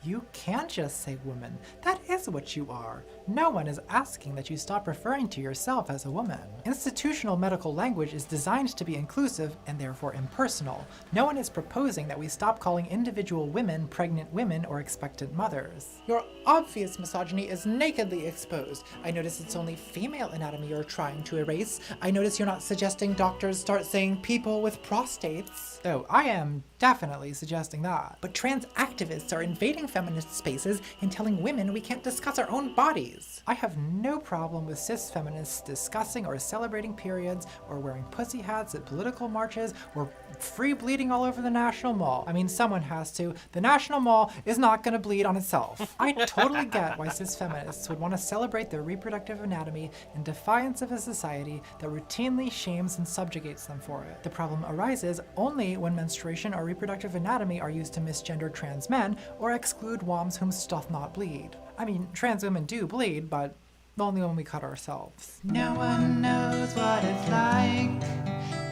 S7: You can't just say woman. That is what you are. No one is asking that you stop referring to yourself as a woman. Institutional medical language is designed to be inclusive and therefore impersonal. No one is proposing that we stop calling individual women pregnant women or expectant mothers. Your obvious misogyny is nakedly exposed. I notice it's only female anatomy you're trying to erase. I notice you're not suggesting doctors start saying people with prostates. Though I am definitely suggesting that. But trans activists are invading feminist spaces and telling women we can't discuss our own bodies. I have no problem with cis feminists discussing or celebrating periods, or wearing pussy hats at political marches, or free bleeding all over the National Mall. I mean, someone has to. The National Mall is not gonna bleed on itself. I totally get why cis feminists would want to celebrate their reproductive anatomy in defiance of a society that routinely shames and subjugates them for it. The problem arises only when menstruation or reproductive anatomy are used to misgender trans men or exclude woms whom doth not bleed. I mean, trans women do bleed, but only when we cut ourselves. No one knows what it's like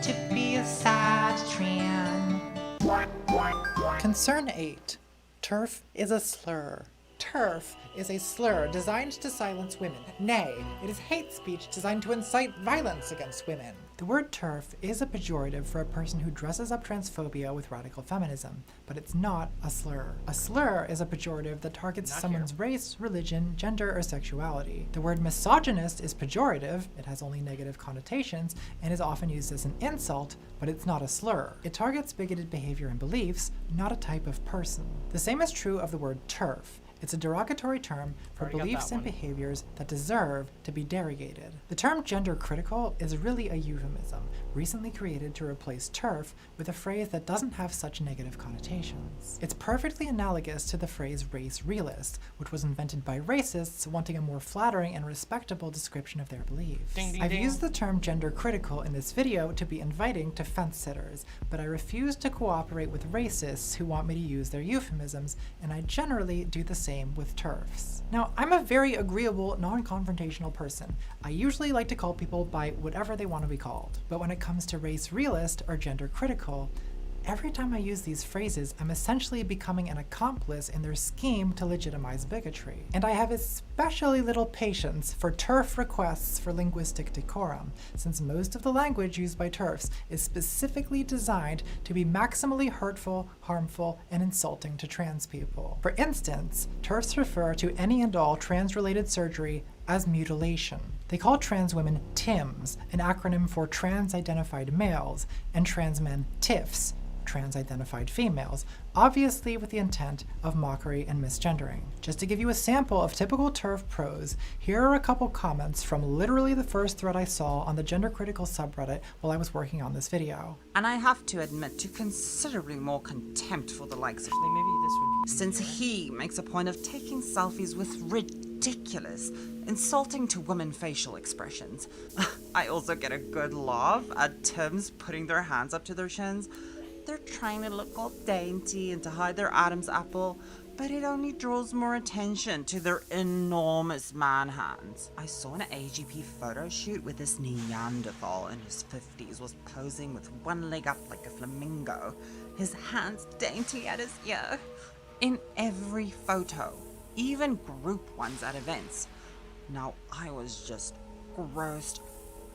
S7: to be a sad trans. Concern 8. TERF is a slur. TERF is a slur designed to silence women. Nay, it is hate speech designed to incite violence against women. The word TERF is a pejorative for a person who dresses up transphobia with radical feminism, but it's not a slur. A slur is a pejorative that targets someone's race, religion, gender, or sexuality. The word misogynist is pejorative, it has only negative connotations, and is often used as an insult, but it's not a slur. It targets bigoted behavior and beliefs, not a type of person. The same is true of the word TERF. It's a derogatory term for
S1: Already got
S7: beliefs
S1: that
S7: and
S1: one.
S7: behaviors that deserve to be derogated. The term gender critical is really a euphemism, recently created to replace TERF with a phrase that doesn't have such negative connotations. It's perfectly analogous to the phrase race realist, which was invented by racists wanting a more flattering and respectable description of their beliefs.
S1: Ding, ding,
S7: I've
S1: ding.
S7: used the term gender critical in this video to be inviting to fence sitters, but I refuse to cooperate with racists who want me to use their euphemisms, and I generally do the same with TERFs. Now, I'm a very agreeable, non-confrontational person. I usually like to call people by whatever they want to be called. But when it comes to race realist or gender critical, every time I use these phrases, I'm essentially becoming an accomplice in their scheme to legitimize bigotry. And I have especially little patience for TERF requests for linguistic decorum, since most of the language used by TERFs is specifically designed to be maximally hurtful, harmful, and insulting to trans people. For instance, TERFs refer to any and all trans-related surgery as mutilation. They call trans women TIMs, an acronym for trans-identified males, and trans men TIFs, trans-identified females, obviously with the intent of mockery and misgendering. Just to give you a sample of typical TERF prose, here are a couple comments from literally the first thread I saw on the gender critical subreddit while I was working on this video.
S10: And I have to admit to considerably more contempt for the likes of
S1: Maybe this would be
S10: since he makes a point of taking selfies with ridiculous, insulting to women facial expressions. I also get a good laugh at Tims putting their hands up to their chins. They're trying to look all dainty and to hide their Adam's apple, but it only draws more attention to their enormous man hands. I saw an AGP photo shoot with this Neanderthal in his 50s was posing with one leg up like a flamingo, his hands dainty at his ear. In every photo, even group ones at events. Now I was just grossed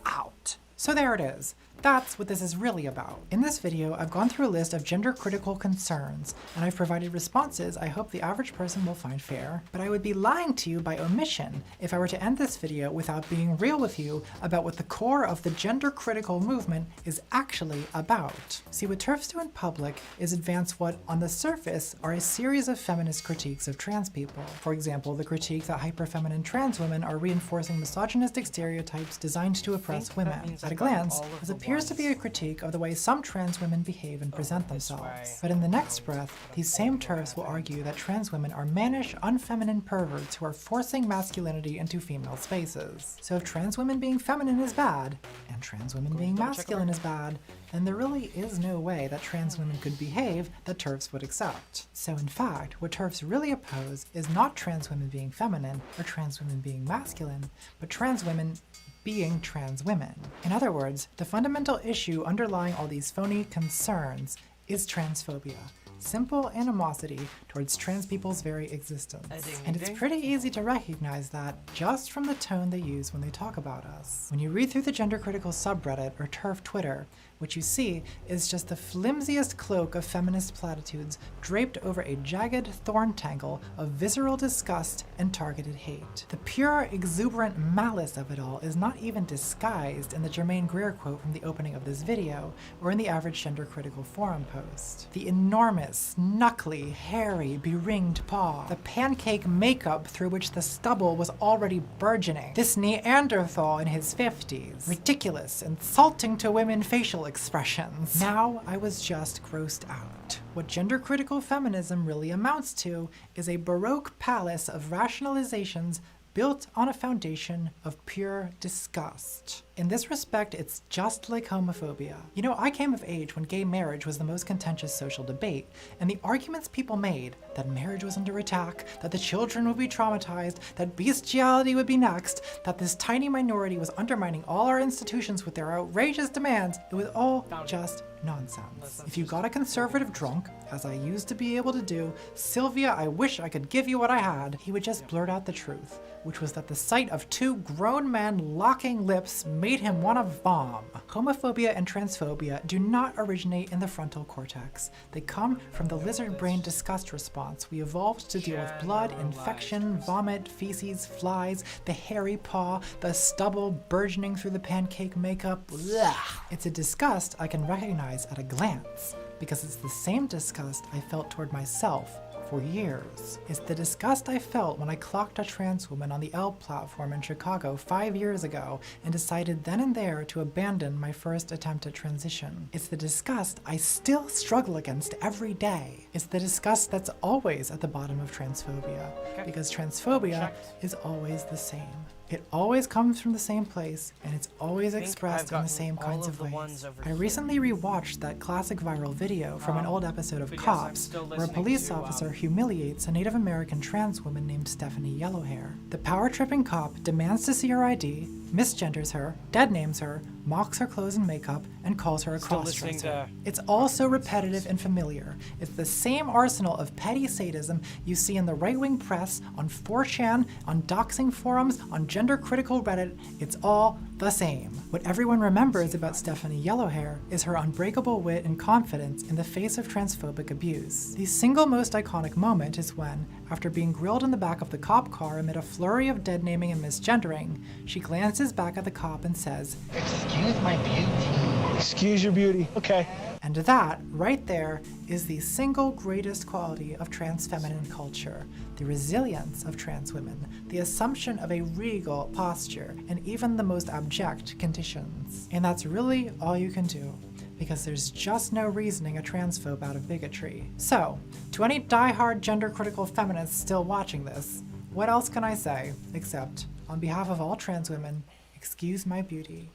S10: out.
S7: So there it is. That's what this is really about. In this video, I've gone through a list of gender critical concerns, and I've provided responses I hope the average person will find fair, but I would be lying to you by omission if I were to end this video without being real with you about what the core of the gender critical movement is actually about. See, what TERFs do in public is advance what, on the surface, are a series of feminist critiques of trans people. For example, the critique that hyperfeminine trans women are reinforcing misogynistic stereotypes designed to oppress women. At a glance, this appears to be a critique of the way some trans women behave and present themselves. But in the next breath, these same TERFs will argue that trans women are mannish, unfeminine perverts who are forcing masculinity into female spaces. So if trans women being feminine is bad, and trans women being masculine is bad, then there really is no way that trans women could behave that TERFs would accept. So in fact, what TERFs really oppose is not trans women being feminine or trans women being masculine, but trans women being trans women. In other words, the fundamental issue underlying all these phony concerns is transphobia. Simple animosity towards trans people's very existence. And it's pretty easy to recognize that just from the tone they use when they talk about us. When you read through the gender critical subreddit or TERF Twitter, what you see is just the flimsiest cloak of feminist platitudes draped over a jagged thorn tangle of visceral disgust and targeted hate. The pure, exuberant malice of it all is not even disguised in the Jermaine Greer quote from the opening of this video, or in the average gender critical forum post. The enormous, knuckly, hairy, beringed paw, the pancake makeup through which the stubble was already burgeoning, this Neanderthal in his 50s, ridiculous, insulting to women facial expressions. Now I was just grossed out. What gender critical feminism really amounts to is a Baroque palace of rationalizations built on a foundation of pure disgust. In this respect, it's just like homophobia. You know, I came of age when gay marriage was the most contentious social debate, and the arguments people made, that marriage was under attack, that the children would be traumatized, that bestiality would be next, that this tiny minority was undermining all our institutions with their outrageous demands, it was all just nonsense. If you got a conservative drunk, as I used to be able to do, Sylvia, I wish I could give you what I had, he would just blurt out the truth, which was that the sight of two grown men locking lips made him want to vom. Homophobia and transphobia do not originate in the frontal cortex. They come from the lizard brain disgust response we evolved to deal with blood, infection, vomit, feces, flies, the hairy paw, the stubble burgeoning through the pancake makeup. Blah. It's a disgust I can recognize at a glance, because it's the same disgust I felt toward myself for years. It's the disgust I felt when I clocked a trans woman on the L platform in Chicago 5 years ago and decided then and there to abandon my first attempt at transition. It's the disgust I still struggle against every day. It's the disgust that's always at the bottom of transphobia, because transphobia is always the same. It always comes from the same place, and it's always expressed in the same kinds of ways. I recently rewatched that classic viral video from an old episode of Cops, where a police officer humiliates a Native American trans woman named Stephanie Yellowhair. The power-tripping cop demands to see her ID, misgenders her, dead names her, mocks her clothes and makeup, and calls her a crossdresser. It's all so repetitive and familiar. It's the same arsenal of petty sadism you see in the right-wing press, on 4chan, on doxing forums, on gender-critical Reddit. It's all the same. What everyone remembers about Stephanie Yellowhair is her unbreakable wit and confidence in the face of transphobic abuse. The single most iconic moment is when, after being grilled in the back of the cop car amid a flurry of dead naming and misgendering, she glances back at the cop and says, "Excuse my beauty."
S14: Excuse your beauty. Okay.
S7: And that, right there, is the single greatest quality of trans feminine culture. The resilience of trans women, the assumption of a regal posture, and even the most abject conditions. And that's really all you can do, because there's just no reasoning a transphobe out of bigotry. So, to any diehard gender-critical feminists still watching this, what else can I say, except, on behalf of all trans women, excuse my beauty.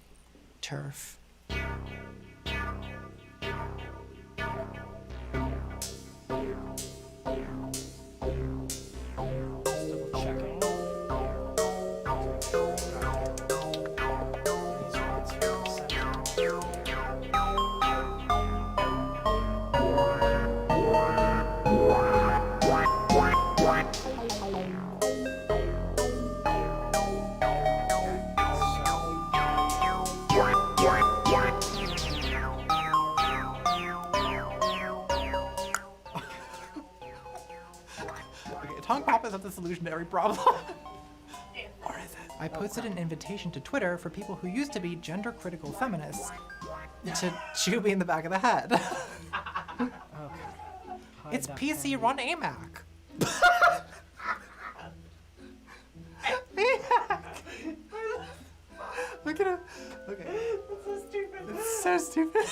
S7: TERF. Tongue pop is not the solution to every problem. Or is it? I posted an invitation to Twitter for people who used to be gender-critical feminists to shoot me in the back of the head.
S1: Okay.
S7: It's PC run AMAC. Look at him. Okay. That's so stupid. It's so stupid.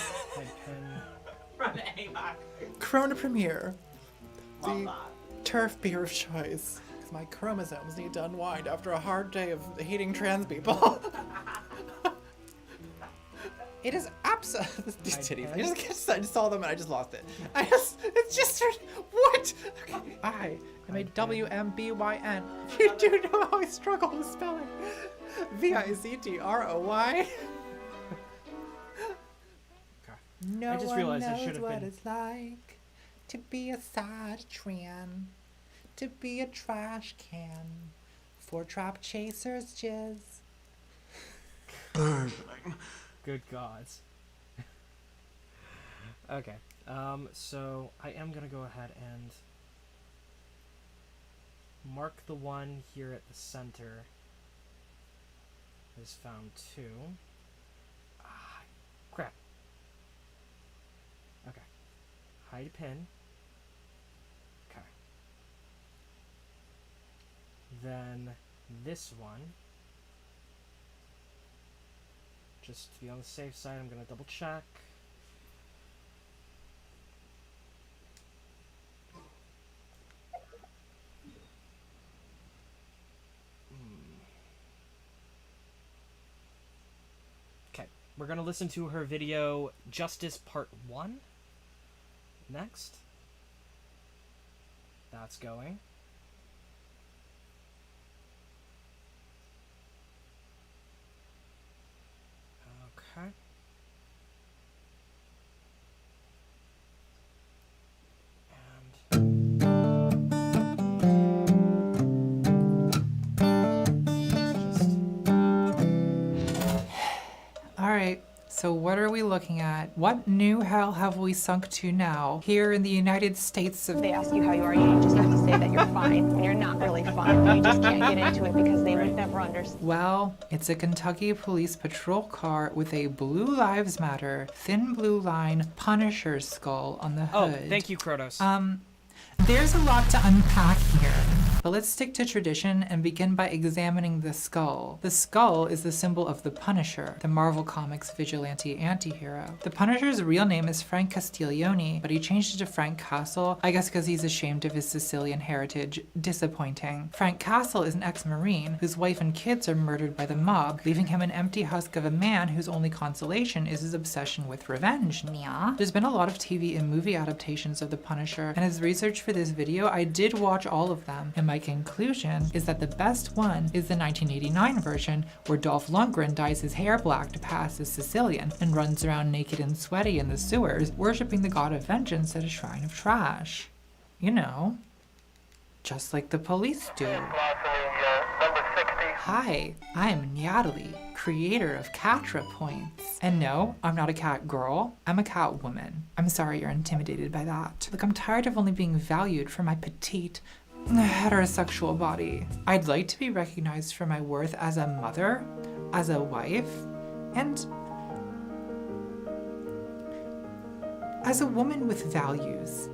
S10: Run AMAC.
S7: Corona Premiere. The TERF beer of choice. My chromosomes need to unwind after a hard day of hating trans people. It is absolutely these titties. I just saw them and I just lost it. It's just what? Okay. I am a WMBYN. You do know how I struggle with spelling. VICTROY. No
S1: I just realized
S7: one
S1: it should
S7: knows
S1: have
S7: what
S1: been.
S7: it's like to be a side tran, to be a trash can for trap chasers' jizz.
S1: Good gods. Okay. So I am gonna go ahead and mark the one here at the center as found 2. Ah, crap. Okay. Hide pin. Okay. Then this one. Just to be on the safe side, I'm gonna double check. Okay, we're gonna listen to her video Justice Part 1 next. That's going. Okay.
S7: All right, so what are we looking at? What new hell have we sunk to now here in the United States of...
S15: They ask you how you are, you just have to say that you're fine when you're not really fine. You just can't get into it because they would never understand.
S7: Well, it's a Kentucky police patrol car with a Blue Lives Matter thin blue line Punisher skull on the hood.
S1: Oh, thank you, Krotos.
S7: There's a lot to unpack here. But let's stick to tradition and begin by examining the skull. The skull is the symbol of the Punisher, the Marvel Comics vigilante anti-hero. The Punisher's real name is Frank Castiglione, but he changed it to Frank Castle, I guess because he's ashamed of his Sicilian heritage. Disappointing. Frank Castle is an ex-Marine whose wife and kids are murdered by the mob, leaving him an empty husk of a man whose only consolation is his obsession with revenge. Nya. There's been a lot of TV and movie adaptations of the Punisher, and as research for this video, I did watch all of them, and my conclusion is that the best one is the 1989 version, where Dolph Lundgren dyes his hair black to pass as Sicilian and runs around naked and sweaty in the sewers, worshipping the god of vengeance at a shrine of trash. You know, just like the police do. Hi, I'm Natalie, creator of Catra Points. And no, I'm not a cat girl, I'm a cat woman. I'm sorry you're intimidated by that. Look, I'm tired of only being valued for my petite, heterosexual body. I'd like to be recognized for my worth as a mother, as a wife, and as a woman with values.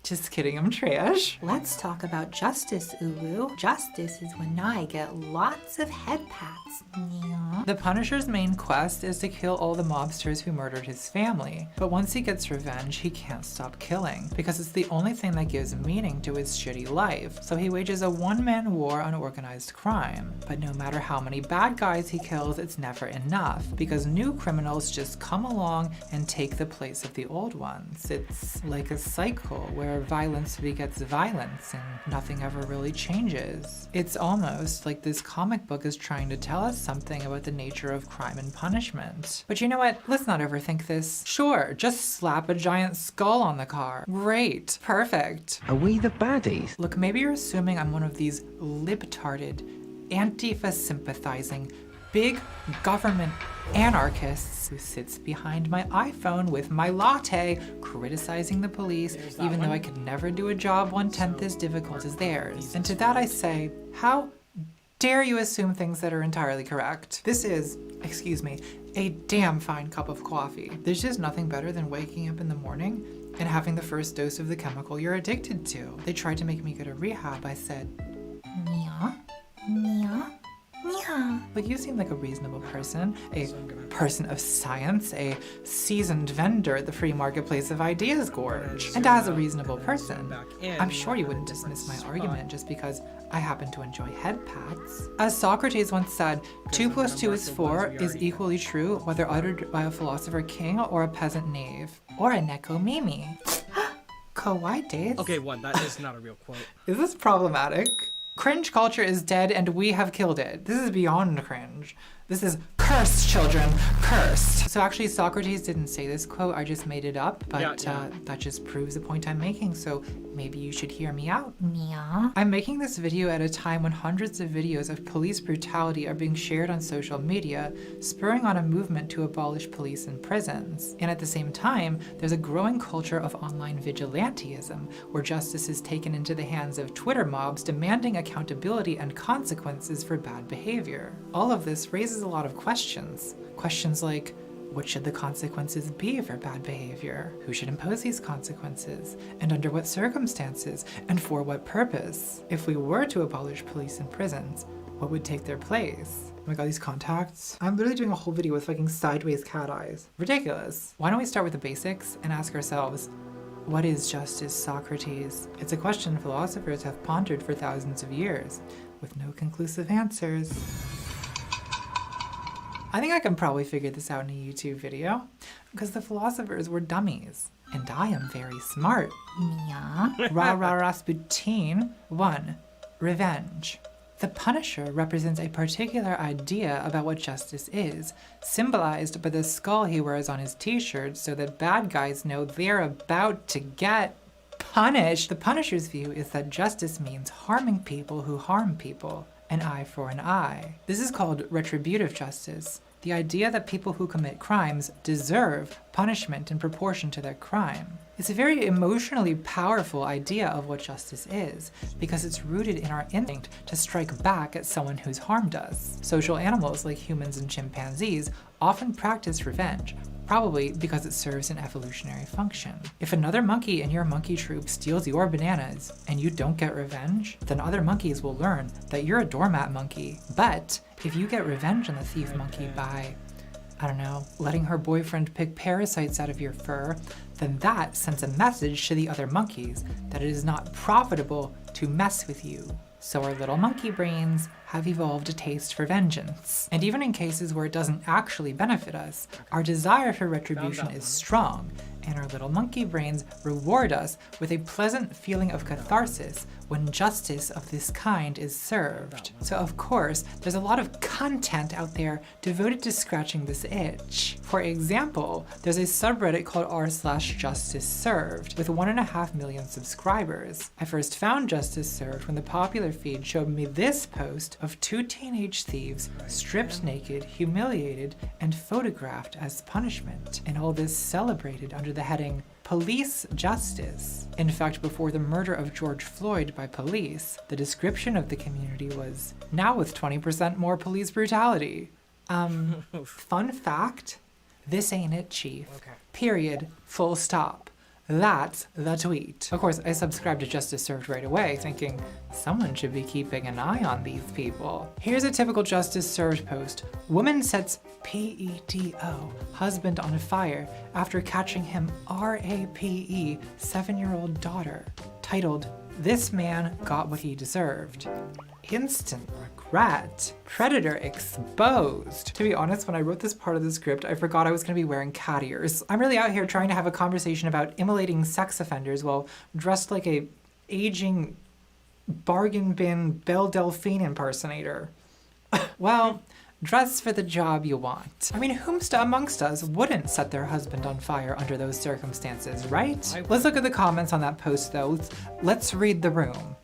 S7: Just kidding, I'm trash.
S14: Let's talk about justice, Ulu. Justice is when I get lots of head pats. Yeah.
S7: The Punisher's main quest is to kill all the mobsters who murdered his family, but once he gets revenge, he can't stop killing, because it's the only thing that gives meaning to his shitty life, so he wages a one-man war on organized crime. But no matter how many bad guys he kills, it's never enough, because new criminals just come along and take the place of the old ones. It's like a cycle where violence begets violence and nothing ever really changes. It's almost like this comic book is trying to tell us something about the nature of crime and punishment. But you know what? Let's not overthink this. Sure, just slap a giant skull on the car. Great. Perfect.
S16: Are we the baddies?
S7: Look, maybe you're assuming I'm one of these libtarded, Antifa sympathizing, big government anarchists who sits behind my iPhone with my latte criticizing the police, even though I could never do a job 1/10 as difficult as theirs. And to that I say, how dare you assume things that are entirely correct? This is, excuse me, a damn fine cup of coffee. There's just nothing better than waking up in the morning and having the first dose of the chemical you're addicted to. They tried to make me go to rehab. I said, Nya, Nya. Yeah. Like, you seem like a reasonable person, a person of science, a seasoned vendor at the free marketplace of ideas gorge. And as a reasonable person, I'm sure you wouldn't dismiss my argument just because I happen to enjoy head pats. As Socrates once said, 2 + 2 is 4 is equally true whether uttered by a philosopher king or a peasant knave. Or a neko mimi. Kawaii dates?
S1: Okay, that is not a real quote.
S7: Is this problematic? Cringe culture is dead and we have killed it. This is beyond cringe. This is cursed, children, cursed. So actually Socrates didn't say this quote, I just made it up, but that just proves the point I'm making, so maybe you should hear me out.
S14: Yeah.
S7: I'm making this video at a time when hundreds of videos of police brutality are being shared on social media, spurring on a movement to abolish police and prisons. And at the same time, there's a growing culture of online vigilantism, where justice is taken into the hands of Twitter mobs demanding accountability and consequences for bad behavior. All of this raises a lot of questions. Questions like, what should the consequences be for bad behavior? Who should impose these consequences? And under what circumstances? And for what purpose? If we were to abolish police and prisons, what would take their place? Oh my god, these contacts. I'm literally doing a whole video with fucking sideways cat eyes. Ridiculous. Why don't we start with the basics and ask ourselves, what is justice, Socrates? It's a question philosophers have pondered for thousands of years, with no conclusive answers. I think I can probably figure this out in a YouTube video, because the philosophers were dummies, and I am very smart.
S14: Yeah.
S7: Ra Rasputin. 1. Revenge. The Punisher represents a particular idea about what justice is, symbolized by the skull he wears on his t-shirt so that bad guys know they're about to get punished. The Punisher's view is that justice means harming people who harm people. An eye for an eye. This is called retributive justice, the idea that people who commit crimes deserve punishment in proportion to their crime. It's a very emotionally powerful idea of what justice is, because it's rooted in our instinct to strike back at someone who's harmed us. Social animals like humans and chimpanzees often practice revenge, Probably because it serves an evolutionary function. If another monkey in your monkey troop steals your bananas and you don't get revenge, then other monkeys will learn that you're a doormat monkey. But if you get revenge on the thief monkey by, I don't know, letting her boyfriend pick parasites out of your fur, then that sends a message to the other monkeys that it is not profitable to mess with you. So our little monkey brains have evolved a taste for vengeance. And even in cases where it doesn't actually benefit us, our desire for retribution is strong, and our little monkey brains reward us with a pleasant feeling of catharsis when justice of this kind is served. So of course, there's a lot of content out there devoted to scratching this itch. For example, there's a subreddit called r/justice-served with 1.5 million subscribers. I first found Justice Served when the popular feed showed me this post of 2 teenage thieves stripped naked, humiliated, and photographed as punishment. And all this celebrated under the heading Police Justice. In fact, before the murder of George Floyd by police, the description of the community was, now with 20% more police brutality. Fun fact, this ain't it, Chief.
S1: Okay.
S7: Period. Full stop. That's the tweet. Of course, I subscribed to Justice Served right away, thinking someone should be keeping an eye on these people. Here's a typical Justice Served post. Woman sets PEDO husband on fire after catching him RAPE 7-year-old daughter. Titled, "This man got what he deserved." Instant regret. Predator exposed. To be honest, when I wrote this part of the script, I forgot I was going to be wearing cat ears. I'm really out here trying to have a conversation about immolating sex offenders while dressed like a aging bargain bin Belle Delphine impersonator. Well, dress for the job you want. I mean, whomst amongst us wouldn't set their husband on fire under those circumstances, right? Let's look at the comments on that post though. Let's read the room.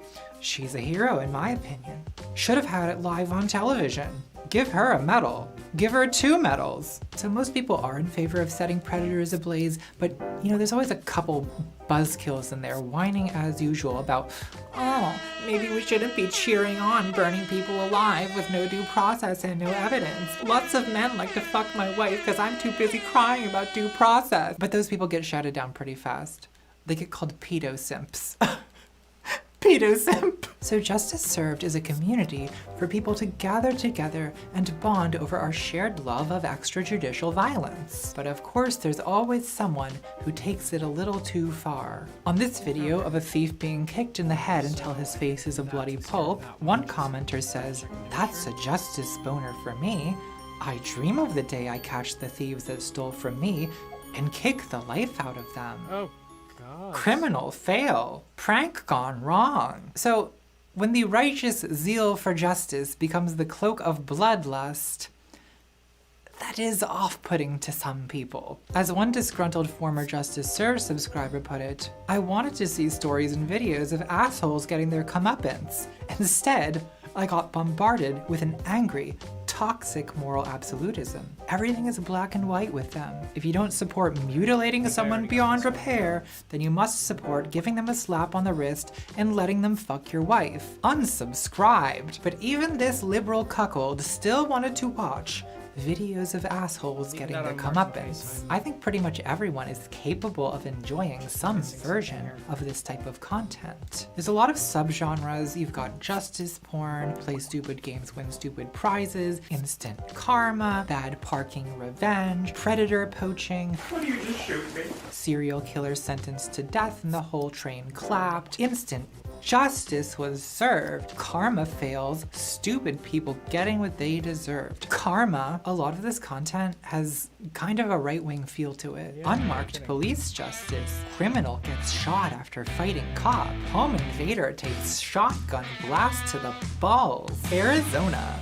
S7: She's a hero in my opinion. Should have had it live on television. Give her a medal. Give her 2 medals. So most people are in favor of setting predators ablaze, but you know, there's always a couple buzzkills in there whining as usual about, oh, maybe we shouldn't be cheering on burning people alive with no due process and no evidence. Lots of men like to fuck my wife because I'm too busy crying about due process. But those people get shouted down pretty fast. They get called pedo simps. Pedo simp. So Justice Served is a community for people to gather together and bond over our shared love of extrajudicial violence. But of course, there's always someone who takes it a little too far. On this video of a thief being kicked in the head until his face is a bloody pulp, one commenter says, "That's a justice boner for me. I dream of the day I catch the thieves that stole from me and kick the life out of them."
S1: Oh. God.
S7: Criminal fail. Prank gone wrong. So, when the righteous zeal for justice becomes the cloak of bloodlust, that is off-putting to some people. As one disgruntled former Justice Served subscriber put it, "I wanted to see stories and videos of assholes getting their comeuppance. Instead, I got bombarded with an angry, toxic moral absolutism. Everything is black and white with them. If you don't support mutilating someone beyond repair, then you must support giving them a slap on the wrist and letting them fuck your wife." Unsubscribed. But even this liberal cuckold still wanted to watch videos of assholes getting their comeuppance. I think pretty much everyone is capable of enjoying some version of this type of content. There's a lot of subgenres. You've got justice porn, play stupid games, win stupid prizes, instant karma, bad parking revenge, predator poaching,
S11: What do you just shoot me?
S7: serial killer sentenced to death and the whole train clapped, instant justice was served, karma fails, stupid people getting what they deserved. Karma, a lot of this content has kind of a right-wing feel to it. Unmarked police justice, criminal gets shot after fighting cop, home invader takes shotgun blast to the balls. Arizona.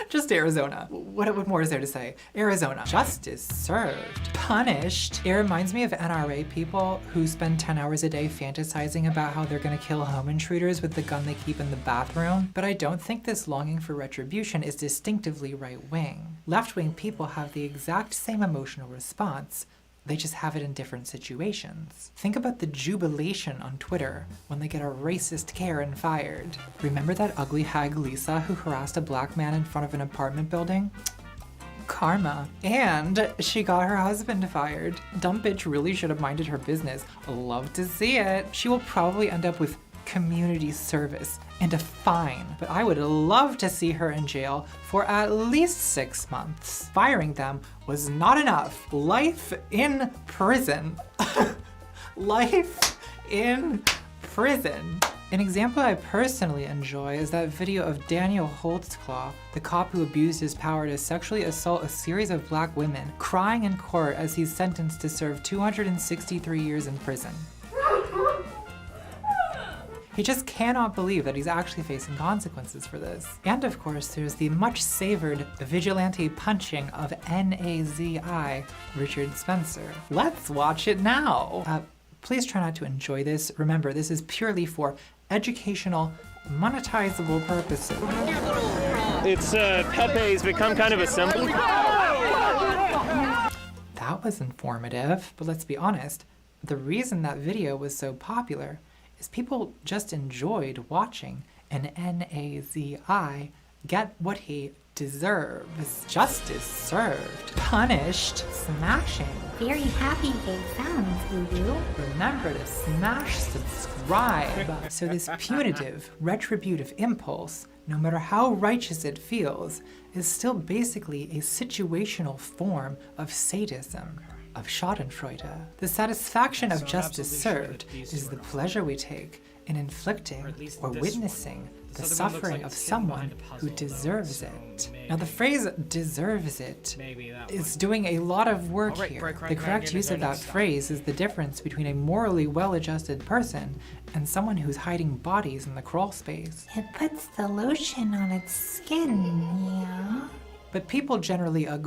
S7: Just Arizona. What more is there to say? Arizona. Justice served. Punished. It reminds me of NRA people who spend 10 hours a day fantasizing about how they're gonna kill home intruders with the gun they keep in the bathroom. But I don't think this longing for retribution is distinctively right-wing. Left-wing people have the exact same emotional response. They just have it in different situations. Think about the jubilation on Twitter when they get a racist Karen fired. Remember that ugly hag Lisa who harassed a black man in front of an apartment building? Karma. And she got her husband fired. Dumb bitch really should have minded her business. Love to see it. She will probably end up with community service and a fine, but I would love to see her in jail for at least 6 months. Firing them was not enough. Life in prison. Life in prison. An example I personally enjoy is that video of Daniel Holtzclaw, the cop who abused his power to sexually assault a series of black women, crying in court as he's sentenced to serve 263 years in prison. He just cannot believe that he's actually facing consequences for this. And of course, there's the much savored vigilante punching of Nazi Richard Spencer. Let's watch it now. Please try not to enjoy this. Remember, this is purely for educational, monetizable purposes.
S16: It's Pepe's become kind of a symbol.
S7: That was informative, but let's be honest, the reason that video was so popular is people just enjoyed watching an Nazi get what he deserves. Justice served. Punished. Smashing.
S14: Very happy they found, Lulu.
S7: Remember to smash subscribe. So this punitive, retributive impulse, no matter how righteous it feels, is still basically a situational form of sadism, of schadenfreude. The satisfaction of justice served is the pleasure we take in inflicting or witnessing the suffering of someone who deserves it. Now the phrase deserves it is doing a lot of work here. The correct use of that phrase is the difference between a morally well-adjusted person and someone who's hiding bodies in the crawl space.
S14: It puts the lotion on its skin, yeah.
S7: But people generally agree